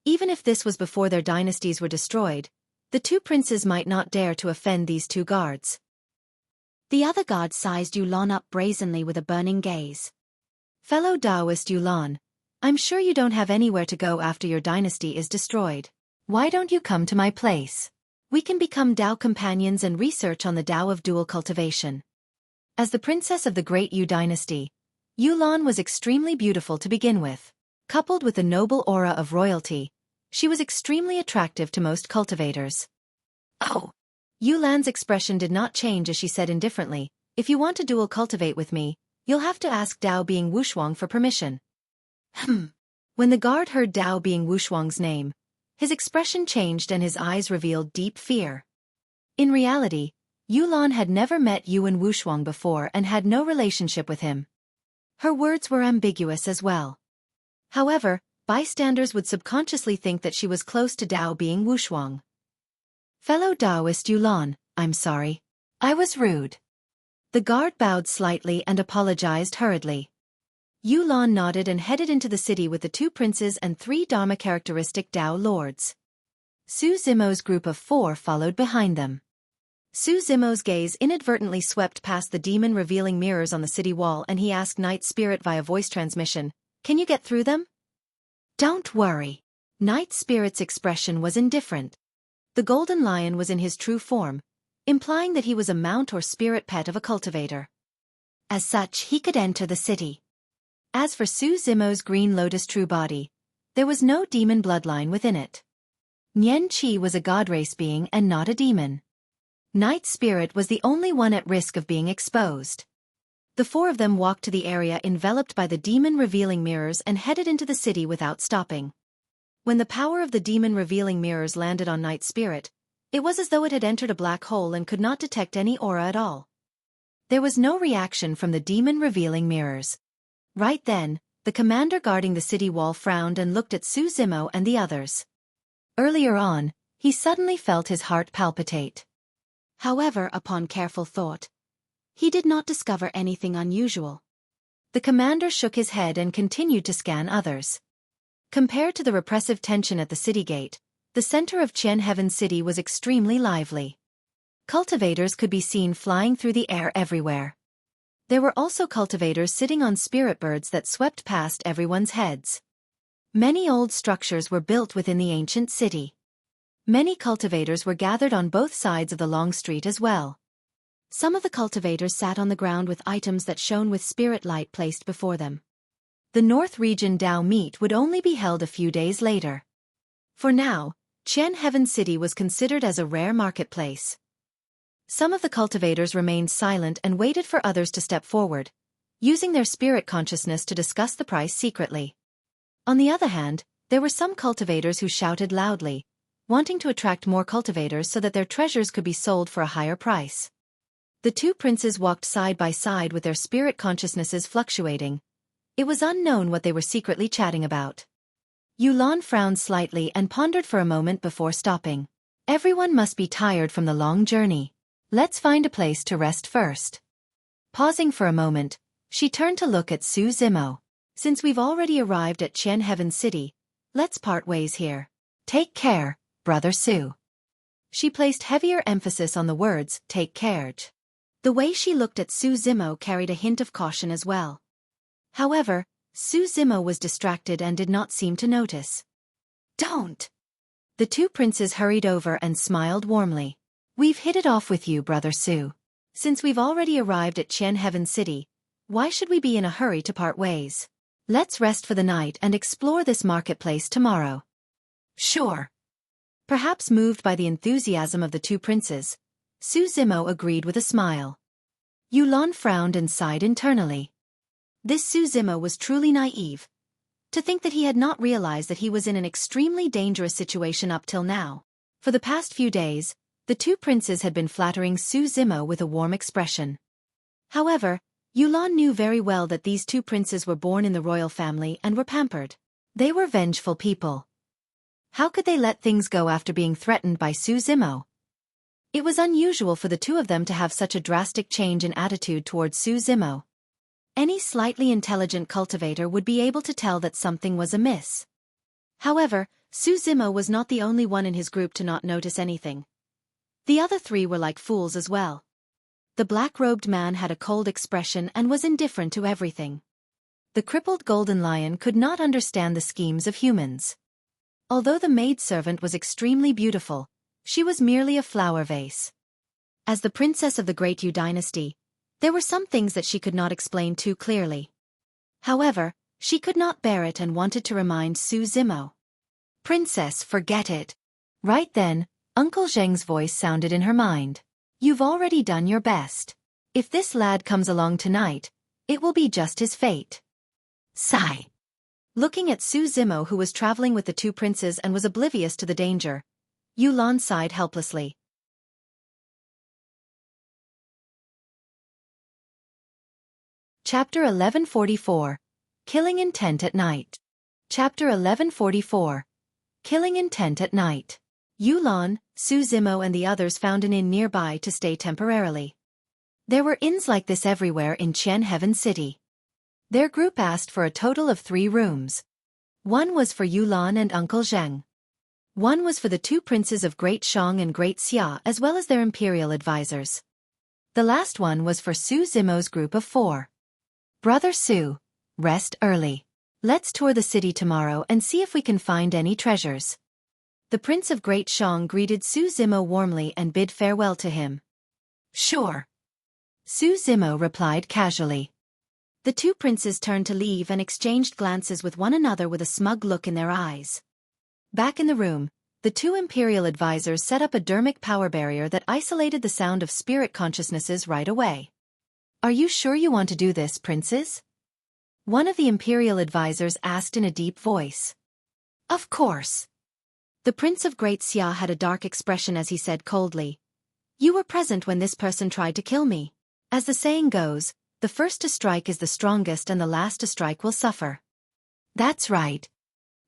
Even if this was before their dynasties were destroyed, the 2 princes might not dare to offend these 2 guards. The other guard sized Yulan up brazenly with a burning gaze. Fellow Taoist Yulan, I'm sure you don't have anywhere to go after your dynasty is destroyed. Why don't you come to my place? We can become Tao companions and research on the Tao of dual cultivation. As the princess of the Great Yu dynasty, Yulan was extremely beautiful to begin with. Coupled with the noble aura of royalty, she was extremely attractive to most cultivators. Oh! Yulan's expression did not change as she said indifferently, if you want to dual cultivate with me, you'll have to ask Dao being Wushuang for permission. When the guard heard Dao being Wushuang's name, his expression changed and his eyes revealed deep fear. In reality, Yulan had never met Yuwen Wushuang before and had no relationship with him. Her words were ambiguous as well. However, bystanders would subconsciously think that she was close to Dao being Wushuang. Fellow Taoist Yulan, I'm sorry. I was rude. The guard bowed slightly and apologized hurriedly. Yulan nodded and headed into the city with the 2 princes and 3 Dharma-characteristic Dao lords. Su Zimo's group of 4 followed behind them. Su Zimo's gaze inadvertently swept past the demon-revealing mirrors on the city wall and he asked Night Spirit via voice transmission, "Can you get through them?" "Don't worry." Night Spirit's expression was indifferent. The golden lion was in his true form, implying that he was a mount or spirit pet of a cultivator. As such, he could enter the city. As for Su Zimo's green lotus true body, there was no demon bloodline within it. Nian Qi was a god race being and not a demon. Night Spirit was the only one at risk of being exposed. The 4 of them walked to the area enveloped by the demon-revealing mirrors and headed into the city without stopping. When the power of the demon-revealing mirrors landed on Night Spirit, it was as though it had entered a black hole and could not detect any aura at all. There was no reaction from the demon-revealing mirrors. Right then, the commander guarding the city wall frowned and looked at Su Zimo and the others. Earlier on, he suddenly felt his heart palpitate. However, upon careful thought, he did not discover anything unusual. The commander shook his head and continued to scan others. Compared to the repressive tension at the city gate, the center of Qian Heaven City was extremely lively. Cultivators could be seen flying through the air everywhere. There were also cultivators sitting on spirit birds that swept past everyone's heads. Many old structures were built within the ancient city. Many cultivators were gathered on both sides of the long street as well. Some of the cultivators sat on the ground with items that shone with spirit light placed before them. The North Region Dao meet would only be held a few days later. For now, Qian Heaven City was considered as a rare marketplace. Some of the cultivators remained silent and waited for others to step forward, using their spirit consciousness to discuss the price secretly. On the other hand, there were some cultivators who shouted loudly, wanting to attract more cultivators so that their treasures could be sold for a higher price. The 2 princes walked side by side with their spirit consciousnesses fluctuating. It was unknown what they were secretly chatting about. Yulan frowned slightly and pondered for a moment before stopping. Everyone must be tired from the long journey. Let's find a place to rest first. Pausing for a moment, she turned to look at Su Zimo. Since we've already arrived at Qian Heaven City, let's part ways here. Take care, Brother Su. She placed heavier emphasis on the words, take care. The way she looked at Su Zimo carried a hint of caution as well. However, Su Zimo was distracted and did not seem to notice. Don't! The 2 princes hurried over and smiled warmly. We've hit it off with you, Brother Su. Since we've already arrived at Qian Heaven City, why should we be in a hurry to part ways? Let's rest for the night and explore this marketplace tomorrow. Sure. Perhaps moved by the enthusiasm of the 2 princes, Su Zimo agreed with a smile. Yulan frowned and sighed internally. This Su Zimo was truly naive. To think that he had not realized that he was in an extremely dangerous situation up till now. For the past few days, the 2 princes had been flattering Su Zimo with a warm expression. However, Yulan knew very well that these 2 princes were born in the royal family and were pampered. They were vengeful people. How could they let things go after being threatened by Su Zimo? It was unusual for the 2 of them to have such a drastic change in attitude towards Su Zimo. Any slightly intelligent cultivator would be able to tell that something was amiss. However, Su Zimo was not the only one in his group to not notice anything. The other 3 were like fools as well. The black-robed man had a cold expression and was indifferent to everything. the crippled golden lion could not understand the schemes of humans. Although the maidservant was extremely beautiful, she was merely a flower vase. As the princess of the Great Yu dynasty, there were some things that she could not explain too clearly. However, she could not bear it and wanted to remind Su Zimo. "Princess, forget it." Right then, Uncle Zheng's voice sounded in her mind. "You've already done your best. If this lad comes along tonight, it will be just his fate." Sigh. Looking at Su Zimo, who was traveling with the two princes and was oblivious to the danger, Yulan sighed helplessly. Chapter 1144. Killing Intent at Night. Chapter 1144. Killing Intent at Night. Yulan, Su Zimo and the others found an inn nearby to stay temporarily. There were inns like this everywhere in Qian Heaven City. Their group asked for a total of 3 rooms. One was for Yulan and Uncle Zheng. One was for the two princes of Great Shang and Great Xia as well as their imperial advisors. The last one was for Su Zimo's group of 4. "Brother Su, rest early. Let's tour the city tomorrow and see if we can find any treasures." The Prince of Great Shang greeted Su Zimo warmly and bid farewell to him. "Sure." Su Zimo replied casually. The two princes turned to leave and exchanged glances with one another with a smug look in their eyes. Back in the room, the two imperial advisors set up a dermic power barrier that isolated the sound of spirit consciousnesses right away. "Are you sure you want to do this, princes?" One of the imperial advisors asked in a deep voice. "Of course." The Prince of Great Xia had a dark expression as he said coldly, "You were present when this person tried to kill me. As the saying goes, the first to strike is the strongest and the last to strike will suffer." "That's right."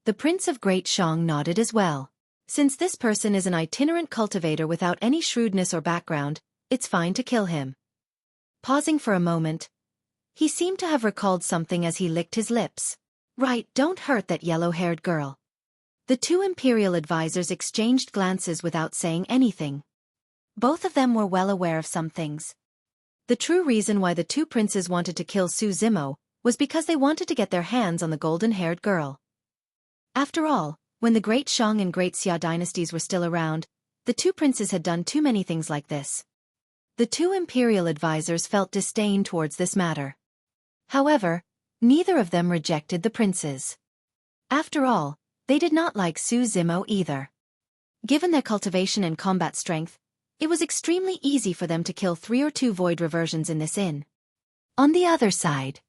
The Prince of Great Shang nodded as well. "Since this person is an itinerant cultivator without any shrewdness or background, it's fine to kill him." Pausing for a moment, he seemed to have recalled something as he licked his lips. "Right, don't hurt that yellow-haired girl." The two imperial advisors exchanged glances without saying anything. Both of them were well aware of some things. The true reason why the two princes wanted to kill Su Zimo was because they wanted to get their hands on the golden-haired girl. After all, when the Great Shang and Great Xia dynasties were still around, the two princes had done too many things like this. The two imperial advisors felt disdain towards this matter. However, neither of them rejected the princes. After all, they did not like Su Zimo either. Given their cultivation and combat strength, it was extremely easy for them to kill 3 or 2 void reversions in this inn. On the other side,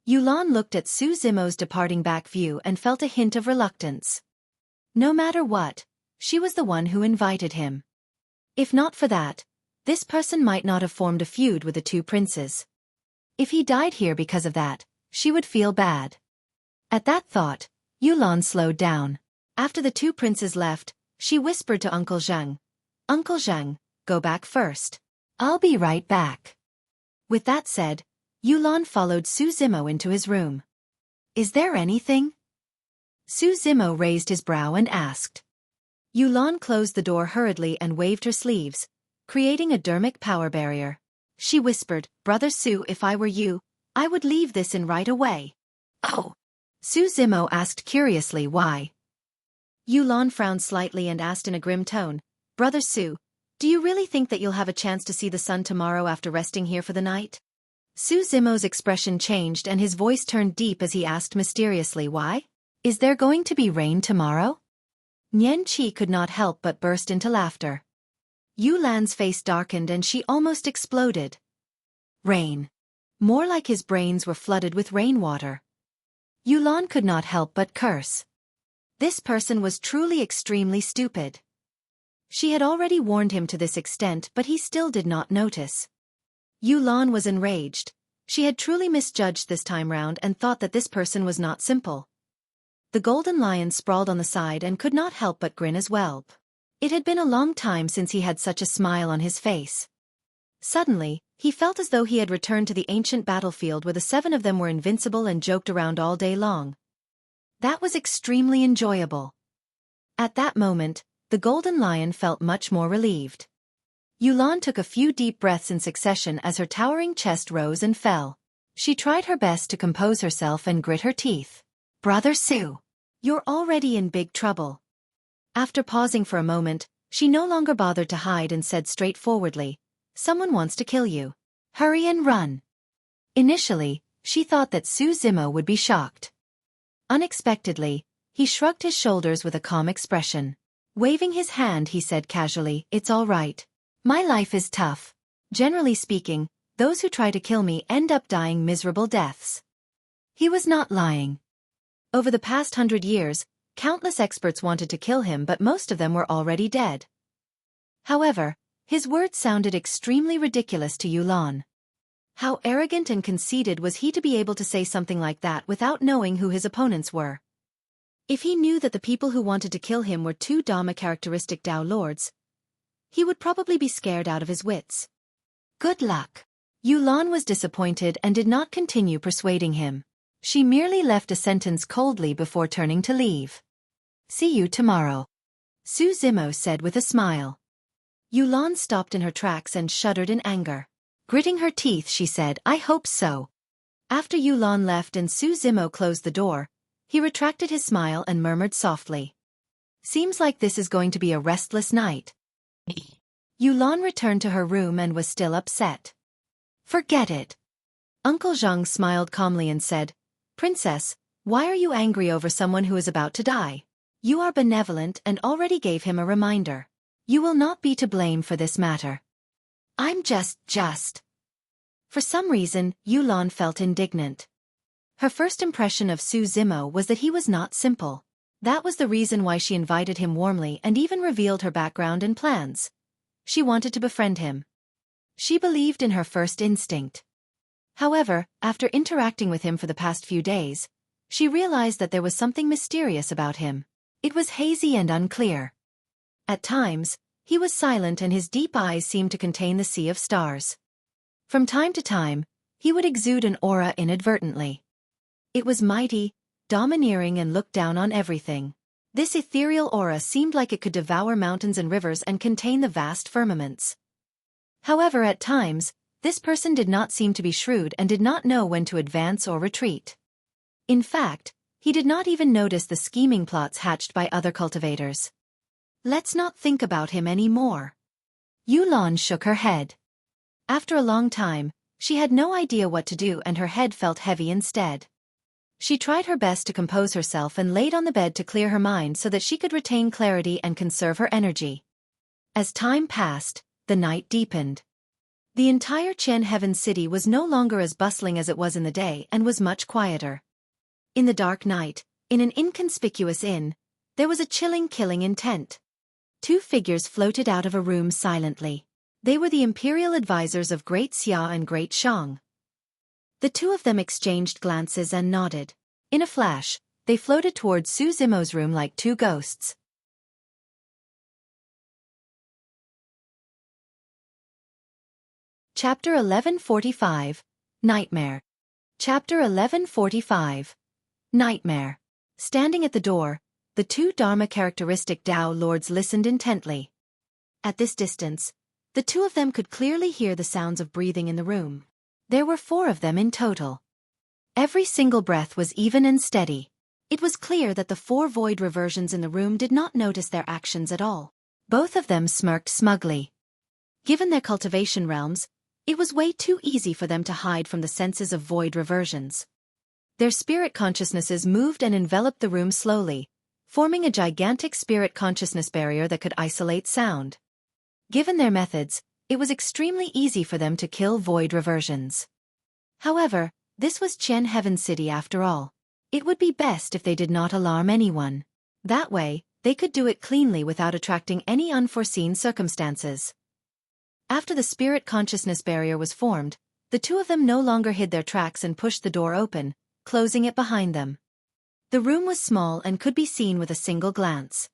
Yulan looked at Su Zimo's departing back view and felt a hint of reluctance. No matter what, she was the one who invited him. If not for that, this person might not have formed a feud with the two princes. If he died here because of that, she would feel bad. At that thought, Yulan slowed down. After the two princes left, she whispered to Uncle Zheng, "Uncle Zheng, go back first. I'll be right back." With that said, Yulan followed Su Zimo into his room. "Is there anything?" Su Zimo raised his brow and asked. Yulan closed the door hurriedly and waved her sleeves, creating a dermic power barrier. She whispered, "Brother Su, if I were you, I would leave this inn right away." "Oh." Su Zimo asked curiously why. Yulan frowned slightly and asked in a grim tone, "Brother Su, do you really think that you'll have a chance to see the sun tomorrow after resting here for the night?" Su Zimo's expression changed and his voice turned deep as he asked mysteriously why? "Is there going to be rain tomorrow?" Nian Qi could not help but burst into laughter. Yulan's face darkened and she almost exploded. Rain. More like his brains were flooded with rainwater. Yulan could not help but curse. This person was truly extremely stupid. She had already warned him to this extent but he still did not notice. Yulan was enraged. She had truly misjudged this time round and thought that this person was not simple. The golden lion sprawled on the side and could not help but grin as well. It had been a long time since he had such a smile on his face. Suddenly, he felt as though he had returned to the ancient battlefield where the 7 of them were invincible and joked around all day long. That was extremely enjoyable. At that moment, the golden lion felt much more relieved. Yulan took a few deep breaths in succession as her towering chest rose and fell. She tried her best to compose herself and grit her teeth. "Brother Su, you're already in big trouble." After pausing for a moment, she no longer bothered to hide and said straightforwardly, "Someone wants to kill you. Hurry and run." Initially, she thought that Su Zimo would be shocked. Unexpectedly, he shrugged his shoulders with a calm expression. Waving his hand, he said casually, "It's all right. My life is tough. Generally speaking, those who try to kill me end up dying miserable deaths." He was not lying. Over the past 100 years, countless experts wanted to kill him, but most of them were already dead. However, his words sounded extremely ridiculous to Yulan. How arrogant and conceited was he to be able to say something like that without knowing who his opponents were? If he knew that the people who wanted to kill him were two Dharma-characteristic Tao lords, he would probably be scared out of his wits. Good luck. Yulan was disappointed and did not continue persuading him. She merely left a sentence coldly before turning to leave. "See you tomorrow," Su Zimo said with a smile. Yulan stopped in her tracks and shuddered in anger. Gritting her teeth, she said, "I hope so." After Yulan left and Su Zimo closed the door, he retracted his smile and murmured softly, "Seems like this is going to be a restless night." Yulan returned to her room and was still upset. "Forget it." Uncle Zhang smiled calmly and said, "Princess, why are you angry over someone who is about to die? You are benevolent and already gave him a reminder. You will not be to blame for this matter." "I'm just. For some reason, Yulan felt indignant. Her first impression of Su Zimo was that he was not simple. That was the reason why she invited him warmly and even revealed her background and plans. She wanted to befriend him. She believed in her first instinct. However, after interacting with him for the past few days, she realized that there was something mysterious about him. It was hazy and unclear. At times, he was silent and his deep eyes seemed to contain the sea of stars. From time to time, he would exude an aura inadvertently. It was mighty, domineering and looked down on everything. This ethereal aura seemed like it could devour mountains and rivers and contain the vast firmaments. However, at times, this person did not seem to be shrewd and did not know when to advance or retreat. In fact, he did not even notice the scheming plots hatched by other cultivators. "Let's not think about him anymore." Yulan shook her head. After a long time, she had no idea what to do and her head felt heavy instead. She tried her best to compose herself and laid on the bed to clear her mind so that she could retain clarity and conserve her energy. As time passed, the night deepened. The entire Qian Heaven City was no longer as bustling as it was in the day and was much quieter. In the dark night, in an inconspicuous inn, there was a chilling killing intent. Two figures floated out of a room silently. They were the imperial advisors of Great Xia and Great Shang. The two of them exchanged glances and nodded. In a flash, they floated towards Su Zimo's room like two ghosts. Chapter 1145, Nightmare. Chapter 1145, Nightmare. Standing at the door, the two Dharma-characteristic Tao lords listened intently. At this distance, the two of them could clearly hear the sounds of breathing in the room. There were 4 of them in total. Every single breath was even and steady. It was clear that the 4 void reversions in the room did not notice their actions at all. Both of them smirked smugly. Given their cultivation realms, it was way too easy for them to hide from the senses of void reversions. Their spirit consciousnesses moved and enveloped the room slowly, forming a gigantic spirit consciousness barrier that could isolate sound. Given their methods, it was extremely easy for them to kill void reversions. However, this was Qian Heaven City after all. It would be best if they did not alarm anyone. That way, they could do it cleanly without attracting any unforeseen circumstances. After the spirit consciousness barrier was formed, the two of them no longer hid their tracks and pushed the door open, closing it behind them. The room was small and could be seen with a single glance.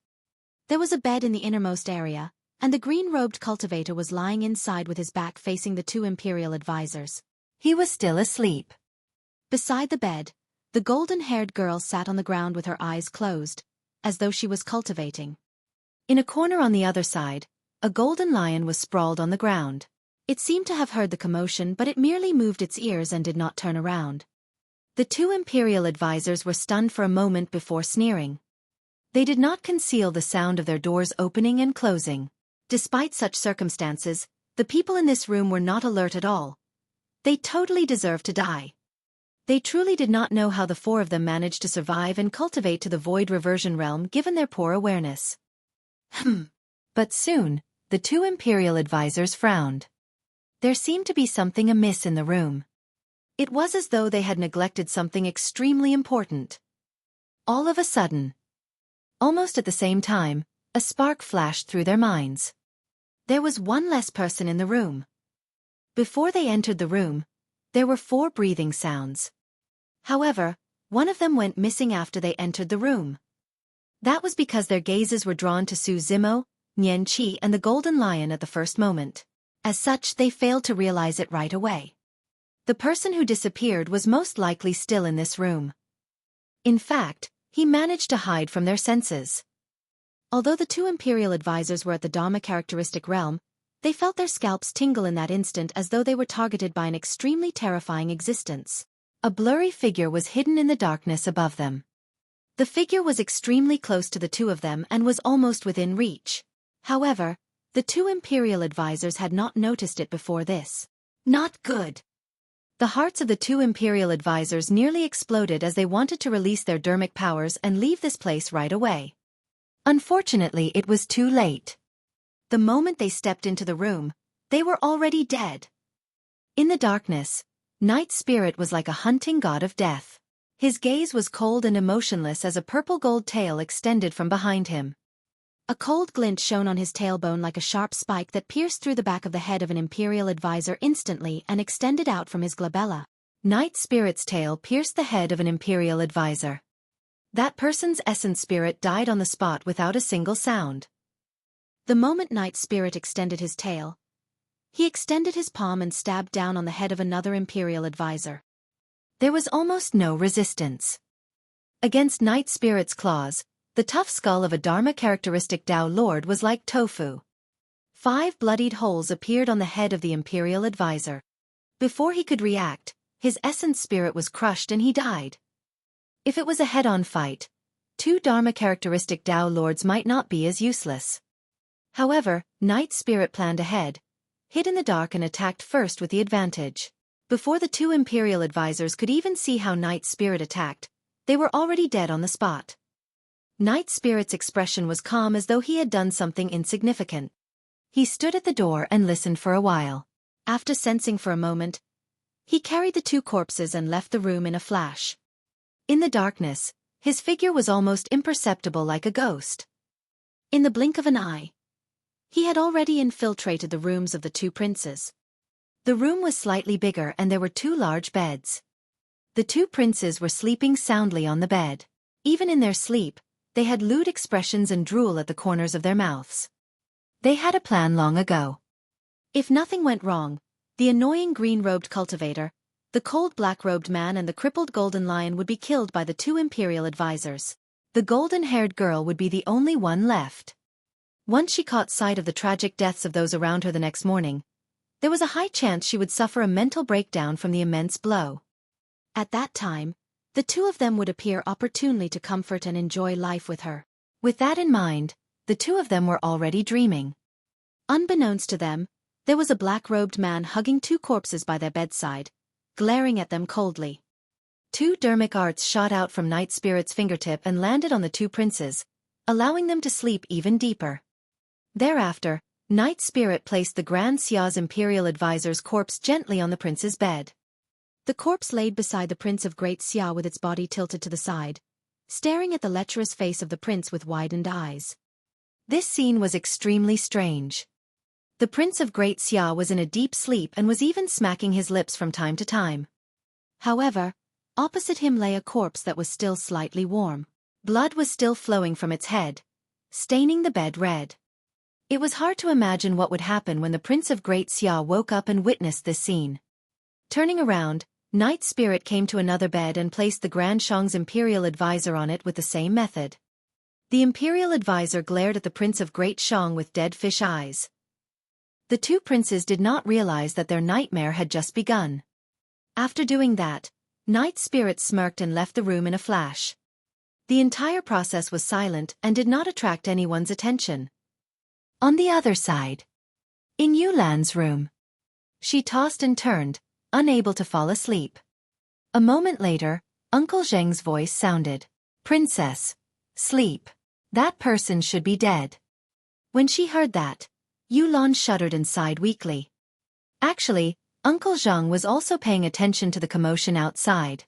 There was a bed in the innermost area, and the green-robed cultivator was lying inside with his back facing the 2 imperial advisors. He was still asleep. Beside the bed, the golden-haired girl sat on the ground with her eyes closed, as though she was cultivating. In a corner on the other side, a golden lion was sprawled on the ground. It seemed to have heard the commotion, but it merely moved its ears and did not turn around. The two Imperial advisors were stunned for a moment before sneering. They did not conceal the sound of their doors opening and closing. Despite such circumstances, the people in this room were not alert at all. They totally deserved to die. They truly did not know how the four of them managed to survive and cultivate to the void reversion realm given their poor awareness. But soon, the two Imperial advisors frowned. There seemed to be something amiss in the room. It was as though they had neglected something extremely important. All of a sudden, almost at the same time, a spark flashed through their minds. There was one less person in the room. Before they entered the room, there were 4 breathing sounds. However, one of them went missing after they entered the room. That was because their gazes were drawn to Su Zimo, Nian Qi and the Golden Lion at the first moment. As such, they failed to realize it right away. The person who disappeared was most likely still in this room. In fact, he managed to hide from their senses. Although the two Imperial advisors were at the Dharma characteristic realm, they felt their scalps tingle in that instant as though they were targeted by an extremely terrifying existence. A blurry figure was hidden in the darkness above them. The figure was extremely close to the two of them and was almost within reach. However, the two Imperial advisors had not noticed it before this. Not good. The hearts of the two Imperial advisors nearly exploded as they wanted to release their dermic powers and leave this place right away. Unfortunately, it was too late. The moment they stepped into the room, they were already dead. In the darkness, Night Spirit was like a hunting god of death. His gaze was cold and emotionless as a purple-gold tail extended from behind him. A cold glint shone on his tailbone like a sharp spike that pierced through the back of the head of an Imperial advisor instantly and extended out from his glabella. Night Spirit's tail pierced the head of an Imperial advisor. That person's essence spirit died on the spot without a single sound. The moment Night Spirit extended his tail, he extended his palm and stabbed down on the head of another Imperial advisor. There was almost no resistance. Against Night Spirit's claws, the tough skull of a Dharma characteristic Tao Lord was like tofu. 5 bloodied holes appeared on the head of the Imperial advisor. Before he could react, his essence spirit was crushed and he died. If it was a head-on fight, 2 Dharma characteristic Tao Lords might not be as useless. However, Night Spirit planned ahead, hid in the dark and attacked first with the advantage. Before the 2 Imperial advisors could even see how Night Spirit attacked, they were already dead on the spot. Night Spirit's expression was calm as though he had done something insignificant. He stood at the door and listened for a while. After sensing for a moment, he carried the 2 corpses and left the room in a flash. In the darkness, his figure was almost imperceptible like a ghost. In the blink of an eye, he had already infiltrated the rooms of the 2 princes. The room was slightly bigger and there were 2 large beds. The 2 princes were sleeping soundly on the bed. Even in their sleep, they had lewd expressions and drool at the corners of their mouths. They had a plan long ago. If nothing went wrong, the annoying green-robed cultivator, the cold black-robed man and the crippled golden lion would be killed by the 2 Imperial advisors. The golden-haired girl would be the only one left. Once she caught sight of the tragic deaths of those around her the next morning, there was a high chance she would suffer a mental breakdown from the immense blow. At that time, the 2 of them would appear opportunely to comfort and enjoy life with her. With that in mind, the 2 of them were already dreaming. Unbeknownst to them, there was a black-robed man hugging 2 corpses by their bedside, glaring at them coldly. 2 dermic arts shot out from Night Spirit's fingertip and landed on the 2 princes, allowing them to sleep even deeper. Thereafter, Night Spirit placed the Grand Xia's Imperial advisor's corpse gently on the prince's bed. The corpse laid beside the Prince of Great Xia with its body tilted to the side, staring at the lecherous face of the prince with widened eyes. This scene was extremely strange. The Prince of Great Xia was in a deep sleep and was even smacking his lips from time to time. However, opposite him lay a corpse that was still slightly warm. Blood was still flowing from its head, staining the bed red. It was hard to imagine what would happen when the Prince of Great Xia woke up and witnessed this scene. Turning around, Night Spirit came to another bed and placed the Grand Shang's Imperial advisor on it with the same method. The Imperial advisor glared at the Prince of Great Shang with dead fish eyes. The two princes did not realize that their nightmare had just begun. After doing that, Night Spirit smirked and left the room in a flash. The entire process was silent and did not attract anyone's attention. On the other side, in Yulan's room, she tossed and turned, unable to fall asleep. A moment later, Uncle Zheng's voice sounded. "Princess, sleep. That person should be dead." When she heard that, Yulan shuddered and sighed weakly. Actually, Uncle Zheng was also paying attention to the commotion outside.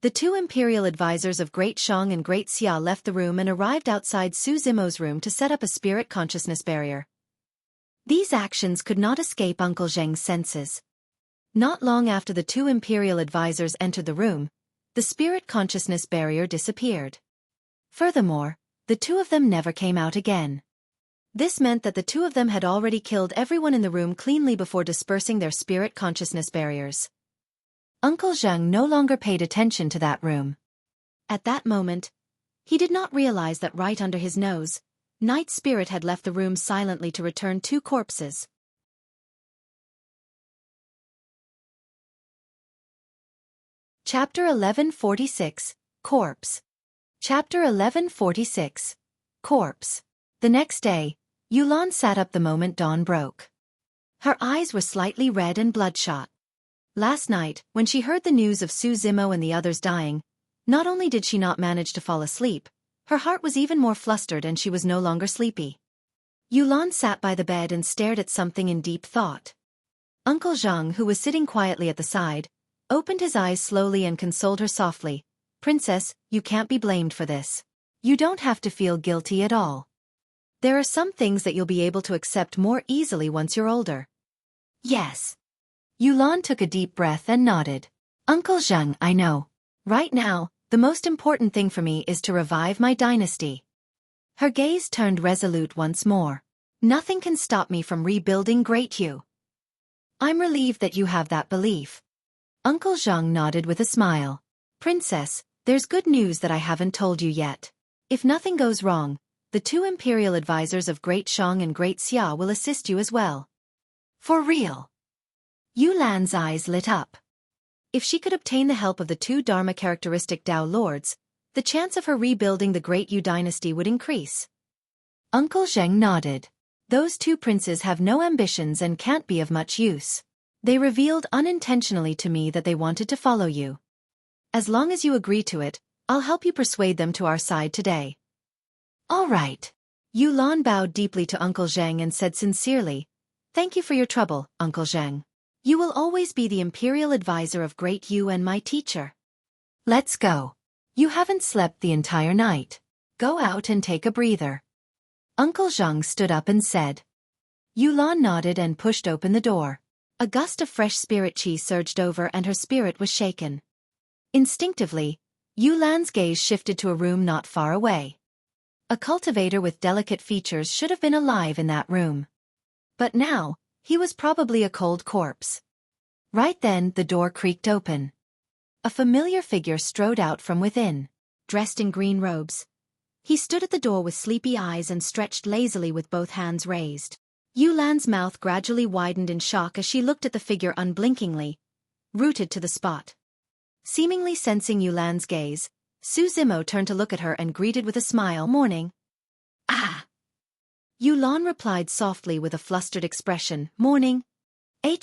The two imperial advisors of Great Shang and Great Xia left the room and arrived outside Su Zimo's room to set up a spirit consciousness barrier. These actions could not escape Uncle Zheng's senses. Not long after the two imperial advisors entered the room, the spirit consciousness barrier disappeared. Furthermore, the two of them never came out again. This meant that the two of them had already killed everyone in the room cleanly before dispersing their spirit consciousness barriers. Uncle Zheng no longer paid attention to that room. At that moment, he did not realize that right under his nose, Night Spirit had left the room silently to return two corpses. Chapter 1146, Corpse. Chapter 1146, Corpse. The next day, Yulan sat up the moment dawn broke. Her eyes were slightly red and bloodshot. Last night, when she heard the news of Su Zimo and the others dying, not only did she not manage to fall asleep, her heart was even more flustered and she was no longer sleepy. Yulan sat by the bed and stared at something in deep thought. Uncle Zheng, who was sitting quietly at the side, opened his eyes slowly and consoled her softly. "Princess, you can't be blamed for this. You don't have to feel guilty at all. There are some things that you'll be able to accept more easily once you're older." "Yes." Yulan took a deep breath and nodded. "Uncle Zheng, I know. Right now, the most important thing for me is to revive my dynasty." Her gaze turned resolute once more. "Nothing can stop me from rebuilding Great Yu." "I'm relieved that you have that belief." Uncle Zheng nodded with a smile. "Princess, there's good news that I haven't told you yet. If nothing goes wrong, the two imperial advisors of Great Shang and Great Xia will assist you as well." "For real?" Yulan's eyes lit up. If she could obtain the help of the two Dharma-characteristic Tao Lords, the chance of her rebuilding the Great Yu dynasty would increase. Uncle Zheng nodded. "Those two princes have no ambitions and can't be of much use. They revealed unintentionally to me that they wanted to follow you. As long as you agree to it, I'll help you persuade them to our side today." "All right." Yulan bowed deeply to Uncle Zheng and said sincerely, "Thank you for your trouble, Uncle Zheng. You will always be the imperial advisor of Great Yu and my teacher. Let's go. You haven't slept the entire night. Go out and take a breather." Uncle Zheng stood up and said. Yulan nodded and pushed open the door. A gust of fresh spirit qi surged over and her spirit was shaken. Instinctively, Yulan's gaze shifted to a room not far away. A cultivator with delicate features should have been alive in that room. But now, he was probably a cold corpse. Right then, the door creaked open. A familiar figure strode out from within, dressed in green robes. He stood at the door with sleepy eyes and stretched lazily with both hands raised. Yulan's mouth gradually widened in shock as she looked at the figure unblinkingly, rooted to the spot. Seemingly sensing Yulan's gaze, Su Zimo turned to look at her and greeted with a smile. "Morning." "Ah." Yulan replied softly with a flustered expression. "Morning.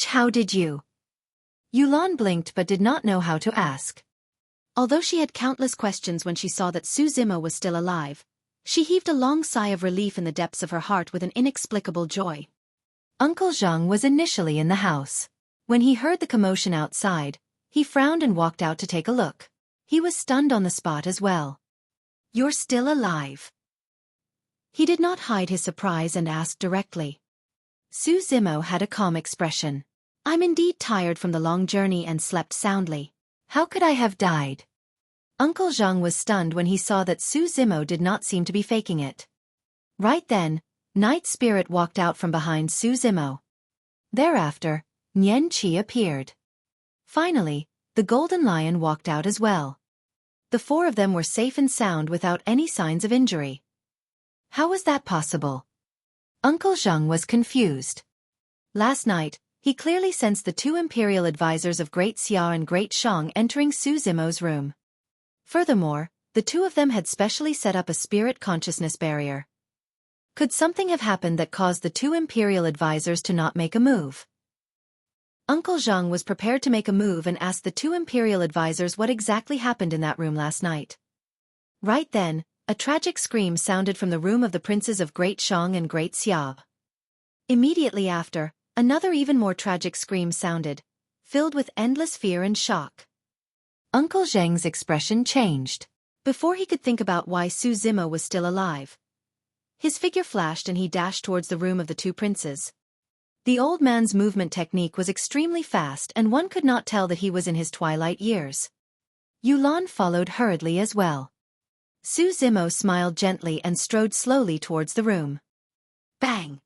How did you?" Yulan blinked but did not know how to ask. Although she had countless questions when she saw that Su Zimo was still alive, she heaved a long sigh of relief in the depths of her heart with an inexplicable joy. Uncle Zheng was initially in the house. When he heard the commotion outside, he frowned and walked out to take a look. He was stunned on the spot as well. "You're still alive?" He did not hide his surprise and asked directly. Su Zimo had a calm expression. "I'm indeed tired from the long journey and slept soundly. How could I have died?" Uncle Zheng was stunned when he saw that Su Zimo did not seem to be faking it. Right then, Night Spirit walked out from behind Su Zimo. Thereafter, Nian Qi appeared. Finally, the Golden Lion walked out as well. The four of them were safe and sound without any signs of injury. How was that possible? Uncle Zheng was confused. Last night, he clearly sensed the two imperial advisors of Great Xia and Great Shang entering Su Zimo's room. Furthermore, the two of them had specially set up a spirit consciousness barrier. Could something have happened that caused the two imperial advisors to not make a move? Uncle Zhang was prepared to make a move and asked the two imperial advisors what exactly happened in that room last night. Right then, a tragic scream sounded from the room of the princes of Great Shang and Great Xia. Immediately after, another even more tragic scream sounded, filled with endless fear and shock. Uncle Zhang's expression changed. Before he could think about why Su Zimo was still alive, his figure flashed and he dashed towards the room of the two princes. The old man's movement technique was extremely fast and one could not tell that he was in his twilight years. Yuwen followed hurriedly as well. Su Zimo smiled gently and strode slowly towards the room. Bang!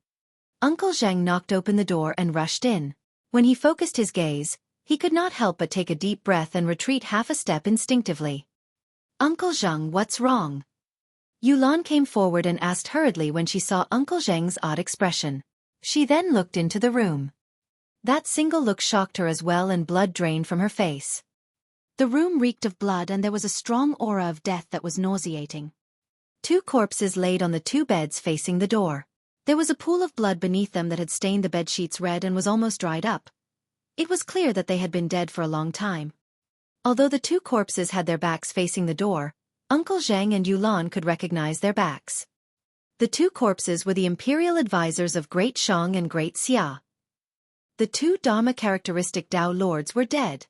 Uncle Zhang knocked open the door and rushed in. When he focused his gaze, he could not help but take a deep breath and retreat half a step instinctively. Uncle Zhang, what's wrong? Yuwen came forward and asked hurriedly when she saw Uncle Zhang's odd expression. She then looked into the room. That single look shocked her as well and blood drained from her face. The room reeked of blood and there was a strong aura of death that was nauseating. Two corpses laid on the two beds facing the door. There was a pool of blood beneath them that had stained the bedsheets red and was almost dried up. It was clear that they had been dead for a long time. Although the two corpses had their backs facing the door, Uncle Zhang and Yuwen could recognize their backs. The two corpses were the imperial advisors of Great Shang and Great Xia. The two Dharma characteristic Dao lords were dead.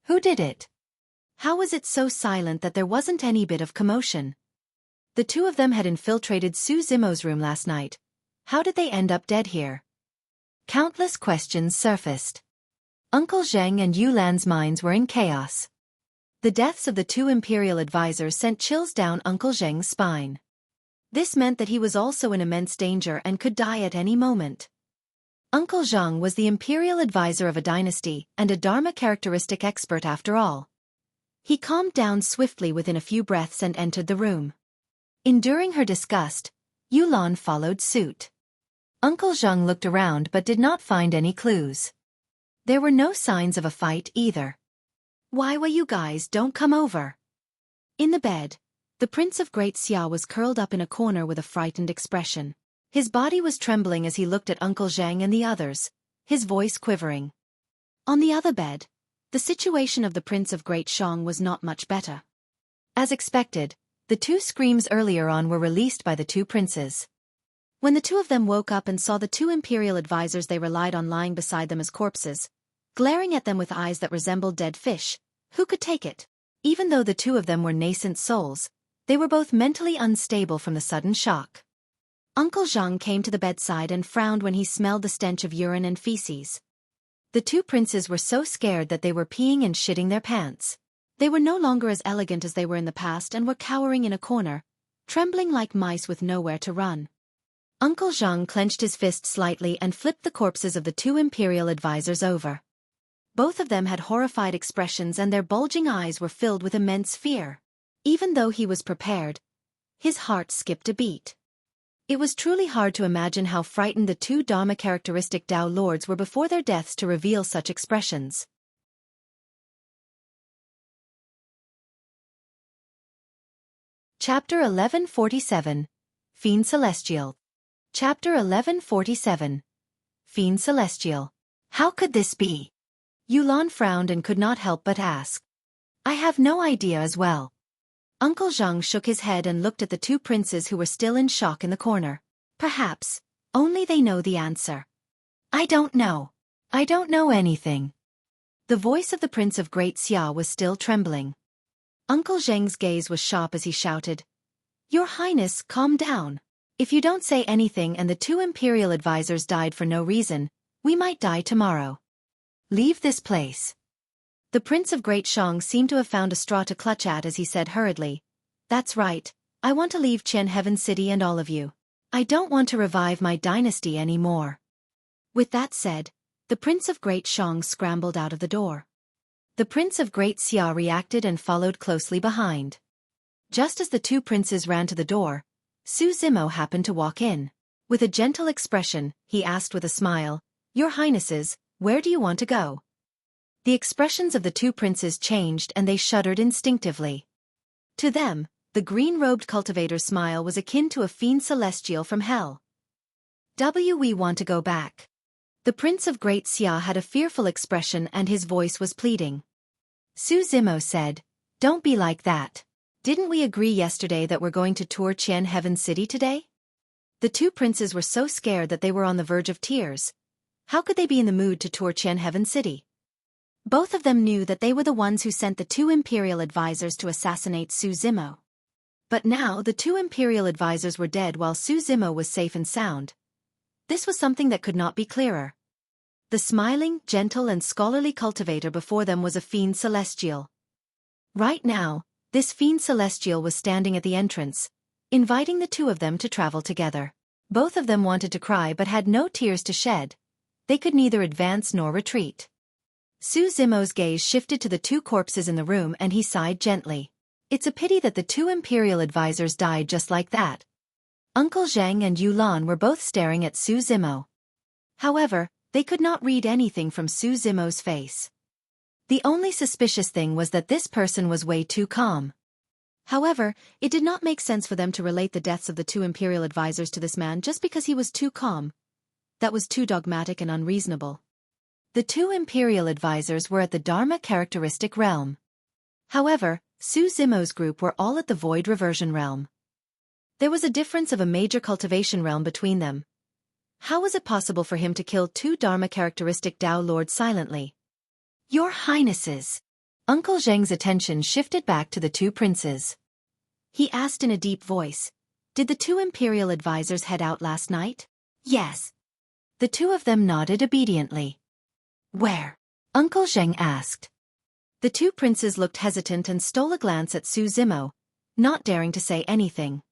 Who did it? How was it so silent that there wasn't any bit of commotion? The two of them had infiltrated Su Zimo's room last night. How did they end up dead here? Countless questions surfaced. Uncle Zhang and Yuwen's minds were in chaos. The deaths of the two imperial advisors sent chills down Uncle Zhang's spine. This meant that he was also in immense danger and could die at any moment. Uncle Zhang was the imperial advisor of a dynasty and a Dharma characteristic expert after all. He calmed down swiftly within a few breaths and entered the room. Enduring her disgust, Yuwen followed suit. Uncle Zhang looked around but did not find any clues. There were no signs of a fight either. Why will you guys don't come over? In the bed, the Prince of Great Xia was curled up in a corner with a frightened expression. His body was trembling as he looked at Uncle Zhang and the others, his voice quivering. On the other bed, the situation of the Prince of Great Shang was not much better. As expected, the two screams earlier on were released by the two princes. When the two of them woke up and saw the two imperial advisors they relied on lying beside them as corpses, glaring at them with eyes that resembled dead fish, who could take it? Even though the two of them were nascent souls, they were both mentally unstable from the sudden shock. Uncle Zhang came to the bedside and frowned when he smelled the stench of urine and feces. The two princes were so scared that they were peeing and shitting their pants. They were no longer as elegant as they were in the past and were cowering in a corner, trembling like mice with nowhere to run. Uncle Zhang clenched his fist slightly and flipped the corpses of the two imperial advisors over. Both of them had horrified expressions and their bulging eyes were filled with immense fear. Even though he was prepared, his heart skipped a beat. It was truly hard to imagine how frightened the two Dharma characteristic Dao lords were before their deaths to reveal such expressions. Chapter 1147. Fiendcelestial. Chapter 1147. Fiendcelestial. How could this be? Yuwen frowned and could not help but ask. I have no idea as well. Uncle Zhang shook his head and looked at the two princes who were still in shock in the corner. Perhaps, only they know the answer. I don't know. I don't know anything. The voice of the Prince of Great Xia was still trembling. Uncle Zhang's gaze was sharp as he shouted, Your Highness, calm down. If you don't say anything and the two imperial advisors died for no reason, we might die tomorrow. Leave this place. The Prince of Great Shang seemed to have found a straw to clutch at as he said hurriedly, That's right, I want to leave Qian Heaven City and all of you. I don't want to revive my dynasty anymore. With that said, the Prince of Great Shang scrambled out of the door. The Prince of Great Xia reacted and followed closely behind. Just as the two princes ran to the door, Su Zimo happened to walk in. With a gentle expression, he asked with a smile, Your Highnesses, where do you want to go? The expressions of the two princes changed and they shuddered instinctively. To them, the green-robed cultivator's smile was akin to a Fiendcelestial from hell. We want to go back. The Prince of Great Xia had a fearful expression and his voice was pleading. Su Zimo said, "Don't be like that. Didn't we agree yesterday that we're going to tour Qian Heaven City today?" The two princes were so scared that they were on the verge of tears. How could they be in the mood to tour Qian Heaven City? Both of them knew that they were the ones who sent the two imperial advisors to assassinate Su Zimo. But now the two imperial advisors were dead while Su Zimo was safe and sound. This was something that could not be clearer. The smiling, gentle and scholarly cultivator before them was a Fiendcelestial. Right now, this Fiendcelestial was standing at the entrance, inviting the two of them to travel together. Both of them wanted to cry but had no tears to shed. They could neither advance nor retreat. Su Zimo's gaze shifted to the two corpses in the room and he sighed gently. It's a pity that the two imperial advisors died just like that. Uncle Zhang and Yulan were both staring at Su Zimo. However, they could not read anything from Su Zimo's face. The only suspicious thing was that this person was way too calm. However, it did not make sense for them to relate the deaths of the two imperial advisors to this man just because he was too calm. That was too dogmatic and unreasonable. The two imperial advisors were at the Dharma characteristic realm. However, Su Zimo's group were all at the void reversion realm. There was a difference of a major cultivation realm between them. How was it possible for him to kill two Dharma characteristic Dao Lords silently? Your Highnesses. Uncle Zheng's attention shifted back to the two princes. He asked in a deep voice, "Did the two imperial advisors head out last night?" "Yes." The two of them nodded obediently. "Where?" Uncle Zheng asked. The two princes looked hesitant and stole a glance at Su Zimo, not daring to say anything.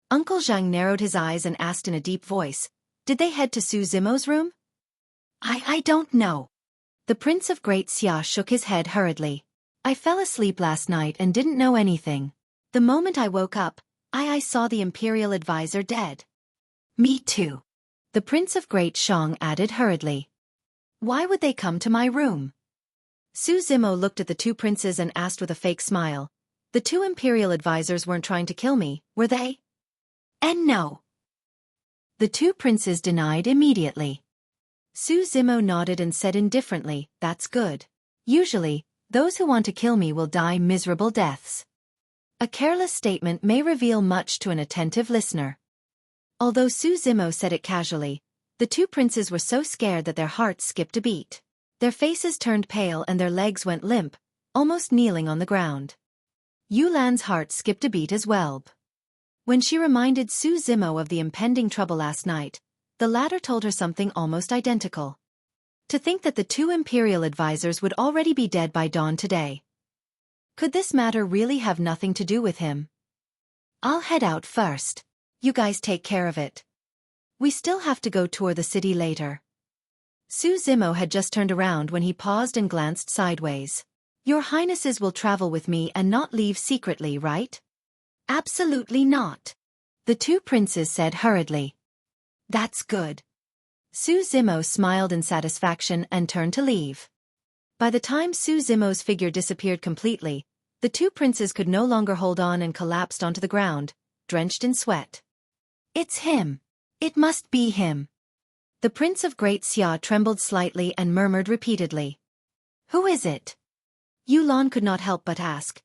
Uncle Zheng narrowed his eyes and asked in a deep voice, "Did they head to Su Zimo's room?" I don't know." The Prince of Great Xia shook his head hurriedly. "I fell asleep last night and didn't know anything. The moment I woke up, I saw the Imperial Advisor dead." "Me too." The Prince of Great Xiang added hurriedly. "Why would they come to my room?" Su Zimo looked at the two princes and asked with a fake smile, "The two Imperial Advisors weren't trying to kill me, were they?" "And no." The two princes denied immediately. Su Zimo nodded and said indifferently, "That's good. Usually, those who want to kill me will die miserable deaths." A careless statement may reveal much to an attentive listener. Although Su Zimo said it casually, the two princes were so scared that their hearts skipped a beat. Their faces turned pale and their legs went limp, almost kneeling on the ground. Yulan's heart skipped a beat as well. When she reminded Su Zimo of the impending trouble last night, the latter told her something almost identical. To think that the two imperial advisors would already be dead by dawn today. Could this matter really have nothing to do with him? "I'll head out first. You guys take care of it. We still have to go tour the city later." Su Zimo had just turned around when he paused and glanced sideways. "Your Highnesses will travel with me and not leave secretly, right?" "Absolutely not," the two princes said hurriedly. "That's good." Su Zimo smiled in satisfaction and turned to leave. By the time Su Zimo's figure disappeared completely, the two princes could no longer hold on and collapsed onto the ground, drenched in sweat. "It's him. It must be him." The Prince of Great Xia trembled slightly and murmured repeatedly. "Who is it?" Yulan could not help but ask.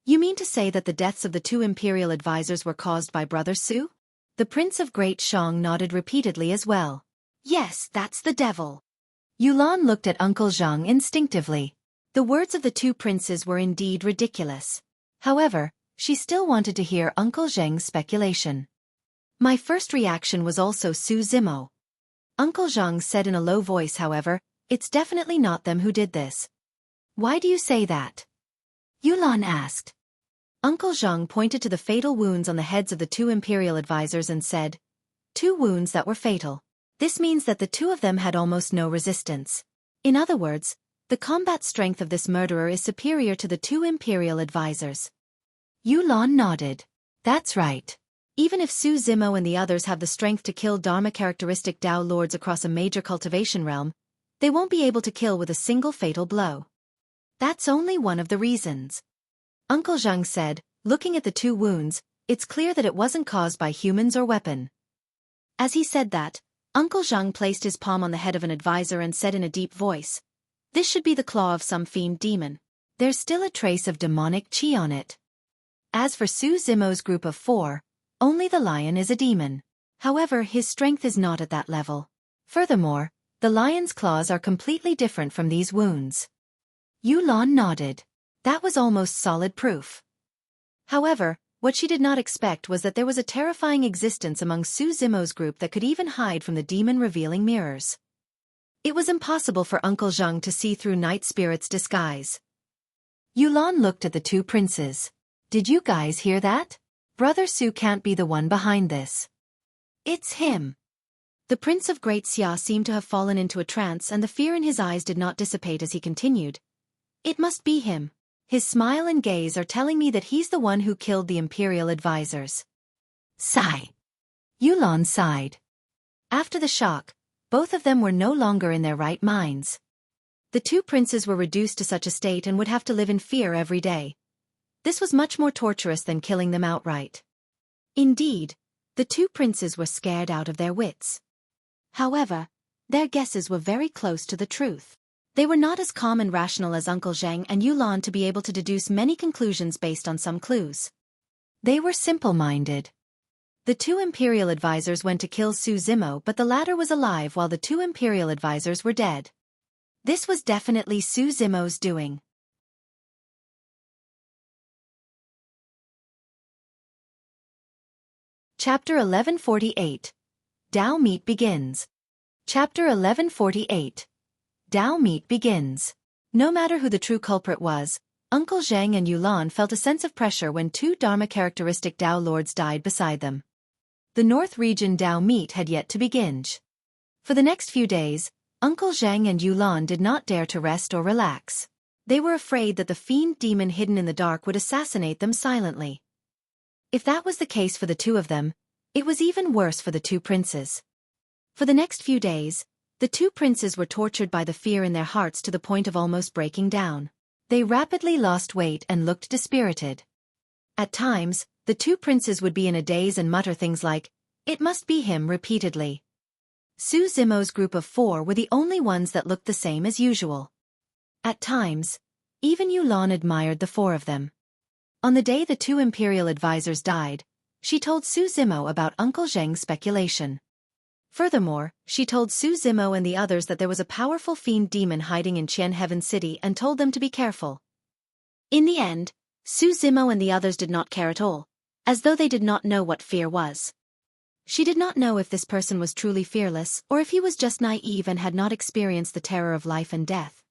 "You mean to say that the deaths of the two imperial advisors were caused by Brother Su?" The Prince of Great Xiang nodded repeatedly as well. "Yes, that's the devil." Yulan looked at Uncle Zhang instinctively. The words of the two princes were indeed ridiculous. However, she still wanted to hear Uncle Zhang's speculation. "My first reaction was also Su Zimo." Uncle Zhang said in a low voice, "However, it's definitely not them who did this." "Why do you say that?" Yulan asked. Uncle Zhang pointed to the fatal wounds on the heads of the two imperial advisors and said, "Two wounds that were fatal. This means that the two of them had almost no resistance. In other words, the combat strength of this murderer is superior to the two imperial advisors." Yulan nodded. "That's right. Even if Su Zimo and the others have the strength to kill Dharma-characteristic Dao lords across a major cultivation realm, they won't be able to kill with a single fatal blow. That's only one of the reasons. Uncle Zhang said, looking at the 2 wounds, it's clear that it wasn't caused by humans or weapon. As he said that, Uncle Zhang placed his palm on the head of an advisor and said in a deep voice, "This should be the claw of some fiend demon. There's still a trace of demonic qi on it." As for Su Zimo's group of 4, only the lion is a demon. However, his strength is not at that level. Furthermore, the lion's claws are completely different from these wounds. Yulan nodded. That was almost solid proof. However, what she did not expect was that there was a terrifying existence among Su Zimo's group that could even hide from the demon-revealing mirrors. It was impossible for Uncle Zhang to see through Night Spirit's disguise. Yulan looked at the 2 princes. Did you guys hear that? Brother Su can't be the one behind this. It's him. The Prince of Great Xia seemed to have fallen into a trance, and the fear in his eyes did not dissipate as he continued. It must be him. His smile and gaze are telling me that he's the one who killed the Imperial advisors. Sigh. Yulan sighed. After the shock, both of them were no longer in their right minds. The 2 princes were reduced to such a state and would have to live in fear every day. This was much more torturous than killing them outright. Indeed, the 2 princes were scared out of their wits. However, their guesses were very close to the truth. They were not as calm and rational as Uncle Zhang and Yulan to be able to deduce many conclusions based on some clues. They were simple-minded. The 2 Imperial advisors went to kill Su Zimo, but the latter was alive while the 2 Imperial advisors were dead. This was definitely Su Zimo's doing. Chapter 1148. Dao Meet begins. Chapter 1148. Dao Meet begins. No matter who the true culprit was, Uncle Zhang and Yulan felt a sense of pressure when 2 Dharma-characteristic Dao lords died beside them. The North Region Dao Meet had yet to begin. For the next few days, Uncle Zhang and Yulan did not dare to rest or relax. They were afraid that the fiend demon hidden in the dark would assassinate them silently. If that was the case for the 2 of them, it was even worse for the 2 princes. For the next few days, the 2 princes were tortured by the fear in their hearts to the point of almost breaking down. They rapidly lost weight and looked dispirited. At times, the 2 princes would be in a daze and mutter things like, "It must be him," repeatedly. Su Zimo's group of 4 were the only ones that looked the same as usual. At times, even Yulan admired the 4 of them. On the day the 2 Imperial advisors died, she told Su Zimo about Uncle Zhang's speculation. Furthermore, she told Su Zimo and the others that there was a powerful fiend demon hiding in Qian Heaven City and told them to be careful. In the end, Su Zimo and the others did not care at all, as though they did not know what fear was. She did not know if this person was truly fearless or if he was just naive and had not experienced the terror of life and death.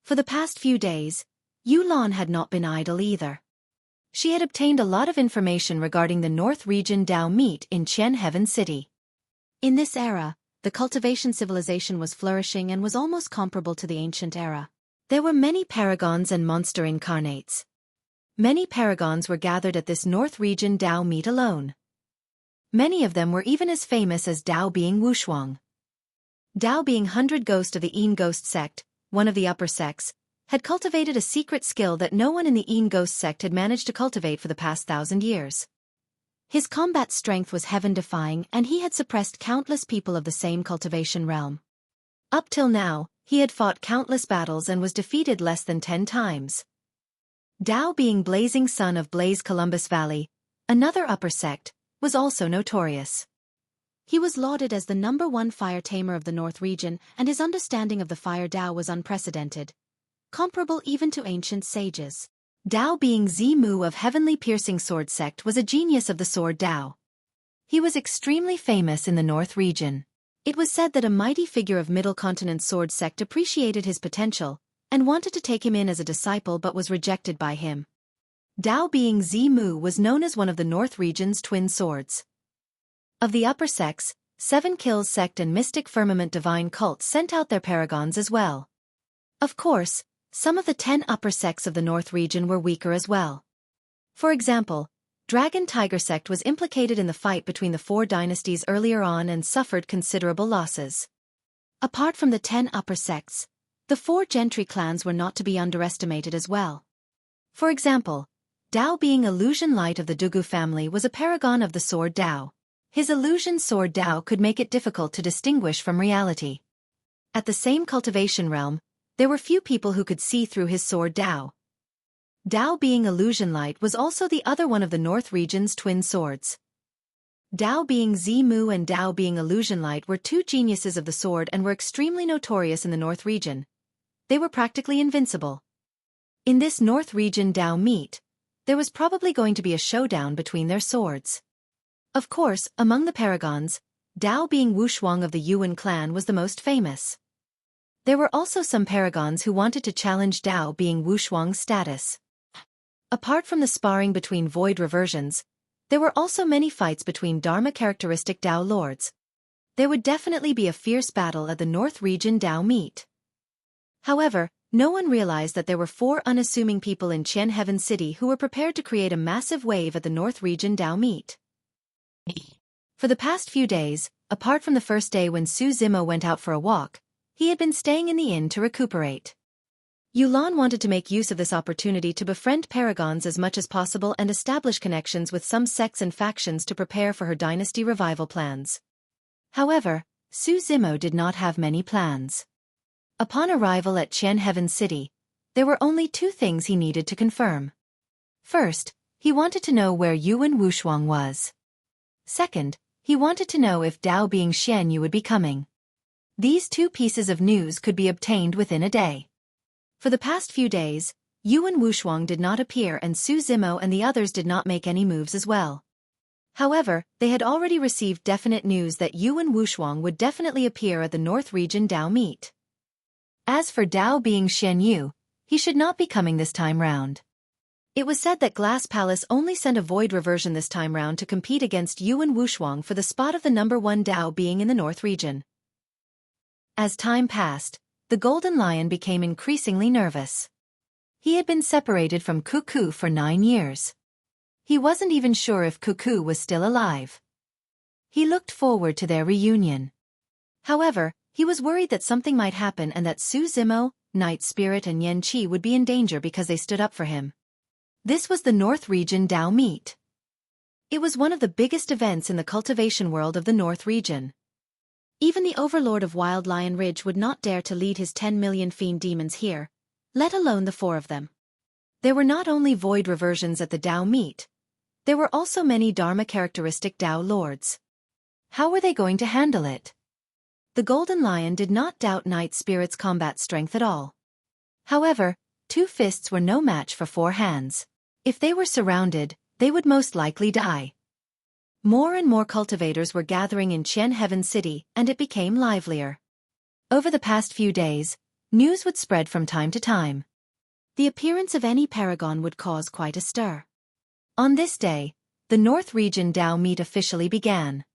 For the past few days, Yulan had not been idle either. She had obtained a lot of information regarding the North Region Dao Meet in Qian Heaven City. In this era, the cultivation civilization was flourishing and was almost comparable to the ancient era. There were many paragons and monster incarnates. Many paragons were gathered at this North Region Dao Meet alone. Many of them were even as famous as Dao being Wushuang. Dao being 100 Ghost of the Yin Ghost Sect, one of the upper sects, had cultivated a secret skill that no one in the Yin Ghost Sect had managed to cultivate for the past 1,000 years. His combat strength was heaven-defying and he had suppressed countless people of the same cultivation realm. Up till now, he had fought countless battles and was defeated less than 10 times. Dao being Blazing Son of Blaze Columbus Valley, another upper sect, was also notorious. He was lauded as the #1 fire tamer of the North Region, and his understanding of the fire Dao was unprecedented, comparable even to ancient sages. Dao being Zimu of Heavenly Piercing Sword Sect was a genius of the sword Dao. He was extremely famous in the North Region. It was said that a mighty figure of Middle Continent Sword Sect appreciated his potential and wanted to take him in as a disciple but was rejected by him. Dao being Zimu was known as one of the North Region's twin swords. Of the upper sects, 7 Kills Sect and Mystic Firmament Divine Cult sent out their paragons as well. Of course, some of the 10 upper sects of the North Region were weaker as well. For example, Dragon Tiger Sect was implicated in the fight between the 4 dynasties earlier on and suffered considerable losses. Apart from the 10 upper sects, the 4 gentry clans were not to be underestimated as well. For example, Dao being Illusion Light of the Dugu family was a paragon of the sword Dao. His illusion sword Dao could make it difficult to distinguish from reality. At the same cultivation realm, there were few people who could see through his sword Dao. Dao being Illusion Light was also the other one of the North region's twin swords. Dao being Zimu and Dao being Illusion Light were 2 geniuses of the sword and were extremely notorious in the North region. They were practically invincible. In this North region Dao meet, there was probably going to be a showdown between their swords. Of course, among the paragons, Dao being Wushuang of the Yuwen clan was the most famous. There were also some paragons who wanted to challenge Dao being Wushuang's status. Apart from the sparring between void reversions, there were also many fights between Dharma-characteristic Dao lords. There would definitely be a fierce battle at the North region Dao meet. However, no one realized that there were 4 unassuming people in Qian Heaven City who were prepared to create a massive wave at the North region Dao meet. For the past few days, apart from the first day when Su Zimo went out for a walk, he had been staying in the inn to recuperate. Yulan wanted to make use of this opportunity to befriend paragons as much as possible and establish connections with some sects and factions to prepare for her dynasty revival plans. However, Su Zimo did not have many plans. Upon arrival at Qian Heaven City, there were only 2 things he needed to confirm. First, he wanted to know where Yuwen Wushuang was. Second, he wanted to know if Dao being Xian Yu would be coming. These 2 pieces of news could be obtained within a day. For the past few days, Yuwen Wushuang did not appear and Su Zimo and the others did not make any moves as well. However, they had already received definite news that Yuwen Wushuang would definitely appear at the North region Dao meet. As for Dao being Xian Yu, he should not be coming this time round. It was said that Glass Palace only sent a void reversion this time round to compete against Yuwen Wushuang for the spot of the number 1 Dao being in the North region. As time passed, the Golden Lion became increasingly nervous. He had been separated from Cuckoo for 9 years. He wasn't even sure if Cuckoo was still alive. He looked forward to their reunion. However, he was worried that something might happen and that Su Zimo, Night Spirit and Yan Qi would be in danger because they stood up for him. This was the North region Dao meet. It was one of the biggest events in the cultivation world of the North region. Even the Overlord of Wild Lion Ridge would not dare to lead his 10 million fiend demons here, let alone the 4 of them. There were not only void reversions at the Dao meet, there were also many Dharma-characteristic Dao lords. How were they going to handle it? The Golden Lion did not doubt Night Spirit's combat strength at all. However, 2 fists were no match for 4 hands. If they were surrounded, they would most likely die. More and more cultivators were gathering in Qian Heaven City, and it became livelier. Over the past few days, news would spread from time to time. The appearance of any paragon would cause quite a stir. On this day, the North region Dao meet officially began.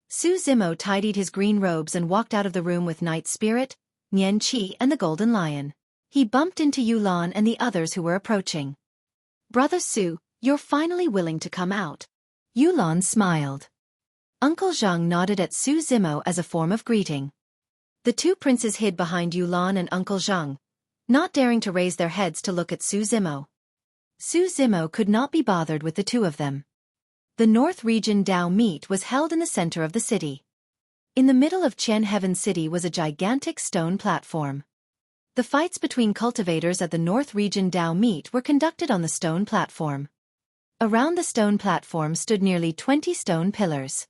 Su Zimo tidied his green robes and walked out of the room with Night Spirit, Yan Qi and the Golden Lion. He bumped into Yulan and the others who were approaching. "Brother Su, you're finally willing to come out." Yulan smiled. Uncle Zhang nodded at Su Zimo as a form of greeting. The 2 princes hid behind Yulan and Uncle Zhang, not daring to raise their heads to look at Su Zimo. Su Zimo could not be bothered with the 2 of them. The North region Dao meet was held in the center of the city. In the middle of Qian Heaven City was a gigantic stone platform. The fights between cultivators at the North region Dao meet were conducted on the stone platform. Around the stone platform stood nearly 20 stone pillars.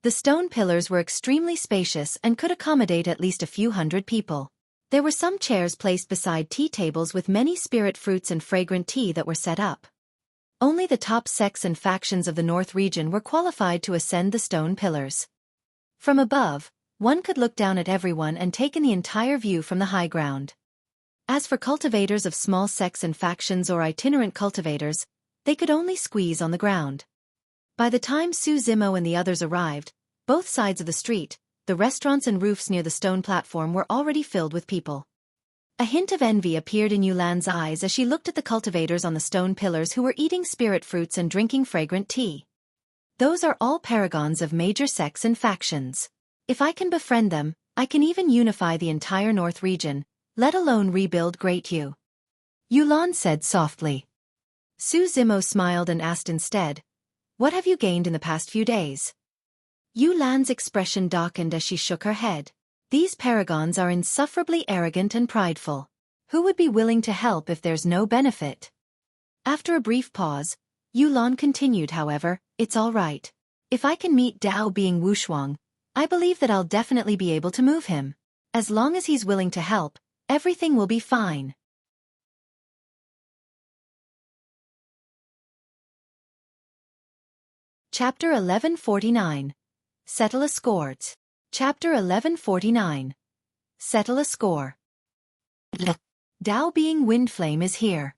The stone pillars were extremely spacious and could accommodate at least a few hundred people. There were some chairs placed beside tea tables with many spirit fruits and fragrant tea that were set up. Only the top sects and factions of the North region were qualified to ascend the stone pillars. From above, one could look down at everyone and take in the entire view from the high ground. As for cultivators of small sects and factions or itinerant cultivators, they could only squeeze on the ground. By the time Su Zimo and the others arrived, both sides of the street, the restaurants and roofs near the stone platform were already filled with people. A hint of envy appeared in Yulan's eyes as she looked at the cultivators on the stone pillars who were eating spirit fruits and drinking fragrant tea. Those are all paragons of major sects and factions. If I can befriend them, I can even unify the entire North region, let alone rebuild Great Yu. Yulan said softly. Su Zimo smiled and asked instead, "What have you gained in the past few days?" Yulan's expression darkened as she shook her head. These paragons are insufferably arrogant and prideful. Who would be willing to help if there's no benefit? After a brief pause, Yulan continued, however, "It's all right. If I can meet Dao being Wushuang, I believe that I'll definitely be able to move him. As long as he's willing to help, everything will be fine." Chapter 1149. Settle a Score. Chapter 1149. Settle a Score. Dao being Windflame is here.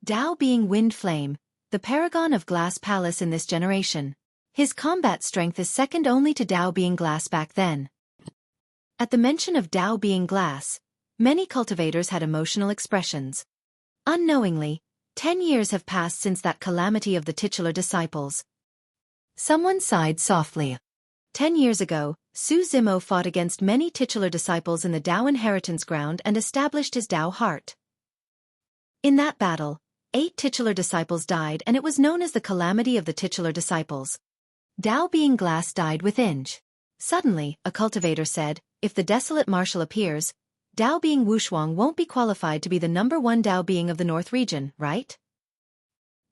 Dao being Windflame, the paragon of Glass Palace in this generation. His combat strength is second only to Dao being Glass back then. At the mention of Dao being Glass, many cultivators had emotional expressions. Unknowingly, 10 years have passed since that calamity of the titular disciples. Someone sighed softly. 10 years ago, Su Zimo fought against many titular disciples in the Dao inheritance ground and established his Dao heart. In that battle, 8 titular disciples died and it was known as the calamity of the titular disciples. Dao being Glass died within. Suddenly, a cultivator said, "If the desolate marshal appears, Dao being Wushuang won't be qualified to be the #1 Dao being of the North region, right?"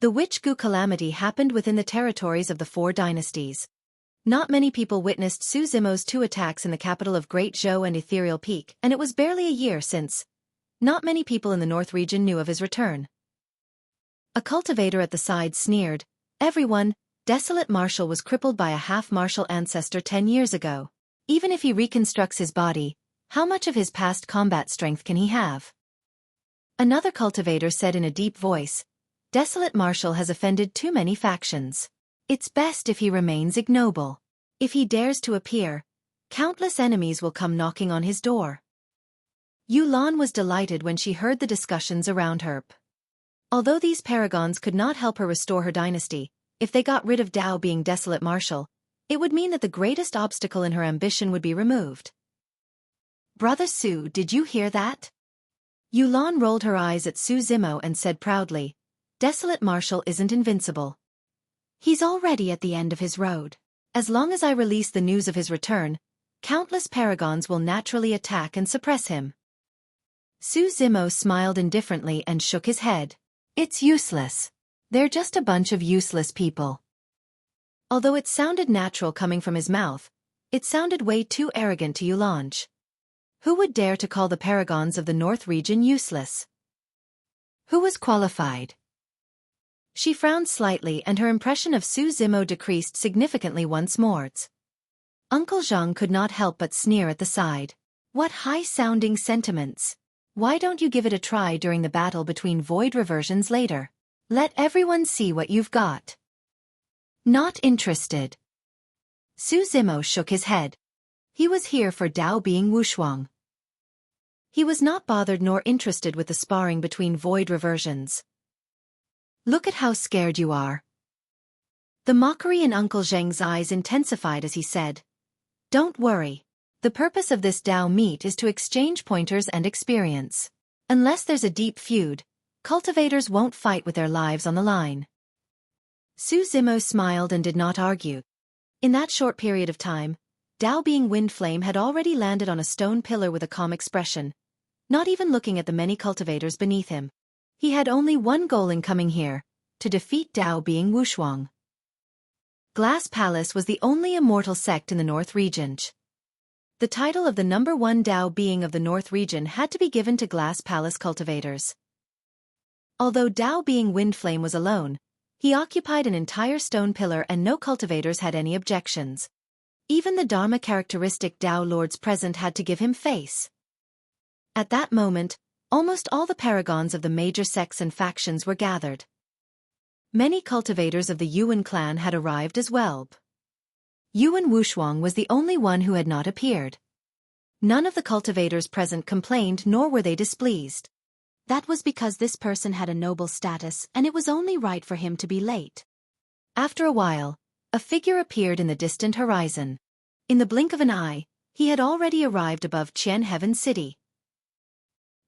The Witch Gu calamity happened within the territories of the 4 dynasties. Not many people witnessed Su Zimo's 2 attacks in the capital of Great Zhou and Ethereal Peak, and it was barely a year since. Not many people in the North region knew of his return. A cultivator at the side sneered, "Everyone, Desolate Marshal was crippled by a half-martial ancestor 10 years ago. Even if he reconstructs his body, how much of his past combat strength can he have?" Another cultivator said in a deep voice, "Desolate Marshal has offended too many factions. It's best if he remains ignoble. If he dares to appear, countless enemies will come knocking on his door." Yulan was delighted when she heard the discussions around her. Although these paragons could not help her restore her dynasty, if they got rid of Dao being Desolate Marshal, it would mean that the greatest obstacle in her ambition would be removed. "Brother Su, did you hear that?" Yulan rolled her eyes at Su Zimo and said proudly, "Desolate Marshal isn't invincible. He's already at the end of his road. As long as I release the news of his return, countless paragons will naturally attack and suppress him." Su Zimo smiled indifferently and shook his head. "It's useless. They're just a bunch of useless people." Although it sounded natural coming from his mouth, it sounded way too arrogant to Yulan. Who would dare to call the paragons of the North region useless? Who was qualified? She frowned slightly and her impression of Su Zimo decreased significantly once more. Uncle Zhang could not help but sneer at the side. "What high-sounding sentiments. Why don't you give it a try during the battle between void reversions later? Let everyone see what you've got." "Not interested." Su Zimo shook his head. He was here for Dao being Wushuang. He was not bothered nor interested with the sparring between void reversions. "Look at how scared you are." The mockery in Uncle Zheng's eyes intensified as he said, "Don't worry. The purpose of this Dao meet is to exchange pointers and experience. Unless there's a deep feud, cultivators won't fight with their lives on the line." Su Zimo smiled and did not argue. In that short period of time, Dao being Windflame had already landed on a stone pillar with a calm expression, not even looking at the many cultivators beneath him. He had only one goal in coming here, to defeat Dao being Wushuang. Glass Palace was the only immortal sect in the North region. The title of the #1 Dao being of the North region had to be given to Glass Palace cultivators. Although Dao being Windflame was alone, he occupied an entire stone pillar and no cultivators had any objections. Even the Dharma characteristic Dao lords present had to give him face. At that moment, almost all the paragons of the major sects and factions were gathered. Many cultivators of the Yuwen clan had arrived as well. Yuwen Wushuang was the only one who had not appeared. None of the cultivators present complained, nor were they displeased. That was because this person had a noble status and it was only right for him to be late. After a while, a figure appeared in the distant horizon. In the blink of an eye, he had already arrived above Qian Heaven City.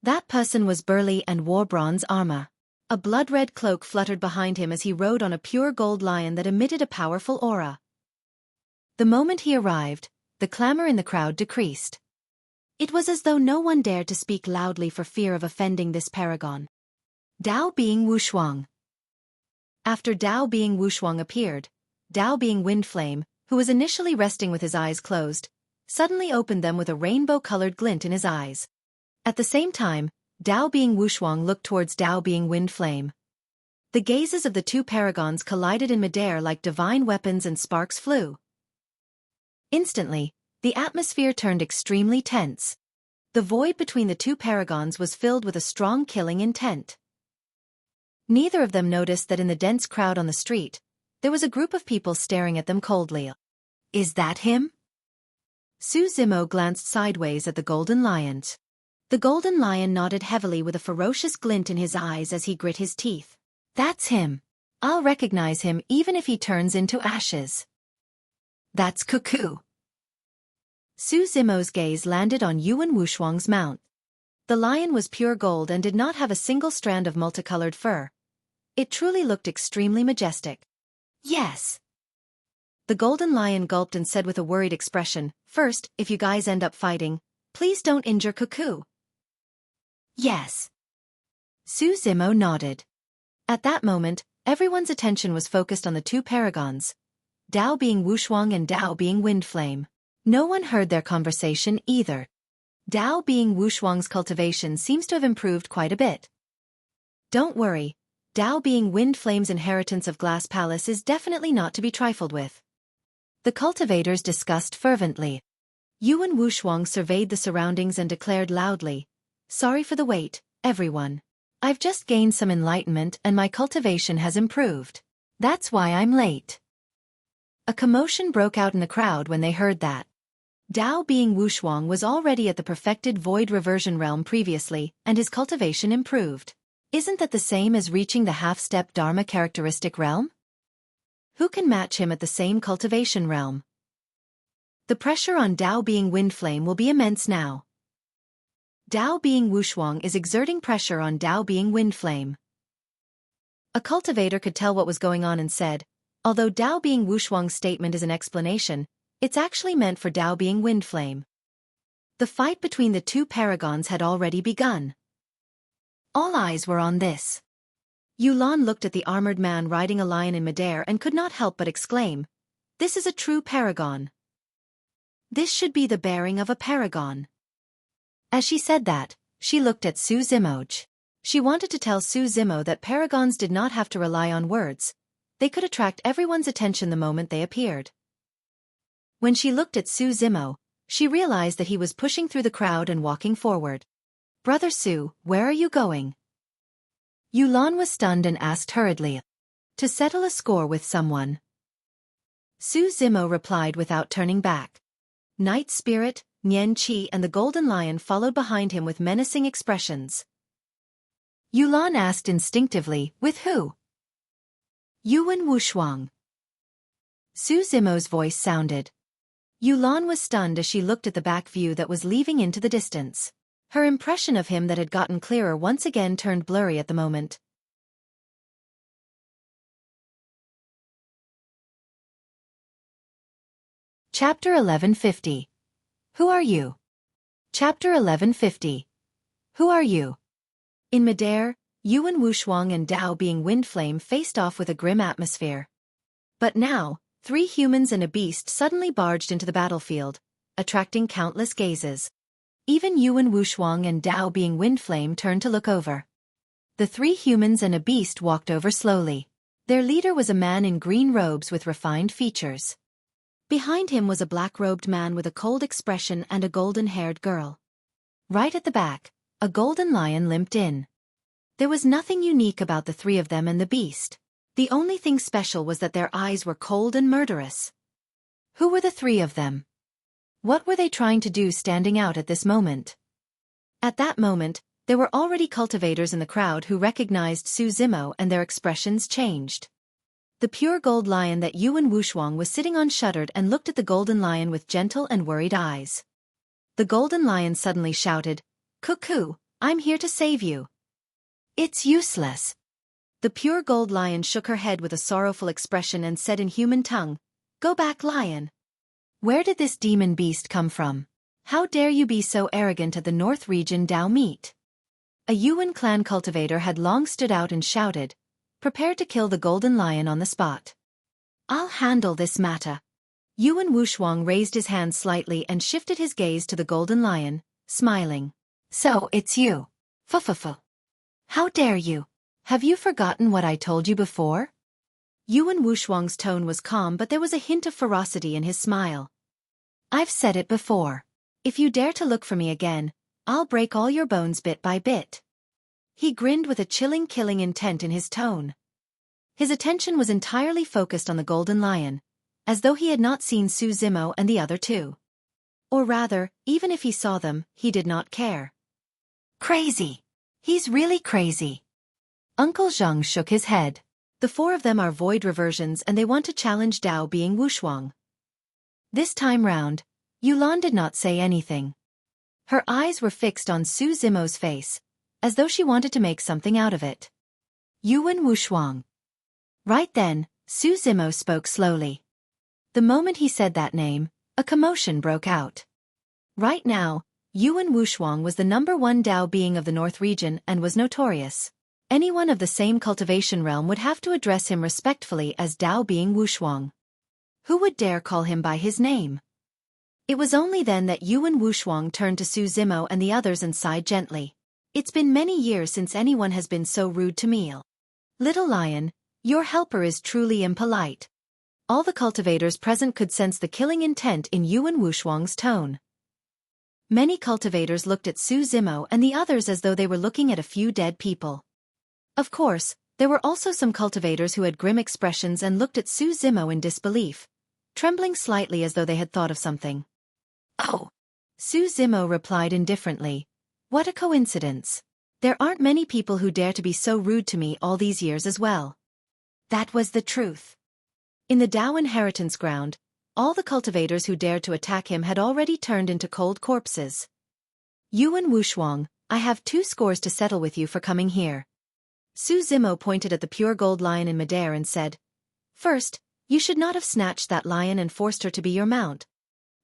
That person was burly and wore bronze armor. A blood-red cloak fluttered behind him as he rode on a pure gold lion that emitted a powerful aura. The moment he arrived, the clamor in the crowd decreased. It was as though no one dared to speak loudly for fear of offending this paragon. Dao being Wushuang. After Dao being Wushuang appeared, Dao being Windflame, who was initially resting with his eyes closed, suddenly opened them with a rainbow-colored glint in his eyes. At the same time, Dao being Wushuang looked towards Dao being Windflame. The gazes of the two paragons collided in midair like divine weapons and sparks flew. Instantly, the atmosphere turned extremely tense. The void between the two paragons was filled with a strong killing intent. Neither of them noticed that in the dense crowd on the street, there was a group of people staring at them coldly. Is that him? Su Zimo glanced sideways at the golden lion. The golden lion nodded heavily with a ferocious glint in his eyes as he grit his teeth. That's him. I'll recognize him even if he turns into ashes. That's Cuckoo. Su Zimo's gaze landed on Yuwen Wushuang's mount. The lion was pure gold and did not have a single strand of multicolored fur. It truly looked extremely majestic. Yes. The golden lion gulped and said with a worried expression, "First, if you guys end up fighting, please don't injure Cuckoo." Yes. Su Zimo nodded. At that moment, everyone's attention was focused on the two paragons, Dao being Wushuang and Dao being Windflame. No one heard their conversation either. Dao being Wushuang's cultivation seems to have improved quite a bit. Don't worry, Dao being Windflame's inheritance of Glass Palace is definitely not to be trifled with. The cultivators discussed fervently. Yuwen Wushuang surveyed the surroundings and declared loudly, "Sorry for the wait, everyone. I've just gained some enlightenment and my cultivation has improved. That's why I'm late." A commotion broke out in the crowd when they heard that. Dao being Wushuang was already at the perfected void reversion realm previously, and his cultivation improved. Isn't that the same as reaching the half-step Dharma characteristic realm? Who can match him at the same cultivation realm? The pressure on Dao being Windflame will be immense now. Dao being Wushuang is exerting pressure on Dao being Windflame. A cultivator could tell what was going on and said, although Dao being Wushuang's statement is an explanation, it's actually meant for Dao being Windflame. The fight between the two paragons had already begun. All eyes were on this. Yulan looked at the armored man riding a lion in midair and could not help but exclaim, "This is a true paragon. This should be the bearing of a paragon." As she said that, she looked at Su Zimo. She wanted to tell Su Zimo that paragons did not have to rely on words. They could attract everyone's attention the moment they appeared. When she looked at Su Zimo, she realized that he was pushing through the crowd and walking forward. "Brother Su, where are you going?" Yulan was stunned and asked hurriedly. "To settle a score with someone." Su Zimo replied without turning back. Night Spirit, Nian Qi and the Golden Lion followed behind him with menacing expressions. Yulan asked instinctively, "With who?" "Yuwen Wushuang." Su Zimo's voice sounded. Yulan was stunned as she looked at the back view that was leaving into the distance. Her impression of him that had gotten clearer once again turned blurry at the moment. Chapter 1150. Who are you? Chapter 1150. Who are you? In midair, Yuwen Wushuang and Dao being Windflame faced off with a grim atmosphere. But now, 3 humans and a beast suddenly barged into the battlefield, attracting countless gazes. Even Yuwen Wushuang and Dao being Windflame turned to look over. The 3 humans and a beast walked over slowly. Their leader was a man in green robes with refined features. Behind him was a black-robed man with a cold expression and a golden-haired girl. Right at the back, a golden lion limped in. There was nothing unique about the 3 of them and the beast. The only thing special was that their eyes were cold and murderous. Who were the 3 of them? What were they trying to do standing out at this moment? At that moment, there were already cultivators in the crowd who recognized Su Zimo and their expressions changed. The pure gold lion that Yuwen Wushuang was sitting on shuddered and looked at the golden lion with gentle and worried eyes. The golden lion suddenly shouted, "Cuckoo, I'm here to save you." "It's useless." The pure gold lion shook her head with a sorrowful expression and said in human tongue, "Go back, lion. Where did this demon beast come from? How dare you be so arrogant at the North Region Dao meet?" A Yuwen clan cultivator had long stood out and shouted, prepared to kill the golden lion on the spot. "I'll handle this matter." Yuwen Wushuang raised his hand slightly and shifted his gaze to the golden lion, smiling. "So it's you. Fufufu. How dare you? Have you forgotten what I told you before?" Yuwen Wushuang's tone was calm, but there was a hint of ferocity in his smile. "I've said it before. If you dare to look for me again, I'll break all your bones bit by bit." He grinned with a chilling killing intent in his tone. His attention was entirely focused on the golden lion, as though he had not seen Su Zimo and the other two. Or rather, even if he saw them, he did not care. "Crazy. He's really crazy." Uncle Zhang shook his head. "The four of them are void reversions and they want to challenge Dao being Wushuang." This time round, Yulan did not say anything. Her eyes were fixed on Su Zimo's face, as though she wanted to make something out of it. "Yuwen Wushuang." Right then, Su Zimo spoke slowly. The moment he said that name, a commotion broke out. Right now, Yuwen Wushuang was the #1 Dao being of the North region and was notorious. Anyone of the same cultivation realm would have to address him respectfully as Dao being Wushuang. Who would dare call him by his name? It was only then that Yuwen Wushuang turned to Su Zimo and the others and sighed gently. "It's been many years since anyone has been so rude to me. Little lion, your helper is truly impolite." All the cultivators present could sense the killing intent in Yuwen Wushuang's tone. Many cultivators looked at Su Zimo and the others as though they were looking at a few dead people. Of course, there were also some cultivators who had grim expressions and looked at Su Zimo in disbelief, trembling slightly as though they had thought of something. "Oh," Su Zimo replied indifferently. "What a coincidence. There aren't many people who dare to be so rude to me all these years as well." That was the truth. In the Dao inheritance ground, all the cultivators who dared to attack him had already turned into cold corpses. "Yuwen Wushuang, I have 2 scores to settle with you for coming here." Su Zimo pointed at the pure gold lion in midair and said, "First, you should not have snatched that lion and forced her to be your mount.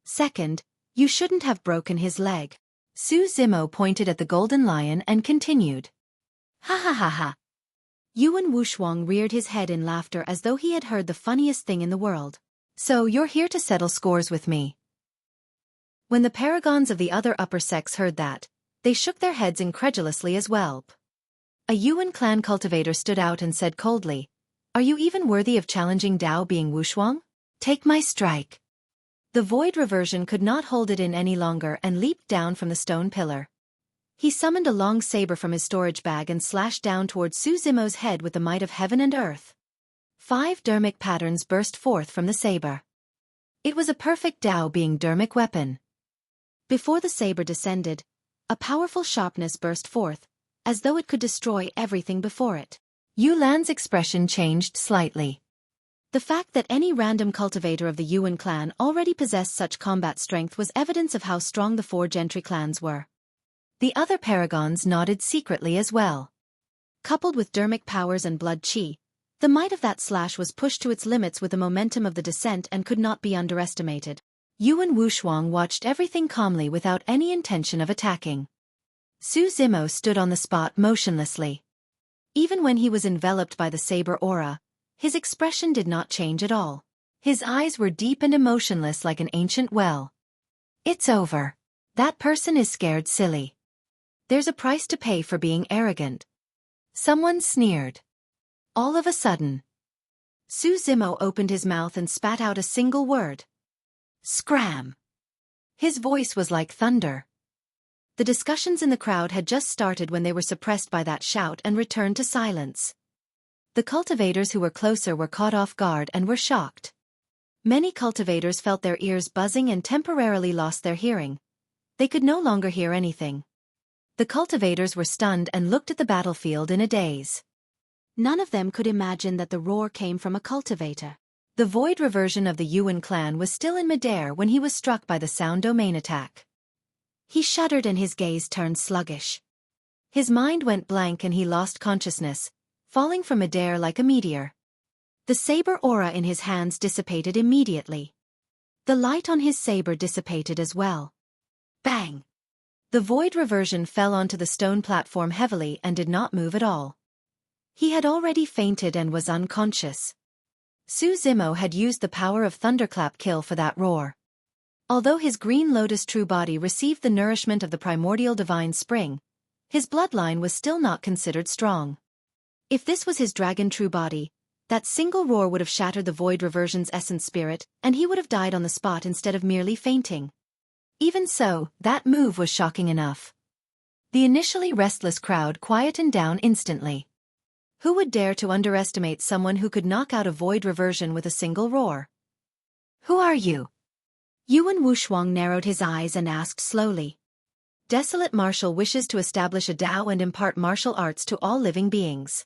Second, you shouldn't have broken his leg." Su Zimo pointed at the golden lion and continued. "Ha ha ha ha." Yuwen Wushuang reared his head in laughter as though he had heard the funniest thing in the world. "So you're here to settle scores with me." When the paragons of the other upper sects heard that, they shook their heads incredulously as well. A Yuwen clan cultivator stood out and said coldly, "Are you even worthy of challenging Dao being Wushuang? Take my strike." The void reversion could not hold it in any longer and leaped down from the stone pillar. He summoned a long saber from his storage bag and slashed down towards Su Zimo's head with the might of heaven and earth. 5 dermic patterns burst forth from the saber. It was a perfect Dao being dermic weapon. Before the saber descended, a powerful sharpness burst forth, as though it could destroy everything before it. Yulan's expression changed slightly. The fact that any random cultivator of the Yuwen clan already possessed such combat strength was evidence of how strong the 4 gentry clans were. The other paragons nodded secretly as well. Coupled with dermic powers and blood chi, the might of that slash was pushed to its limits with the momentum of the descent and could not be underestimated. Yuwen Wushuang watched everything calmly without any intention of attacking. Su Zimo stood on the spot motionlessly. Even when he was enveloped by the saber aura, his expression did not change at all. His eyes were deep and emotionless like an ancient well. "It's over. That person is scared silly. There's a price to pay for being arrogant." Someone sneered. All of a sudden, Su Zimo opened his mouth and spat out a single word. "Scram." His voice was like thunder. The discussions in the crowd had just started when they were suppressed by that shout and returned to silence. The cultivators who were closer were caught off guard and were shocked. Many cultivators felt their ears buzzing and temporarily lost their hearing. They could no longer hear anything. The cultivators were stunned and looked at the battlefield in a daze. None of them could imagine that the roar came from a cultivator. The void reversion of the Yuwen clan was still in midair when he was struck by the sound domain attack. He shuddered and his gaze turned sluggish. His mind went blank and he lost consciousness, falling from midair like a meteor. The saber aura in his hands dissipated immediately. The light on his saber dissipated as well. Bang! The void reversion fell onto the stone platform heavily and did not move at all. He had already fainted and was unconscious. Su Zimo had used the power of Thunderclap Kill for that roar. Although his green lotus true body received the nourishment of the primordial divine spring, his bloodline was still not considered strong. If this was his dragon true body, that single roar would have shattered the void reversion's essence spirit, and he would have died on the spot instead of merely fainting. Even so, that move was shocking enough. The initially restless crowd quietened down instantly. Who would dare to underestimate someone who could knock out a void reversion with a single roar? Who are you? Yuwen Wushuang narrowed his eyes and asked slowly. Desolate Martial wishes to establish a Dao and impart martial arts to all living beings.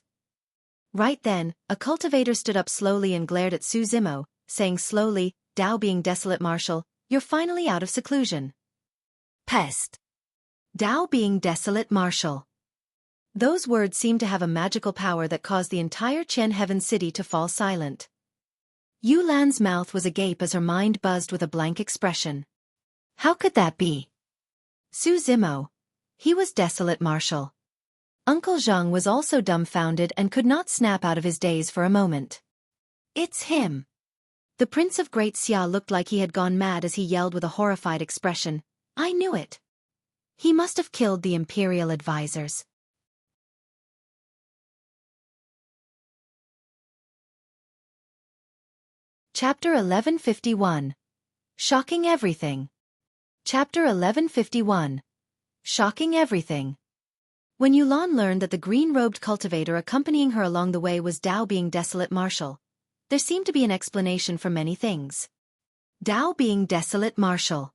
Right then, a cultivator stood up slowly and glared at Su Zimo, saying slowly, Dao being Desolate Martial, you're finally out of seclusion. Pest. Dao being Desolate Martial. Those words seemed to have a magical power that caused the entire Qian Heaven City to fall silent. Yu Lan's mouth was agape as her mind buzzed with a blank expression. How could that be? Su Zimo. He was Desolate Martial. Uncle Zhang was also dumbfounded and could not snap out of his daze for a moment. It's him. The Prince of Great Xia looked like he had gone mad as he yelled with a horrified expression, I knew it. He must have killed the Imperial advisors. Chapter 1151. Shocking Everything. Chapter 1151. Shocking Everything. When Yulan learned that the green-robed cultivator accompanying her along the way was Dao being Desolate Martial, there seemed to be an explanation for many things. Dao being Desolate Martial.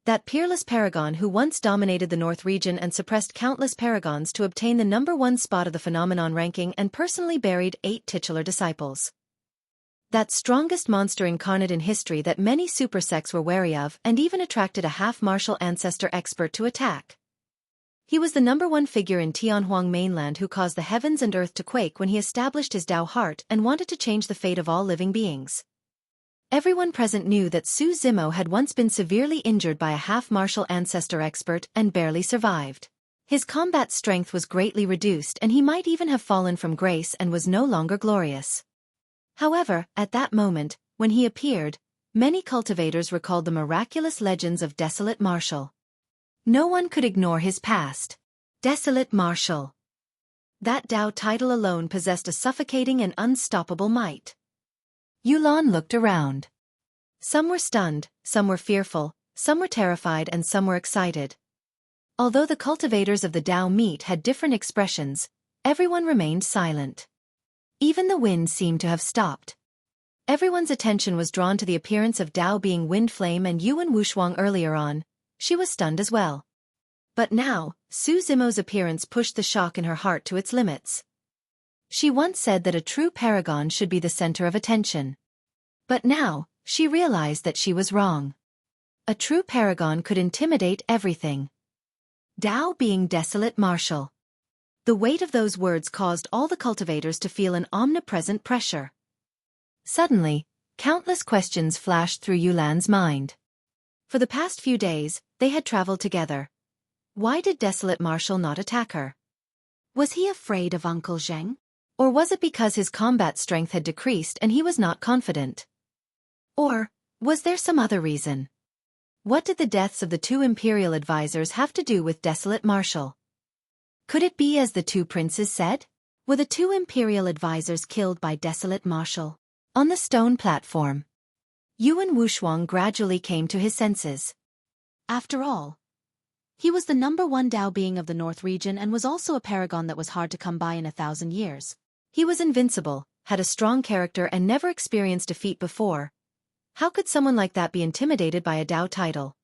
That peerless paragon who once dominated the North region and suppressed countless paragons to obtain the #1 spot of the phenomenon ranking and personally buried 8 titular disciples. That strongest monster incarnate in history that many super sects were wary of and even attracted a half-martial ancestor expert to attack. He was the #1 figure in Tianhuang mainland who caused the heavens and earth to quake when he established his Dao heart and wanted to change the fate of all living beings. Everyone present knew that Su Zimo had once been severely injured by a half-martial ancestor expert and barely survived. His combat strength was greatly reduced and he might even have fallen from grace and was no longer glorious. However, at that moment, when he appeared, many cultivators recalled the miraculous legends of Desolate Martial. No one could ignore his past. Desolate Martial. That Dao title alone possessed a suffocating and unstoppable might. Yulan looked around. Some were stunned, some were fearful, some were terrified and some were excited. Although the cultivators of the Dao meet had different expressions, everyone remained silent. Even the wind seemed to have stopped. Everyone's attention was drawn to the appearance of Dao being Wind Flame and Yuwen Wushuang earlier on. She was stunned as well. But now, Su Zimo's appearance pushed the shock in her heart to its limits. She once said that a true paragon should be the center of attention. But now, she realized that she was wrong. A true paragon could intimidate everything. Dao being Desolate Martial. The weight of those words caused all the cultivators to feel an omnipresent pressure. Suddenly, countless questions flashed through Yulan's mind. For the past few days, they had traveled together. Why did Desolate Martial not attack her? Was he afraid of Uncle Zheng? Or was it because his combat strength had decreased and he was not confident? Or, was there some other reason? What did the deaths of the 2 Imperial advisors have to do with Desolate Martial? Could it be as the 2 princes said? Were the 2 Imperial advisors killed by Desolate Martial? On the stone platform, Yuwen Wushuang gradually came to his senses. After all, he was the #1 Dao being of the North region and was also a paragon that was hard to come by in 1,000 years. He was invincible, had a strong character and never experienced defeat before, How could someone like that be intimidated by a Dao title?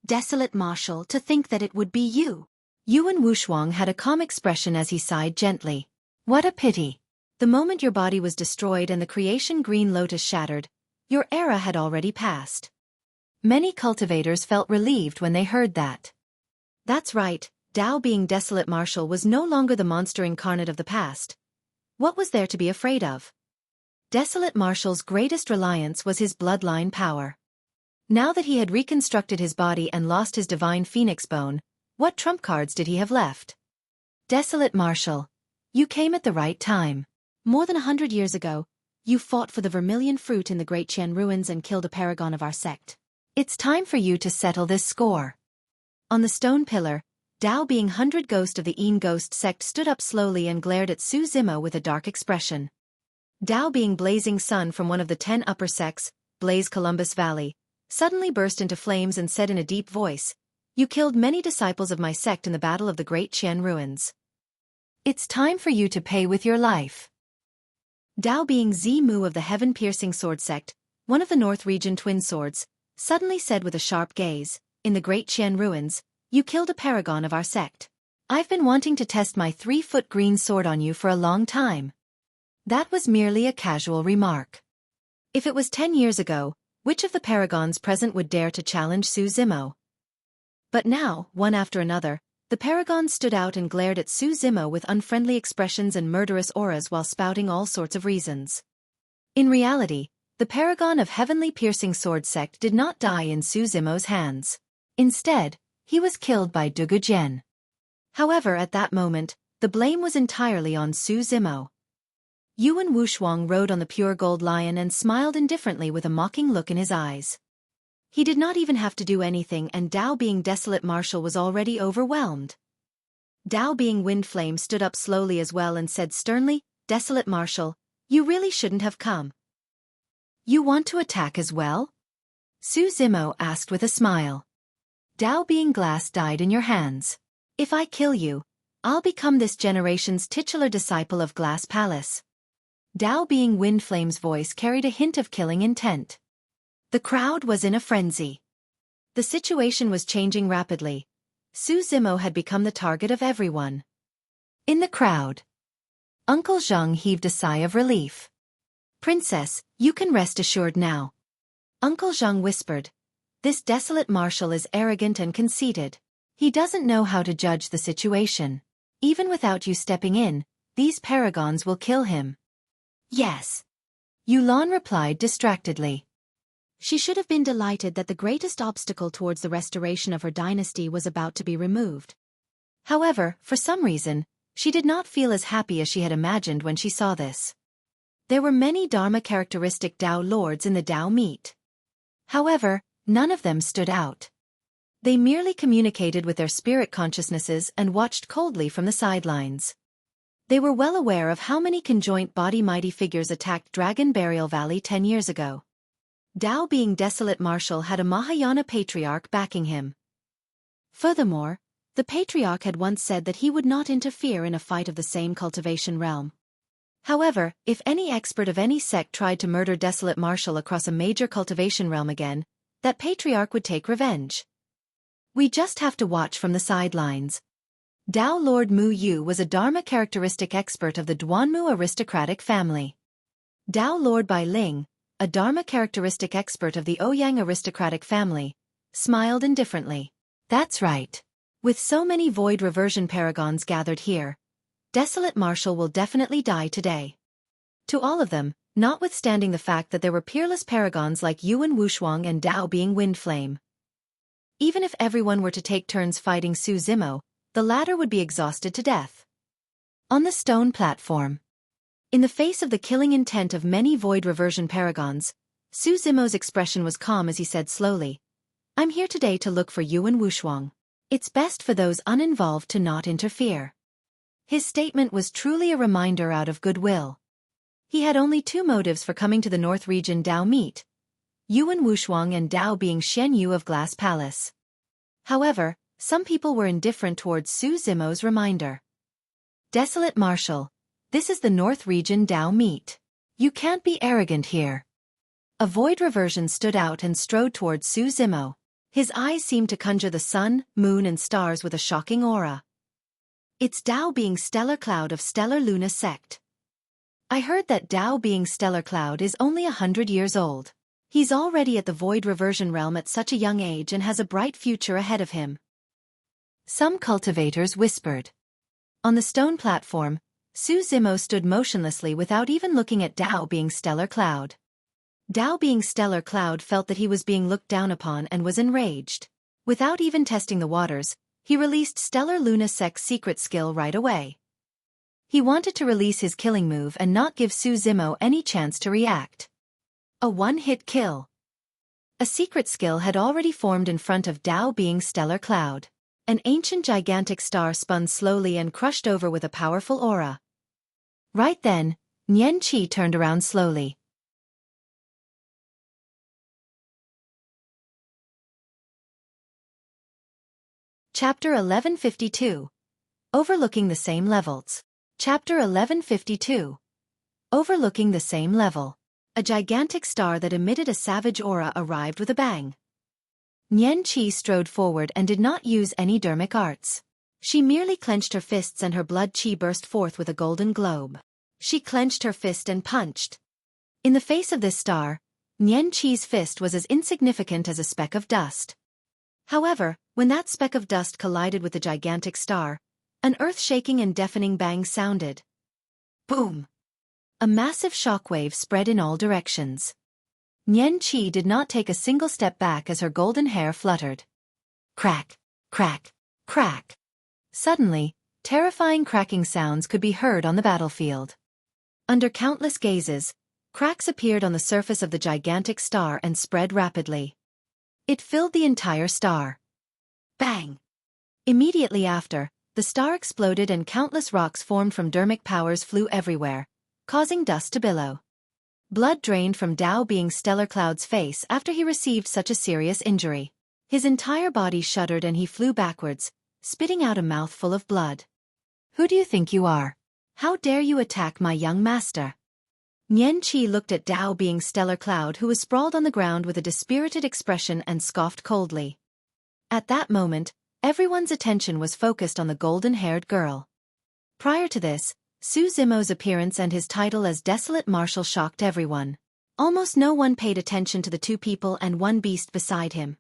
Desolate Marshal, to think that it would be you. Yuwen Wushuang had a calm expression as he sighed gently. What a pity. The moment your body was destroyed and the creation green lotus shattered, your era had already passed. Many cultivators felt relieved when they heard that. That's right, Dao being Desolate Marshal was no longer the monster incarnate of the past. What was there to be afraid of? Desolate Marshal's greatest reliance was his bloodline power. Now that he had reconstructed his body and lost his divine phoenix bone, what trump cards did he have left? Desolate Marshal, you came at the right time. More than 100 years ago, you fought for the vermilion fruit in the great Qian ruins and killed a paragon of our sect. It's time for you to settle this score. On the stone pillar, Dao being 100 ghost of the Qian ghost sect stood up slowly and glared at Su Zimo with a dark expression. Dao being blazing sun from one of the 10 upper sects, Blaze Columbus Valley, suddenly burst into flames and said in a deep voice, "You killed many disciples of my sect in the battle of the great Qian ruins. It's time for you to pay with your life." Dao being Zimu of the heaven-piercing sword sect, one of the North region twin swords, suddenly said with a sharp gaze, "In the great Qian ruins, you killed a paragon of our sect. I've been wanting to test my 3-foot green sword on you for a long time." That was merely a casual remark. If it was 10 years ago, which of the paragons present would dare to challenge Su Zimo? But now, one after another, the paragons stood out and glared at Su Zimo with unfriendly expressions and murderous auras while spouting all sorts of reasons. In reality, the paragon of heavenly piercing sword sect did not die in Su Zimo's hands. Instead, he was killed by Dugu Jian. However, at that moment, the blame was entirely on Su Zimo. Yuwen Wushuang rode on the pure gold lion and smiled indifferently with a mocking look in his eyes. He did not even have to do anything, and Dao being Desolate Marshal was already overwhelmed. Dao being Wind Flame stood up slowly as well and said sternly, "Desolate Marshal, you really shouldn't have come." "You want to attack as well?" Su Zimo asked with a smile. "Dao being Glass died in your hands. If I kill you, I'll become this generation's titular disciple of Glass Palace." Dao being Wind Flame's voice carried a hint of killing intent. The crowd was in a frenzy. The situation was changing rapidly. Su Zimo had become the target of everyone. In the crowd, Uncle Zhang heaved a sigh of relief. "Princess, you can rest assured now." Uncle Zhang whispered, "This Desolate Marshal is arrogant and conceited. He doesn't know how to judge the situation. Even without you stepping in, these paragons will kill him." "Yes," Yulan replied distractedly. She should have been delighted that the greatest obstacle towards the restoration of her dynasty was about to be removed. However, for some reason, she did not feel as happy as she had imagined when she saw this. There were many Dharma-characteristic Dao lords in the Dao meet. However, none of them stood out. They merely communicated with their spirit consciousnesses and watched coldly from the sidelines. They were well aware of how many conjoint body mighty figures attacked Dragon Burial Valley 10 years ago. Dao being Desolate Marshal had a Mahayana patriarch backing him. Furthermore, the patriarch had once said that he would not interfere in a fight of the same cultivation realm. However, if any expert of any sect tried to murder Desolate Marshal across a major cultivation realm again, that patriarch would take revenge. We just have to watch from the sidelines. Dao Lord Mu Yu was a Dharma characteristic expert of the Duanmu aristocratic family. Dao Lord Bai Ling, a Dharma characteristic expert of the Ouyang aristocratic family, smiled indifferently. That's right. With so many void reversion paragons gathered here, Desolate Marshal will definitely die today. To all of them, notwithstanding the fact that there were peerless paragons like Yuwen Wushuang and Dao being Wind Flame. Even if everyone were to take turns fighting Su Zimo, the latter would be exhausted to death. On the stone platform, in the face of the killing intent of many void reversion paragons, Su Zimo's expression was calm as he said slowly, "I'm here today to look for Yuwen Wushuang. It's best for those uninvolved to not interfere." His statement was truly a reminder out of goodwill. He had only 2 motives for coming to the North Region Dao meet, Yuwen Wushuang and Dao being Shen Yu of Glass Palace. However, some people were indifferent towards Su Zimo's reminder. "Desolate Marshal, this is the North Region Dao meet. You can't be arrogant here." A void reversion stood out and strode towards Su Zimo. His eyes seemed to conjure the sun, moon and stars with a shocking aura. It's Dao being Stellar Cloud of Stellar Luna Sect. I heard that Dao being Stellar Cloud is only 100 years old. He's already at the void reversion realm at such a young age and has a bright future ahead of him. Some cultivators whispered. On the stone platform, Su Zimo stood motionlessly without even looking at Dao being Stellar Cloud. Dao being Stellar Cloud felt that he was being looked down upon and was enraged. Without even testing the waters, he released Stellar Luna Sect's secret skill right away. He wanted to release his killing move and not give Su Zimo any chance to react. A one-hit kill. A secret skill had already formed in front of Dao being Stellar Cloud. An ancient gigantic star spun slowly and crushed over with a powerful aura. Right then, Nian Qi turned around slowly. Chapter 1152. Overlooking the same levels. Chapter 1152. Overlooking the same level. A gigantic star that emitted a savage aura arrived with a bang. Nian Qi strode forward and did not use any dermic arts. She merely clenched her fists and her blood qi burst forth with a golden globe. She clenched her fist and punched. In the face of this star, Nian Qi's fist was as insignificant as a speck of dust. However, when that speck of dust collided with the gigantic star, an earth-shaking and deafening bang sounded. Boom! A massive shockwave spread in all directions. Nian Qi did not take a single step back as her golden hair fluttered. Crack, crack, crack. Suddenly, terrifying cracking sounds could be heard on the battlefield. Under countless gazes, cracks appeared on the surface of the gigantic star and spread rapidly. It filled the entire star. Bang! Immediately after, the star exploded and countless rocks formed from dermic powers flew everywhere, causing dust to billow. Blood drained from Dao being Stellar Cloud's face after he received such a serious injury. His entire body shuddered and he flew backwards, spitting out a mouthful of blood. Who do you think you are? How dare you attack my young master? Nian Qi looked at Dao being Stellar Cloud who was sprawled on the ground with a dispirited expression and scoffed coldly. At that moment, everyone's attention was focused on the golden-haired girl. Prior to this, Su Zimo's appearance and his title as Desolate Marshal shocked everyone. Almost no one paid attention to the two people and one beast beside him.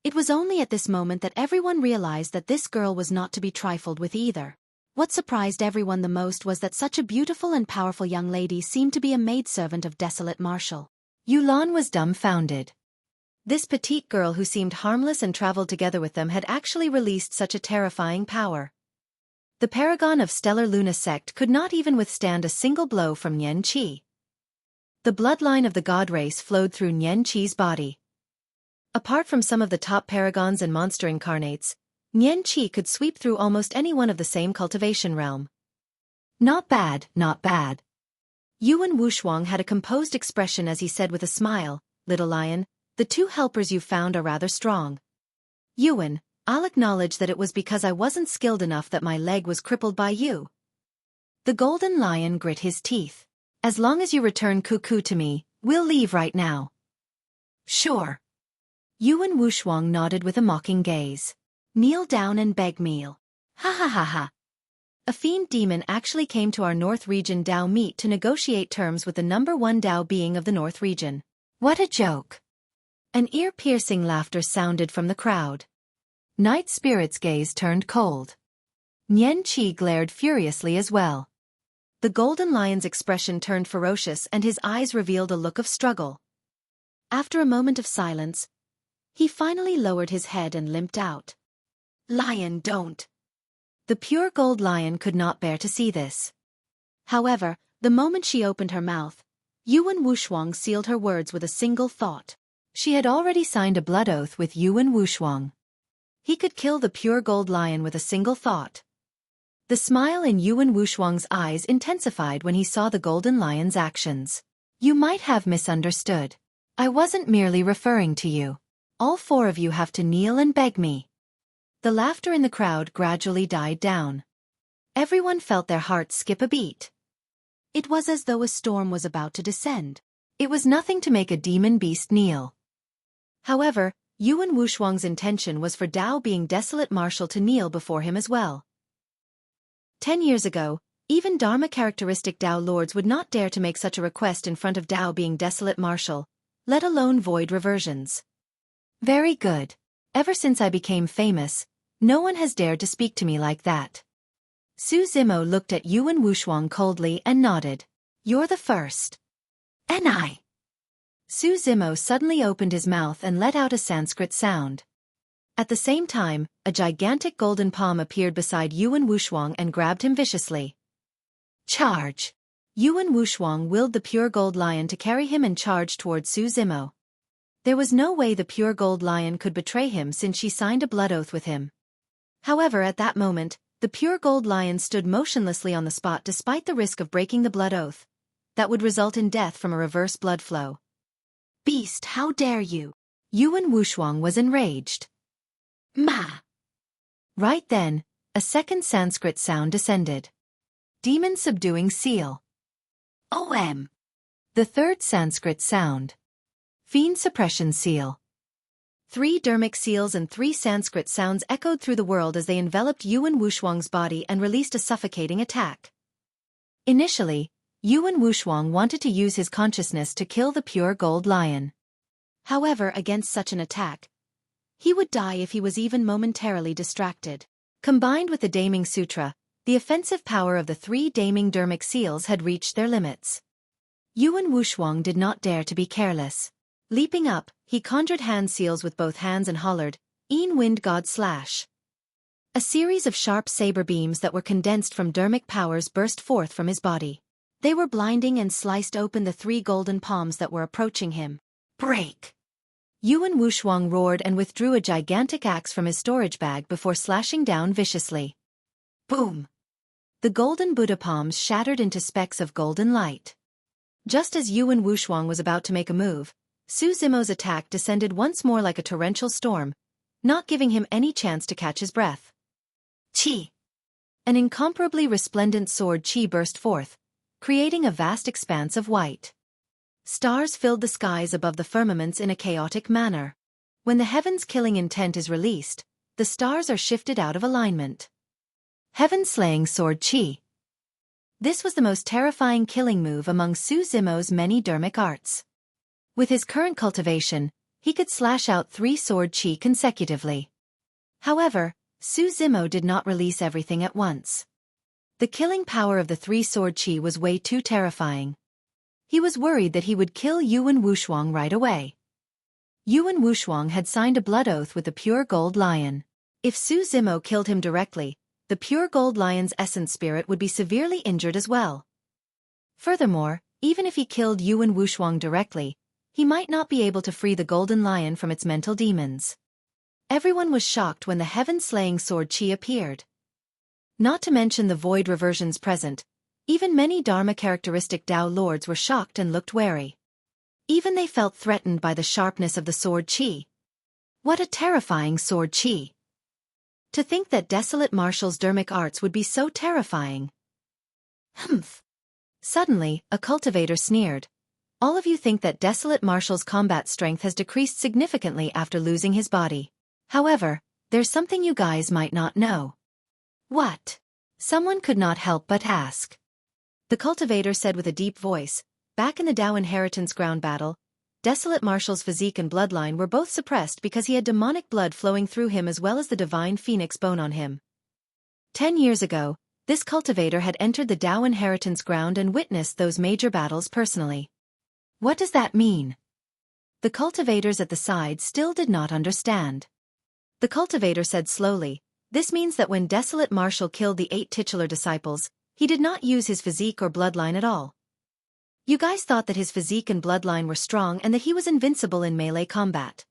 It was only at this moment that everyone realized that this girl was not to be trifled with either. What surprised everyone the most was that such a beautiful and powerful young lady seemed to be a maidservant of Desolate Marshal. Yulan was dumbfounded. This petite girl who seemed harmless and traveled together with them had actually released such a terrifying power. The paragon of Stellar Luna Sect could not even withstand a single blow from Nian Qi. The bloodline of the god race flowed through Nian Qi's body. Apart from some of the top paragons and monster incarnates, Nian Qi could sweep through almost any one of the same cultivation realm. Not bad, not bad. Yuwen Wushuang had a composed expression as he said with a smile, "Little lion, the two helpers you found are rather strong. Yuwen, I'll acknowledge that it was because I wasn't skilled enough that my leg was crippled by you." The golden lion grit his teeth. "As long as you return Cuckoo to me, we'll leave right now." "Sure." Yuwen Wushuang nodded with a mocking gaze. "Kneel down and beg meal. Ha ha ha ha. A fiend demon actually came to our North Region Dao meet to negotiate terms with the #1 Dao being of the North Region. What a joke." An ear-piercing laughter sounded from the crowd. Night Spirit's gaze turned cold. Nian Qi glared furiously as well. The golden lion's expression turned ferocious and his eyes revealed a look of struggle. After a moment of silence, he finally lowered his head and limped out. "Lion, don't." The pure gold lion could not bear to see this. However, the moment she opened her mouth, Yuwen Wushuang sealed her words with a single thought. She had already signed a blood oath with Yuwen Wushuang. He could kill the pure gold lion with a single thought. The smile in Yuwen Wushuang's eyes intensified when he saw the golden lion's actions. "You might have misunderstood. I wasn't merely referring to you. All four of you have to kneel and beg me." The laughter in the crowd gradually died down. Everyone felt their hearts skip a beat. It was as though a storm was about to descend. It was nothing to make a demon beast kneel. However, Yuwen Wushuang's intention was for Dao being desolate martial to kneel before him as well. 10 years ago, even Dharma characteristic Dao lords would not dare to make such a request in front of Dao being desolate martial, let alone void reversions. Very good. Ever since I became famous, no one has dared to speak to me like that. Su Zimo looked at Yuwen Wushuang coldly and nodded. You're the first. And I. Su Zimo suddenly opened his mouth and let out a Sanskrit sound. At the same time, a gigantic golden palm appeared beside Yuwen Wushuang and grabbed him viciously. Charge! Yuwen Wushuang willed the pure gold lion to carry him and charge toward Su Zimo. There was no way the pure gold lion could betray him since she signed a blood oath with him. However, at that moment, the pure gold lion stood motionlessly on the spot despite the risk of breaking the blood oath. That would result in death from a reverse blood flow. Beast, how dare you! Yuwen Wushuang was enraged. Ma! Right then, a second Sanskrit sound descended. Demon subduing seal. OM. The third Sanskrit sound. Fiend suppression seal. 3 dermic seals and 3 Sanskrit sounds echoed through the world as they enveloped Yuwen Wushuang's body and released a suffocating attack. Initially, Yuwen Wushuang wanted to use his consciousness to kill the pure gold lion. However, against such an attack, he would die if he was even momentarily distracted. Combined with the Daming Sutra, the offensive power of the 3 Daming dermic seals had reached their limits. Yuwen Wushuang did not dare to be careless. Leaping up, he conjured hand seals with both hands and hollered, "Een Wind God Slash." A series of sharp saber beams that were condensed from dermic powers burst forth from his body. They were blinding and sliced open the 3 golden palms that were approaching him. Break! Yuwen Wushuang roared and withdrew a gigantic axe from his storage bag before slashing down viciously. Boom! The golden Buddha palms shattered into specks of golden light. Just as Yuwen Wushuang was about to make a move, Su Zimo's attack descended once more like a torrential storm, not giving him any chance to catch his breath. Qi! An incomparably resplendent sword Qi burst forth, creating a vast expanse of white. Stars filled the skies above the firmaments in a chaotic manner. When the heaven's killing intent is released, the stars are shifted out of alignment. Heaven-slaying sword Qi. This was the most terrifying killing move among Su Zimo's many dermic arts. With his current cultivation, he could slash out 3 sword Qi consecutively. However, Su Zimo did not release everything at once. The killing power of the 3 sword Qi was way too terrifying. He was worried that he would kill Yuwen Wushuang right away. Yuwen Wushuang had signed a blood oath with the pure gold lion. If Su Zimo killed him directly, the pure gold lion's essence spirit would be severely injured as well. Furthermore, even if he killed Yuwen Wushuang directly, he might not be able to free the golden lion from its mental demons. Everyone was shocked when the heaven-slaying sword Qi appeared. Not to mention the void reversions present, even many Dharma characteristic Dao lords were shocked and looked wary. Even they felt threatened by the sharpness of the sword Qi. What a terrifying sword Qi! To think that desolate Martial's dermic arts would be so terrifying. Humph! Suddenly, a cultivator sneered. All of you think that desolate Martial's combat strength has decreased significantly after losing his body. However, there's something you guys might not know. What? Someone could not help but ask. The cultivator said with a deep voice, back in the Dao Inheritance ground battle, desolate Martial's physique and bloodline were both suppressed because he had demonic blood flowing through him as well as the divine phoenix bone on him. 10 years ago, this cultivator had entered the Dao Inheritance ground and witnessed those major battles personally. What does that mean? The cultivators at the side still did not understand. The cultivator said slowly, this means that when desolate Martial killed the 8 titular disciples, he did not use his physique or bloodline at all. You guys thought that his physique and bloodline were strong and that he was invincible in melee combat.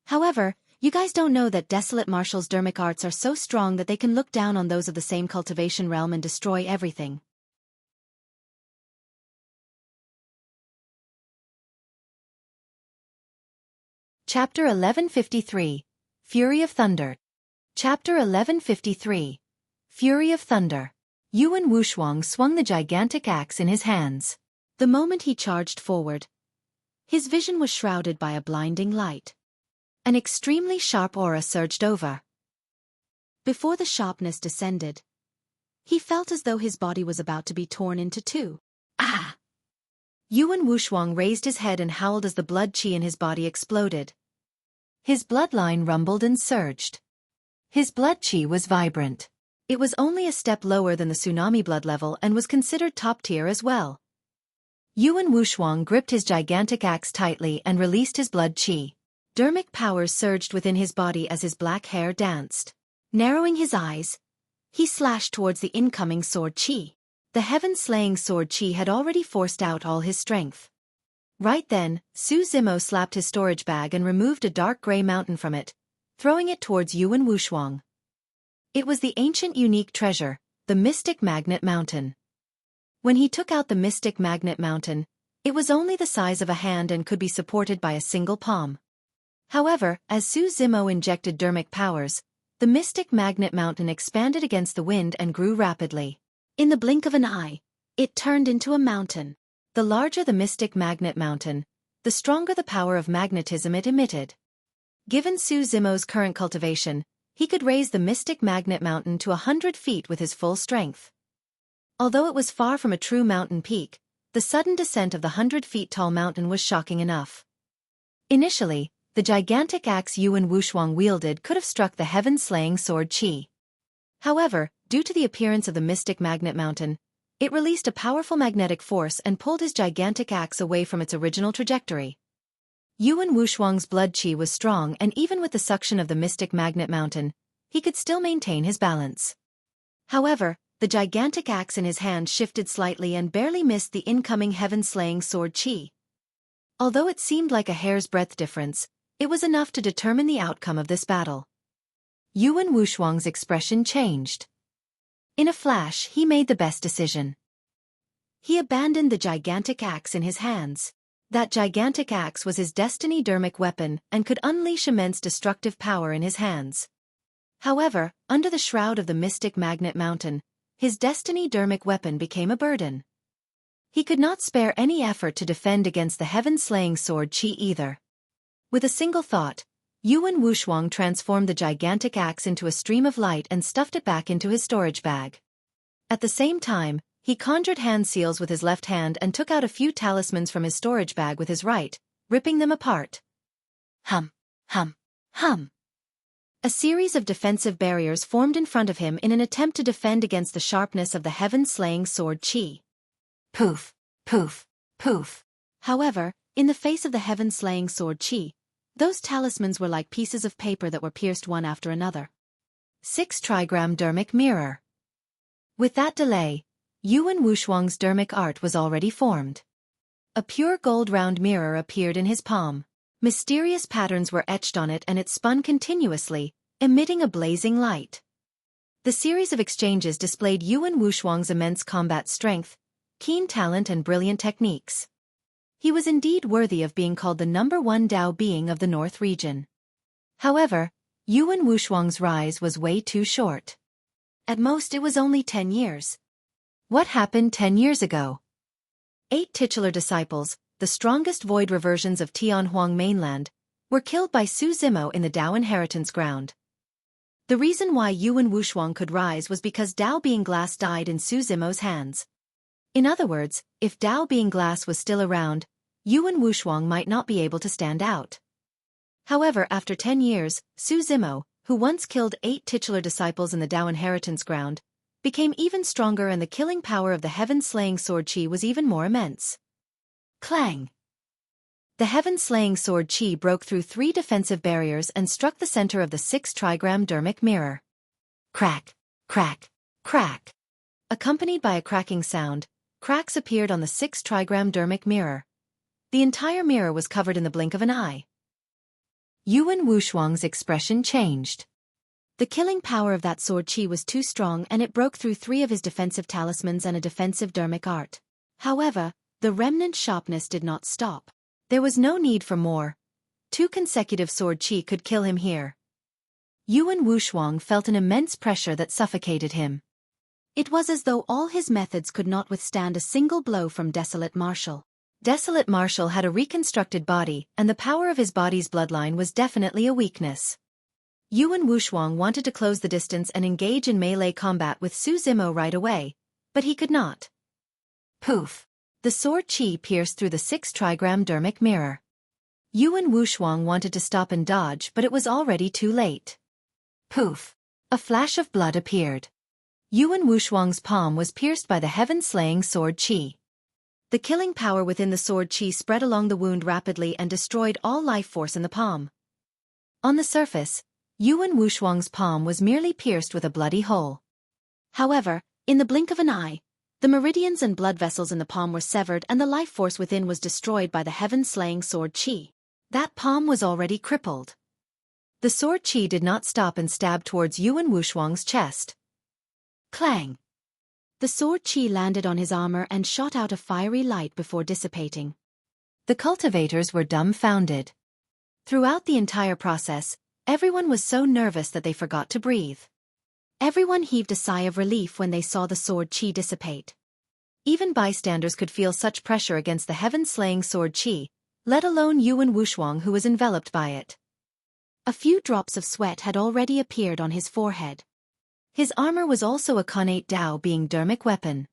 However, you guys don't know that desolate Martial's dermic arts are so strong that they can look down on those of the same cultivation realm and destroy everything. Chapter 1153, Fury of Thunder. Chapter 1153, Fury of Thunder. Yuwen Wushuang swung the gigantic axe in his hands. The moment he charged forward, His vision was shrouded by a blinding light. An extremely sharp aura surged over. Before the sharpness descended, he felt as though his body was about to be torn into two. Ah! Yuwen Wushuang raised his head and howled as the blood qi in his body exploded. His bloodline rumbled and surged. His blood qi was vibrant. It was only a step lower than the tsunami blood level and was considered top tier as well. Yuwen Wushuang gripped his gigantic axe tightly and released his blood qi. Dermic powers surged within his body as his black hair danced. Narrowing his eyes, he slashed towards the incoming sword qi. The heaven-slaying sword qi had already forced out all his strength. Right then, Su Zimo slapped his storage bag and removed a dark gray mountain from it, throwing it towards Yuwen Wushuang. It was the ancient unique treasure, the Mystic Magnet Mountain. When he took out the Mystic Magnet Mountain, it was only the size of a hand and could be supported by a single palm. However, as Su Zimo injected dermic powers, the Mystic Magnet Mountain expanded against the wind and grew rapidly. In the blink of an eye, it turned into a mountain. The larger the Mystic Magnet Mountain, the stronger the power of magnetism it emitted. Given Su Zimo's current cultivation, he could raise the Mystic Magnet Mountain to 100 feet with his full strength. Although it was far from a true mountain peak, the sudden descent of the 100-feet-tall mountain was shocking enough. Initially, the gigantic axe Yuwen Wushuang wielded could have struck the heaven-slaying sword qi. However, due to the appearance of the Mystic Magnet Mountain, it released a powerful magnetic force and pulled his gigantic axe away from its original trajectory. Yuwen Wushuang's blood qi was strong, and even with the suction of the Mystic Magnet Mountain, he could still maintain his balance. However, the gigantic axe in his hand shifted slightly and barely missed the incoming heaven-slaying sword qi. Although it seemed like a hair's breadth difference, it was enough to determine the outcome of this battle. Yuwen Wushuang's expression changed. In a flash, he made the best decision. He abandoned the gigantic axe in his hands. That gigantic axe was his destiny dermic weapon and could unleash immense destructive power in his hands. However, under the shroud of the Mystic Magnet Mountain, his destiny dermic weapon became a burden. He could not spare any effort to defend against the heaven-slaying sword qi either. With a single thought, Yuwen Wushuang transformed the gigantic axe into a stream of light and stuffed it back into his storage bag. At the same time, he conjured hand seals with his left hand and took out a few talismans from his storage bag with his right, ripping them apart. Hum, hum, hum. A series of defensive barriers formed in front of him in an attempt to defend against the sharpness of the heaven-slaying sword qi. Poof, poof, poof. However, in the face of the heaven-slaying sword qi, those talismans were like pieces of paper that were pierced one after another. 6 trigram dermic mirror. With that delay, Yuwen Wushuang's dermic art was already formed. A pure gold round mirror appeared in his palm. Mysterious patterns were etched on it and it spun continuously, emitting a blazing light. The series of exchanges displayed Yuwen Wushuang's immense combat strength, keen talent and brilliant techniques. He was indeed worthy of being called the #1 Dao being of the North region. However, Yuwen Wushuang's rise was way too short. At most it was only 10 years. What happened 10 years ago? 8 titular disciples, the strongest void reversions of Tianhuang mainland, were killed by Su Zimo in the Dao inheritance ground. The reason why Yuwen Wushuang could rise was because Dao being glass died in Su Zimo's hands. In other words, if Dao being glass was still around, Yuwen Wushuang might not be able to stand out. However, after 10 years, Su Zimo, who once killed 8 titular disciples in the Dao inheritance ground, became even stronger and the killing power of the heaven-slaying sword qi was even more immense. Clang! The heaven-slaying sword qi broke through 3 defensive barriers and struck the center of the 6 trigram dermic mirror. Crack, crack, crack. Accompanied by a cracking sound, cracks appeared on the 6 trigram dermic mirror. The entire mirror was covered in the blink of an eye. Yuwen Wushuang's expression changed. The killing power of that sword qi was too strong and it broke through 3 of his defensive talismans and a defensive dermic art. However, the remnant sharpness did not stop. There was no need for more. 2 consecutive sword qi could kill him here. Yuwen Wushuang felt an immense pressure that suffocated him. It was as though all his methods could not withstand a single blow from Desolate Marshal. Desolate Marshal had a reconstructed body, and the power of his body's bloodline was definitely a weakness. Yuwen Wushuang wanted to close the distance and engage in melee combat with Su Zimo right away, but he could not. Poof! The sword Qi pierced through the 6-trigram dermic mirror. Yuwen Wushuang wanted to stop and dodge, but it was already too late. Poof! A flash of blood appeared. Yuwen Wushuang's palm was pierced by the heaven-slaying sword Qi. The killing power within the sword Qi spread along the wound rapidly and destroyed all life force in the palm. On the surface, Yuwen Wushuang's palm was merely pierced with a bloody hole. However, in the blink of an eye, the meridians and blood vessels in the palm were severed and the life force within was destroyed by the heaven-slaying sword Qi. That palm was already crippled. The sword Qi did not stop and stabbed towards Yuwen Wushuang's chest. Clang! The sword Qi landed on his armor and shot out a fiery light before dissipating. The cultivators were dumbfounded. Throughout the entire process, everyone was so nervous that they forgot to breathe. Everyone heaved a sigh of relief when they saw the sword Qi dissipate. Even bystanders could feel such pressure against the heaven-slaying sword Qi, let alone Yuwen Wushuang who was enveloped by it. A few drops of sweat had already appeared on his forehead. His armor was also a connate Dao being dermic weapon.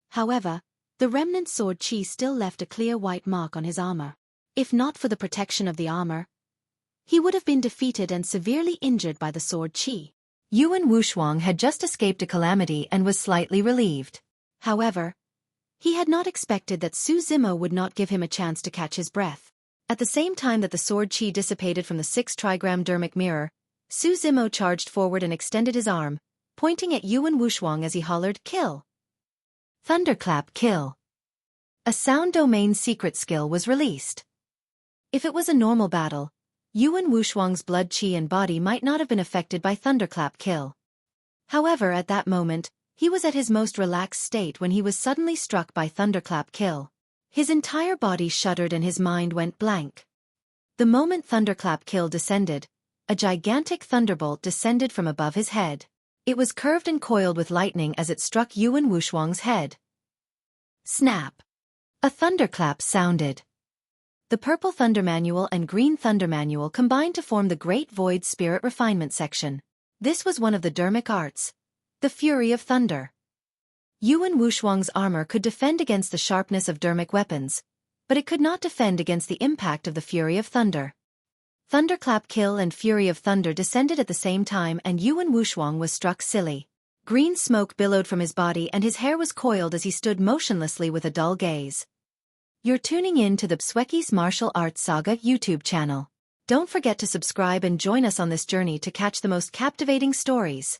However, the remnant sword Qi still left a clear white mark on his armor. If not for the protection of the armor, he would have been defeated and severely injured by the sword Qi. Yuwen Wushuang had just escaped a calamity and was slightly relieved. However, he had not expected that Su Zimo would not give him a chance to catch his breath. At the same time that the sword Qi dissipated from the 6-trigram dermic mirror, Su Zimo charged forward and extended his arm, pointing at Yuwen Wushuang as he hollered, "Kill!" Thunderclap kill. A sound domain secret skill was released. If it was a normal battle, Yuwen Wushuang's blood Qi and body might not have been affected by Thunderclap kill. However, at that moment, he was at his most relaxed state when he was suddenly struck by Thunderclap kill. His entire body shuddered and his mind went blank. The moment Thunderclap kill descended, a gigantic thunderbolt descended from above his head. It was curved and coiled with lightning as it struck Yuwen Wushuang's head. Snap! A thunderclap sounded. The Purple Thunder Manual and Green Thunder Manual combined to form the Great Void Spirit Refinement section. This was one of the dermic arts, the Fury of Thunder. Yuwen Wushuang's armor could defend against the sharpness of dermic weapons, but it could not defend against the impact of the Fury of Thunder. Thunderclap kill and Fury of Thunder descended at the same time and Yuwen Wushuang was struck silly. Green smoke billowed from his body and his hair was coiled as he stood motionlessly with a dull gaze. You're tuning in to the Xueqi's Martial Arts Saga YouTube channel. Don't forget to subscribe and join us on this journey to catch the most captivating stories.